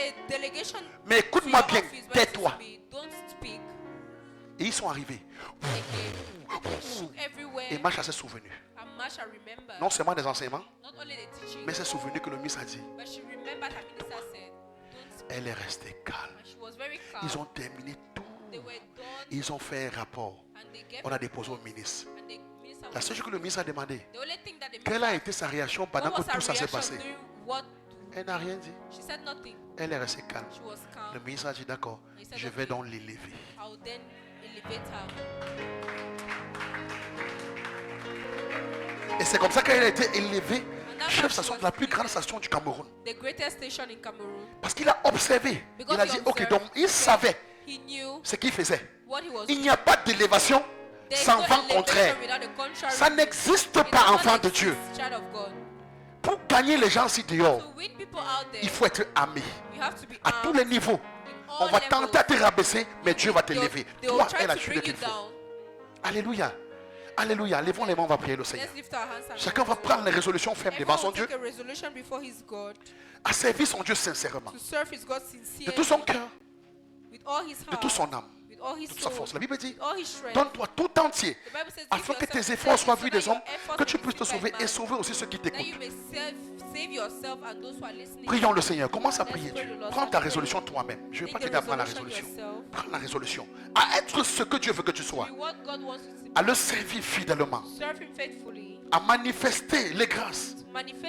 Mais écoute-moi bien, tais-toi. Et ils sont arrivés. Et Macha s'est souvenu. Non seulement des enseignements, mais s'est souvenu que le ministre a dit. Elle est restée calme. Ils ont terminé tout. Ils ont fait un rapport. On a déposé au ministre. La seule chose que le ministre a demandé, quelle a été sa réaction pendant que tout ça s'est passé? Elle n'a rien dit. Elle est restée calme. Le ministre a dit d'accord, je vais donc l'élever. Et c'est comme ça qu'elle a été élevée chef station de la plus grande station du Cameroun. Parce qu'il a observé. Il a dit ok, donc il savait ce qu'il faisait. Il n'y a pas d'élévation sans vent contraire. Ça n'existe pas, enfant de Dieu. Pour gagner les gens ici dehors, il faut être armé à tous les niveaux. On va tenter à te rabaisser, mais Dieu va t'élever. Toi est la chute qu'il faut. Alléluia. Alléluia. Levons les mains, on va prier le Seigneur. Chacun va prendre les résolutions fermes devant son Dieu. À servir son Dieu sincèrement. De tout son cœur. De toute son âme. De toute sa force. La Bible dit, donne-toi tout entier afin que tes efforts soient vus des hommes, que tu puisses te sauver et sauver aussi ceux qui t'écoutent. Prions le Seigneur. Commence à prier Dieu. Prends ta résolution toi-même. Je ne vais pas t'aider à prendre la résolution. Prends la résolution. À être ce que Dieu veut que tu sois. À le servir fidèlement. À manifester les grâces,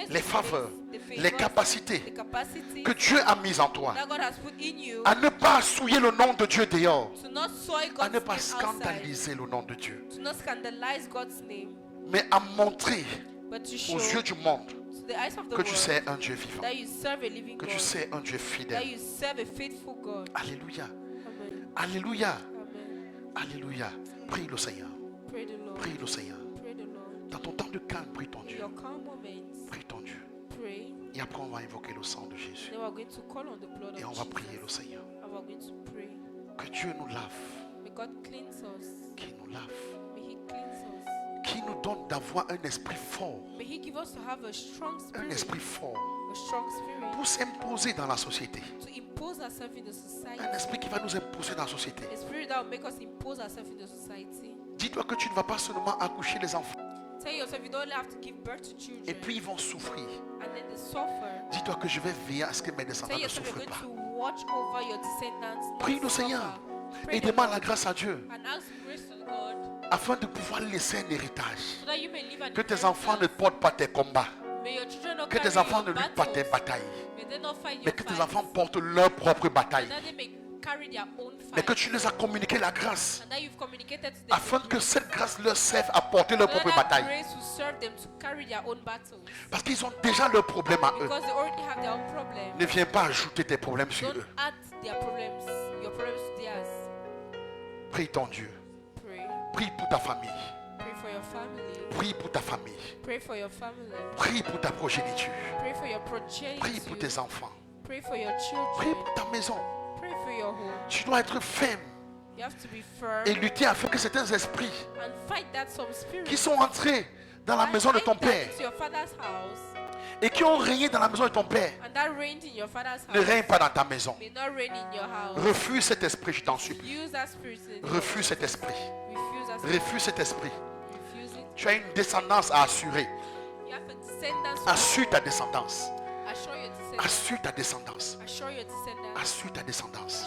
les faveurs, les capacités que Dieu a mises en toi. À ne pas souiller le nom de Dieu dehors. À ne pas scandaliser le nom de Dieu. mais à montrer aux yeux du monde que tu sais un Dieu vivant, que tu sais un Dieu fidèle. Alléluia. Alléluia. Alléluia. Prie le Seigneur. Prie le Seigneur. Dans ton temps de calme, prie ton Dieu. Prie ton Dieu. Et après, on va invoquer le sang de Jésus. Et on va prier le Seigneur. Que Dieu nous lave. Qu'il nous lave. Qui nous donne d'avoir un esprit fort. Un esprit fort. Pour s'imposer dans la société. Un esprit qui va nous imposer dans la société. Dis-toi que tu ne vas pas seulement accoucher les enfants. Et puis ils vont souffrir. Dis-toi que je vais veiller à ce que mes descendants ne souffrent pas. Prie le Seigneur et demande la grâce à Dieu afin de pouvoir laisser un héritage. Que tes enfants ne portent pas tes combats. Que tes enfants ne luttent pas tes batailles. Mais que tes enfants portent leur propre bataille. Mais que tu les as communiqué la grâce afin que cette grâce leur serve à porter leur propre bataille. Parce qu'ils ont déjà leurs problèmes à eux. Ne viens pas ajouter tes problèmes sur eux. Prie ton Dieu. Prie pour ta famille. Prie pour ta famille. Prie pour ta progéniture. Prie pour tes enfants. Prie pour ta maison. Tu dois être ferme et lutter afin que certains esprits qui sont entrés dans la maison de ton père et qui ont régné dans la maison de ton père ne règnent pas dans ta maison. Refuse cet esprit, je t'en supplie. Refuse cet esprit. Refuse cet esprit. Tu as une descendance à assurer. Assure ta descendance. Assure ta descendance. Assure ta descendance.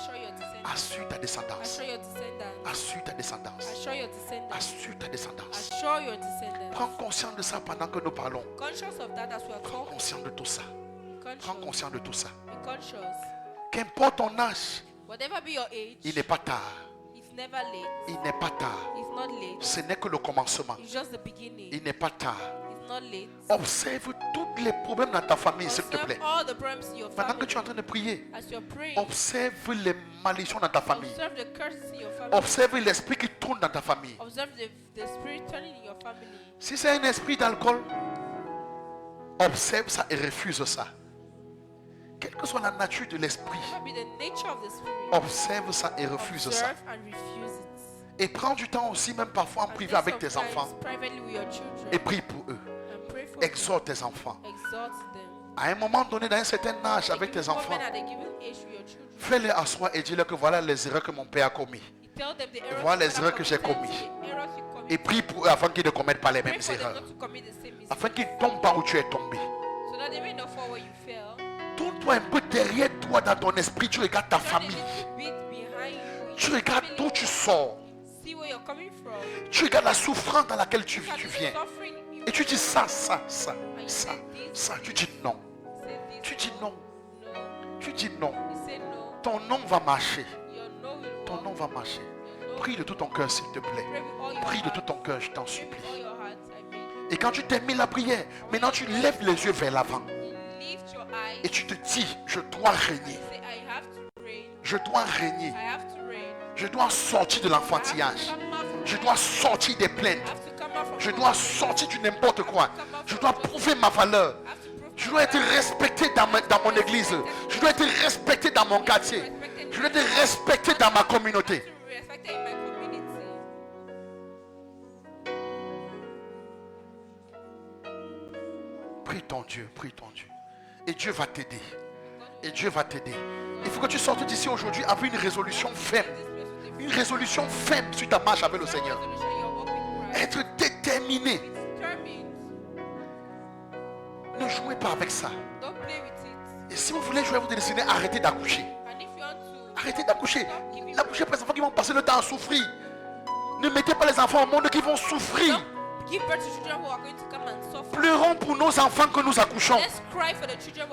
Assure ta descendance. Assure ta descendance. Assure ta descendance. Prends conscience de ça pendant que nous parlons. Prends conscience de tout ça. Prends conscience de tout ça. Qu'importe ton âge, il n'est pas tard. Il n'est pas tard. Ce n'est que le commencement. Il n'est pas tard. Observe tous les problèmes dans ta famille, s'il te plaît. Pendant que tu es en train de prier, observe les malédictions dans ta famille. Observe l'esprit qui tourne dans ta famille. Si c'est un esprit d'alcool, observe ça et refuse ça. Quelle que soit la nature de l'esprit, observe ça et refuse ça. Et prends du temps aussi, même parfois en privé avec tes enfants, et prie pour eux. Exhorte tes enfants. À un moment donné, dans un certain âge avec tes enfants, fais-les asseoir et dis-leur que voilà les erreurs que mon père a commis. Voilà les erreurs que j'ai commis. Et prie pour eux afin qu'ils ne commettent pas les mêmes erreurs. Afin qu'ils ne tombent pas où tu es tombé. Tourne-toi un peu derrière toi dans ton esprit. Tu regardes ta famille. Tu regardes d'où tu sors. Tu regardes la souffrance dans laquelle tu viens. Et tu dis ça. Tu dis non. Tu dis non. Tu dis non. Ton nom va marcher. Ton nom va marcher. Prie de tout ton cœur, s'il te plaît. Prie de tout ton cœur, je t'en supplie. Et quand tu termines la prière, maintenant tu lèves les yeux vers l'avant. Et tu te dis, je dois régner. Je dois régner. Je dois sortir de l'enfantillage. Je dois sortir des plaintes. Je dois sortir du n'importe quoi. Je dois prouver ma valeur. Je dois être respecté dans mon église. Je dois être respecté dans mon quartier. Je dois être respecté dans ma communauté. Prie ton Dieu, prie ton Dieu. Et Dieu va t'aider. Et Dieu va t'aider. Il faut que tu sortes d'ici aujourd'hui avec une résolution ferme. Une résolution ferme sur ta marche avec le Seigneur. Être déterminé. Ne jouez pas avec ça. Et si vous voulez jouer, vous décidez, arrêtez d'accoucher. Arrêtez d'accoucher. N'accouchez pas les enfants qui vont passer le temps à souffrir. Ne mettez pas les enfants au monde qui vont souffrir. Pleurons pour nos enfants que nous accouchons.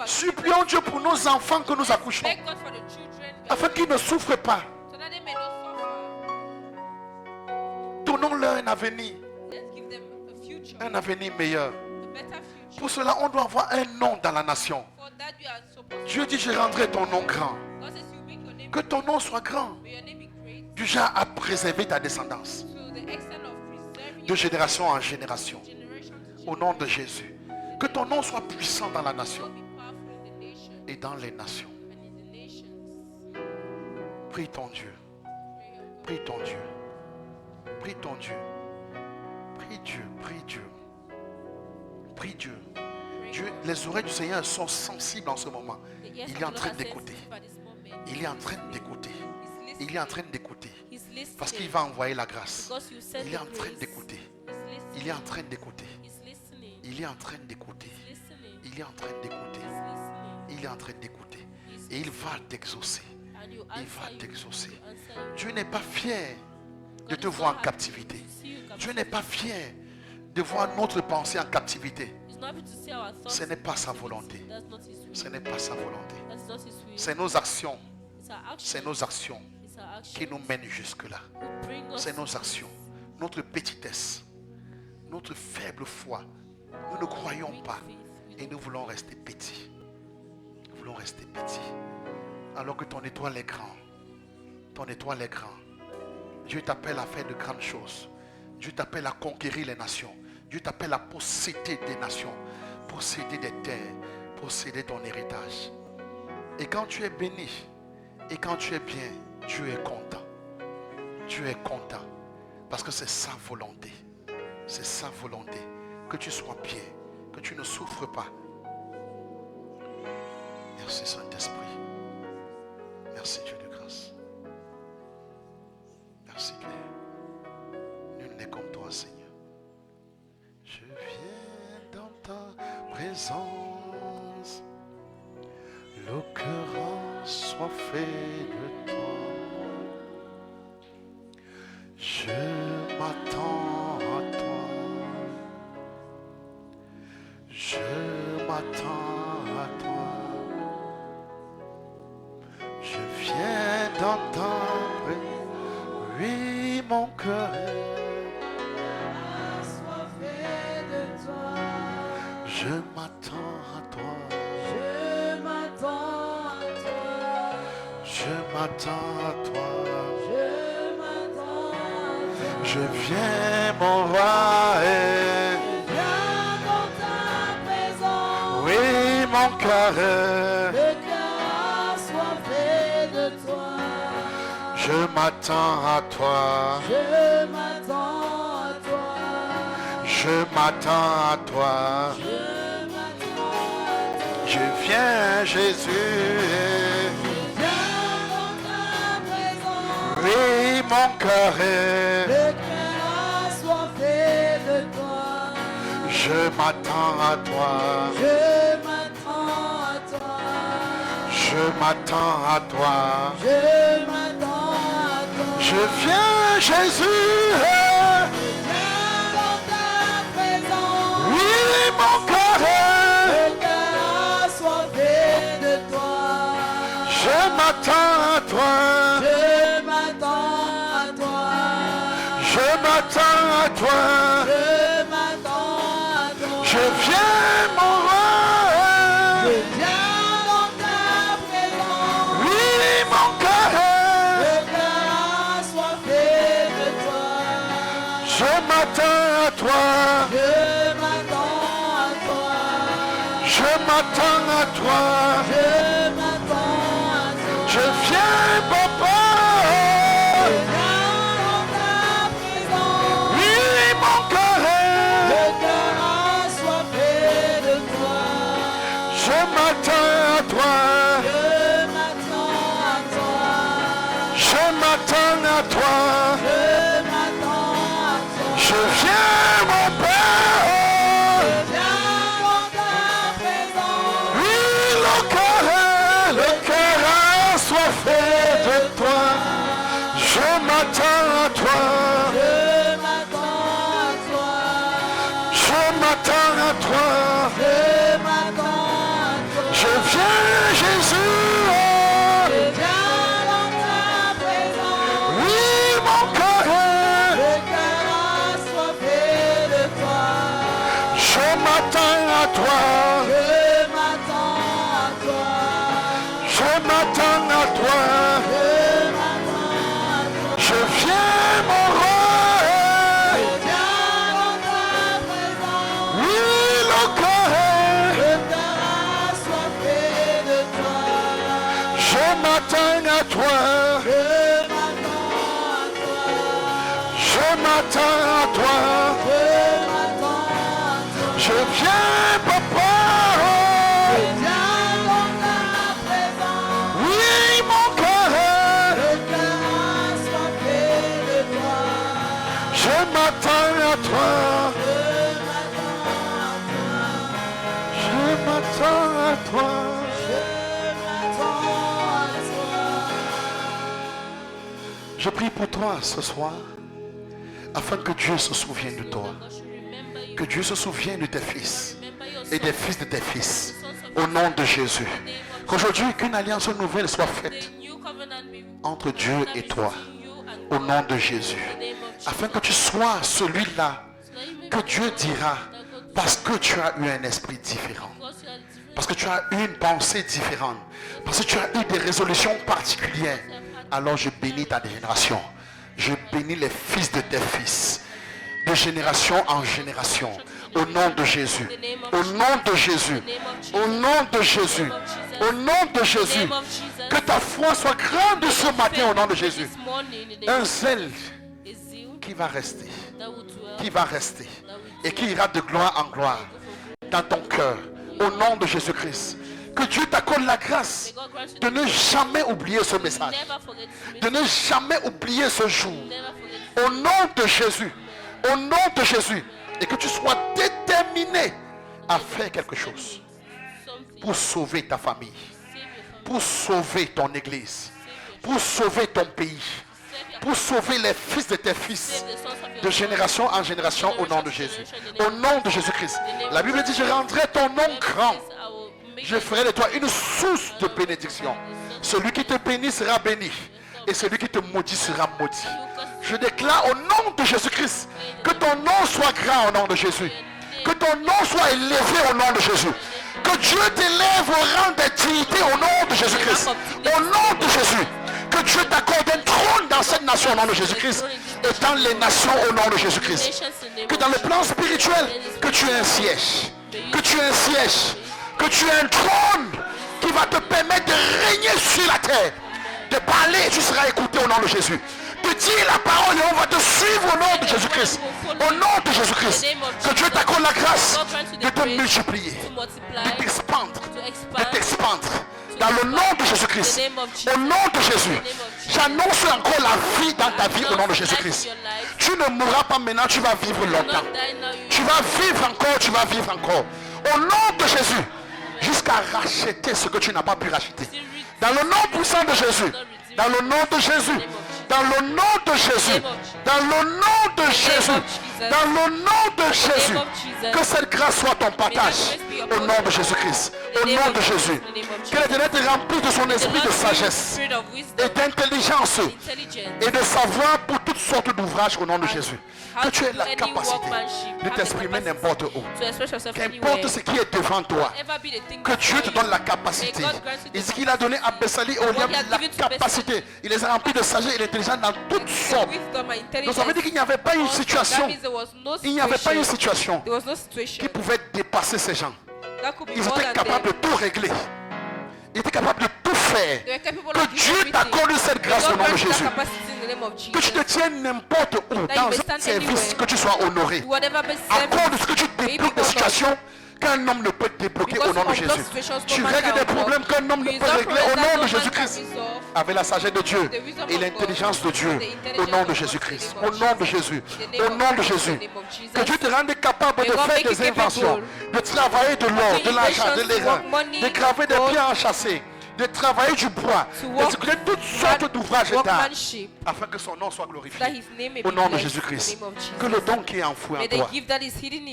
Supplions Dieu pour nos enfants que nous accouchons. Afin qu'ils ne souffrent pas. Donnons-leur un avenir. Un avenir meilleur. Pour cela, on doit avoir un nom dans la nation. Dieu dit, je rendrai ton nom grand. Que ton nom soit grand. Du genre à préserver ta descendance. De génération en génération. Au nom de Jésus. Que ton nom soit puissant dans la nation. Et dans les nations. Prie ton Dieu. Prie ton Dieu. Prie ton Dieu. Prie Dieu. Prie Dieu. Prie Dieu. Dieu. Les oreilles du Seigneur sont sensibles en ce moment. Il est en train d'écouter. Il est en train d'écouter. Il est en train d'écouter. Parce qu'il va envoyer la grâce. Il est en train d'écouter. Il est en train d'écouter. Il est en train d'écouter. Il est en train d'écouter. Il est en train d'écouter. Et il va t'exaucer. Il va t'exaucer. Dieu n'est pas fier de te voir en captivité. Dieu n'est pas fier de voir notre pensée en captivité. Ce n'est pas sa volonté. Ce n'est pas sa volonté. C'est nos actions. C'est nos actions qui nous mènent jusque-là. C'est nos actions. Notre petitesse. Notre faible foi. Nous ne croyons pas. Et nous voulons rester petits. Nous voulons rester petits. Alors que ton étoile est grande. Ton étoile est grande. Dieu t'appelle à faire de grandes choses. Dieu t'appelle à conquérir les nations. Dieu t'appelle à posséder des nations. Posséder des terres. Posséder ton héritage. Et quand tu es béni. Et quand tu es bien. Dieu est content. Dieu est content. Parce que c'est sa volonté. C'est sa volonté. Que tu sois bien. Que tu ne souffres pas. Merci Saint-Esprit. Merci Dieu de grâce. Merci Père. Nul n'est comme toi Seigneur. Je viens dans ta présence. Le cœur assoiffé de toi. Je m'attends à toi. Je m'attends à toi. Je viens d'entendre, oui mon cœur est assoiffé de toi. Je m'attends à toi. Je m'attends à toi. Je m'attends à toi. Je m'attends à toi. Je viens mon roi et je viens dans ta présence. Oui mon cœur est je m'attends à toi. Je m'attends à toi. Je m'attends à toi. Je m'attends à toi. Je viens Jésus. Je viens dans ta présence. Oui mon cœur est. Le cœur assoiffé de toi. Je m'attends à toi. Je m'attends à toi. Je m'attends à toi. Je m'attends. Je viens Jésus. Je viens dans ta présence. Oui mon cœur est. Le cœur assoiffé de toi. Je m'attends à toi. Je m'attends à toi. Je m'attends à toi. Je m'attends à toi. Je viens mon roi. Je viens dans ta présence. Oui mon cœur est. Je m'attends à toi. Je m'attends à toi. Je m'attends à toi. Je m'attends à toi. Je viens papa. Je viens dans ta présence. Oui mon cœur est. Le cœur assoiffé de toi. Je m'attends à toi. Je m'attends à toi. Je m'attends à toi. Je viens mon Père. Je viens dans ta présence. Oui le cœur assoiffé de toi. Je m'attends à toi. Je m'attends à toi. Je m'attends à toi. Je m'attends à toi. Je viens Jésus. à toi. Je m'attends à toi. Je viens, papa. Oui, mon cœur. Je m'attends à toi. Je m'attends à toi. Je prie pour toi ce soir, afin que Dieu se souvienne de toi. Que Dieu se souvienne de tes fils et des fils de tes fils. Au nom de Jésus. Qu'aujourd'hui, qu'une alliance nouvelle soit faite entre Dieu et toi. Au nom de Jésus. Afin que tu sois celui-là que Dieu dira, parce que tu as eu un esprit différent. Parce que tu as eu une pensée différente. Parce que tu as eu des résolutions particulières. Alors je bénis ta génération. Je bénis les fils de tes fils. De génération en génération. Au nom de Jésus. Au nom de Jésus. Au nom de Jésus. Au nom de Jésus. Que ta foi soit grande ce matin au nom de Jésus. Un zèle qui va rester. Qui va rester. Et qui ira de gloire en gloire. Dans ton cœur. Au nom de Jésus-Christ. Que Dieu t'accorde la grâce de ne jamais oublier ce message. De ne jamais oublier ce jour. Au nom de Jésus. Au nom de Jésus. Et que tu sois déterminé à faire quelque chose. Pour sauver ta famille. Pour sauver ton église. Pour sauver ton pays. Pour sauver les fils de tes fils. De génération en génération au nom de Jésus. Au nom de Jésus-Christ. La Bible dit, je rendrai ton nom grand. Je ferai de toi une source de bénédiction. Celui qui te bénit sera béni. Et celui qui te maudit sera maudit. Je déclare au nom de Jésus-Christ que ton nom soit grand au nom de Jésus. Que ton nom soit élevé au nom de Jésus. Que Dieu t'élève au rang de dignité au nom de Jésus-Christ. Au nom de Jésus. Que Dieu t'accorde un trône dans cette nation au nom de Jésus-Christ. Et dans les nations au nom de Jésus-Christ. Que dans le plan spirituel, que tu aies un siège. Que tu aies un siège. Que tu aies un trône qui va te permettre de régner sur la terre. De parler, tu seras écouté au nom de Jésus. De dire la parole et on va te suivre au nom de Jésus-Christ. Au nom de Jésus-Christ. Que Dieu t'accorde la grâce de te multiplier. De t'expandre. De t'expandre. Dans le nom de Jésus-Christ. Au nom de Jésus. J'annonce encore la vie dans ta vie au nom de Jésus-Christ. Tu ne mourras pas maintenant, tu vas vivre longtemps. Tu vas vivre encore, tu vas vivre encore. Au nom de Jésus. Jusqu'à racheter ce que tu n'as pas pu racheter. Dans le nom puissant de Jésus. Dans le nom de Jésus. Dans le nom de Jésus. Dans le nom de Jésus. Dans le nom de Jésus. Que cette grâce soit ton partage. Au nom de Jésus-Christ. Au nom de Jésus. Que l'Éternel te remplisse de son esprit de sagesse et d'intelligence et de savoir pour toutes sortes d'ouvrages au nom de Jésus. Que tu aies la capacité de t'exprimer n'importe où. Qu'importe ce qui est devant toi. Que Dieu te donne la capacité. Il dit qu'il a donné à Bessali et Oliam la capacité. Il les a remplis de sagesse et d'intelligence dans toutes sortes. Donc ça veut dire qu'il n'y avait pas une situation. Il n'y avait pas une situation qui pouvait dépasser ces gens. Ils étaient capables de tout régler. Ils étaient capables de tout faire. Que Dieu t'accorde cette grâce au nom de Jésus. Que tu te tiennes n'importe où dans un service, que tu sois honoré. À cause de ce que tu débloques des situations qu'un homme ne peut débloquer au nom de Jésus. Tu règles des problèmes qu'un homme ne peut régler au nom de Jésus-Christ. Avec la sagesse de Dieu et l'intelligence de Dieu. Au nom de Jésus-Christ. Au nom de Jésus. Au nom de Jésus. Que Dieu te rende capable de faire des inventions, de travailler de l'or, de l'argent, de l'airain, de graver des pierres enchâssées, de travailler du bois, d'exécuter toutes sortes d'ouvrages d'art, afin que son nom soit glorifié. Au nom de Jésus-Christ. Que le don qui est enfoui en toi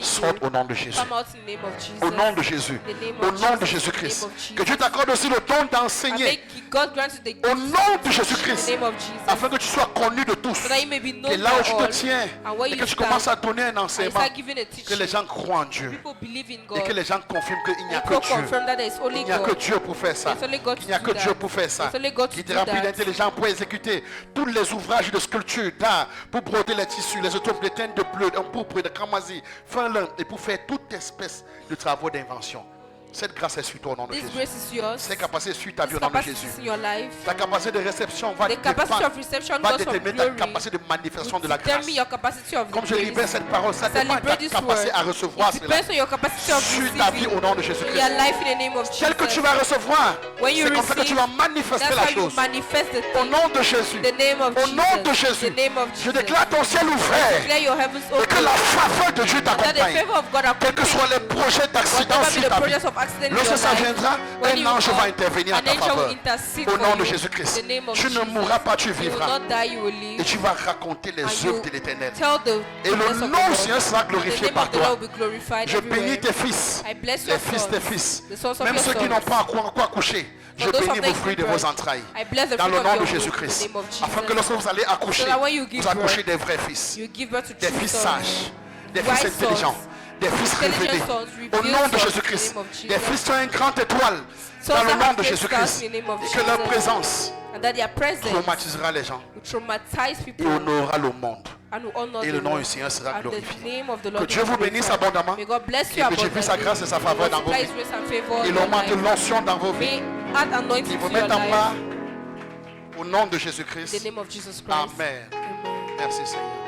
sorte au nom de Jésus. Au nom de Jésus. Au nom de Jésus-Christ. Que Dieu t'accorde aussi le don d'enseigner. Au nom de Jésus-Christ. Afin que tu sois connu de tous. Et là où tu te tiens et que tu commences à donner un enseignement, que les gens croient en Dieu. Et que les gens confirment qu'il n'y a que Dieu. Il n'y a que Dieu pour faire ça. Il n'y a que Dieu pour faire ça. Il te remplit d'intelligence pour exécuter tous les ouvrages de sculpture, d'art, pour broder les tissus, les autopes, les teintes de bleu, de pourpre, de cramoisi, fin lin, et pour faire toute espèce de travaux d'invention. Cette grâce est sur toi au nom de This Jésus. grace is yours. Cette capacité est sur ta vie This au nom de capacity Jésus. is in your life. Ta capacité de réception va The capacity of reception va goes from déterminer ta glory. capacité de manifestation de la grâce. Determine your capacity of Comme je grace. libère cette parole, ça dépend de ta Celebrate this capacité à word. recevoir It cela depends on your capacity of sur ta vie receiving au nom de in your Jésus-Christ. life in the name of Tel que tu Jesus. vas recevoir, When you c'est comme ça que tu receive, vas manifester that's la how you chose. manifest the Au thing. nom de Jésus. The name of Au nom de Jesus. Jésus. The name of Je Jesus. déclare ton ciel ouvert. Declare your heavens Et que open. la faveur de Dieu That the t'accompagne. favor of God Quels que accompany soient les you. projets d'accident Whatever be sur the ta vie. projects of accident in your Lorsque ça life, viendra, when un you ange va come, intervenir à an ta angel will faveur. intercede Au for nom de you. Jésus-Christ. In the name of Tu ne Jesus. mourras pas, tu You will vivras. not die, you will Et live. tu vas raconter les And œuvres you de l'Éternel. tell the Et goodness le of the nom du Lord. Seigneur sera The glorifié name par of the toi. Lord will be glorified Je bénis everywhere. tes fils, I bless les your fils sons, des fils, the sons of même your ceux qui sons. n'ont pas encore accouché. Je For those bénis of vos them fruits de give vos birth, entrailles. I bless the Dans fruit le of nom your de womb in Jésus-Christ. the name of Jesus. Afin que lorsque vous allez accoucher, So that when you give vous accouchez birth, des vrais fils. You give birth to Des true fils sons. sages. Des fils Wise intelligents. sons. Des fils Intelligent révélés. sons, Au revealed nom de sons in the Jésus-Christ. name of Jesus. Des fils qui ont une grande étoile. Sons Dans le that nom have de great Jésus-Christ. stars in the name of Et que leur Jesus. présence And that their presence traumatisera les gens. will traumatize Et people honorera le monde. and will honor Et the le nom Lord. du Seigneur sera And the glorifié. name of the Que Lord Dieu will vous be bénisse glorified. abondamment. May God bless Et you multiplie sa grâce et sa faveur dans vos Multiply vies. His grace and favor Il in your augmente life. l'onction dans vos vies. May add anointing Il vous to your mette en bas. life. Au nom de In Jésus-Christ. the name of Jesus Christ. Amen. Amen. Merci Seigneur.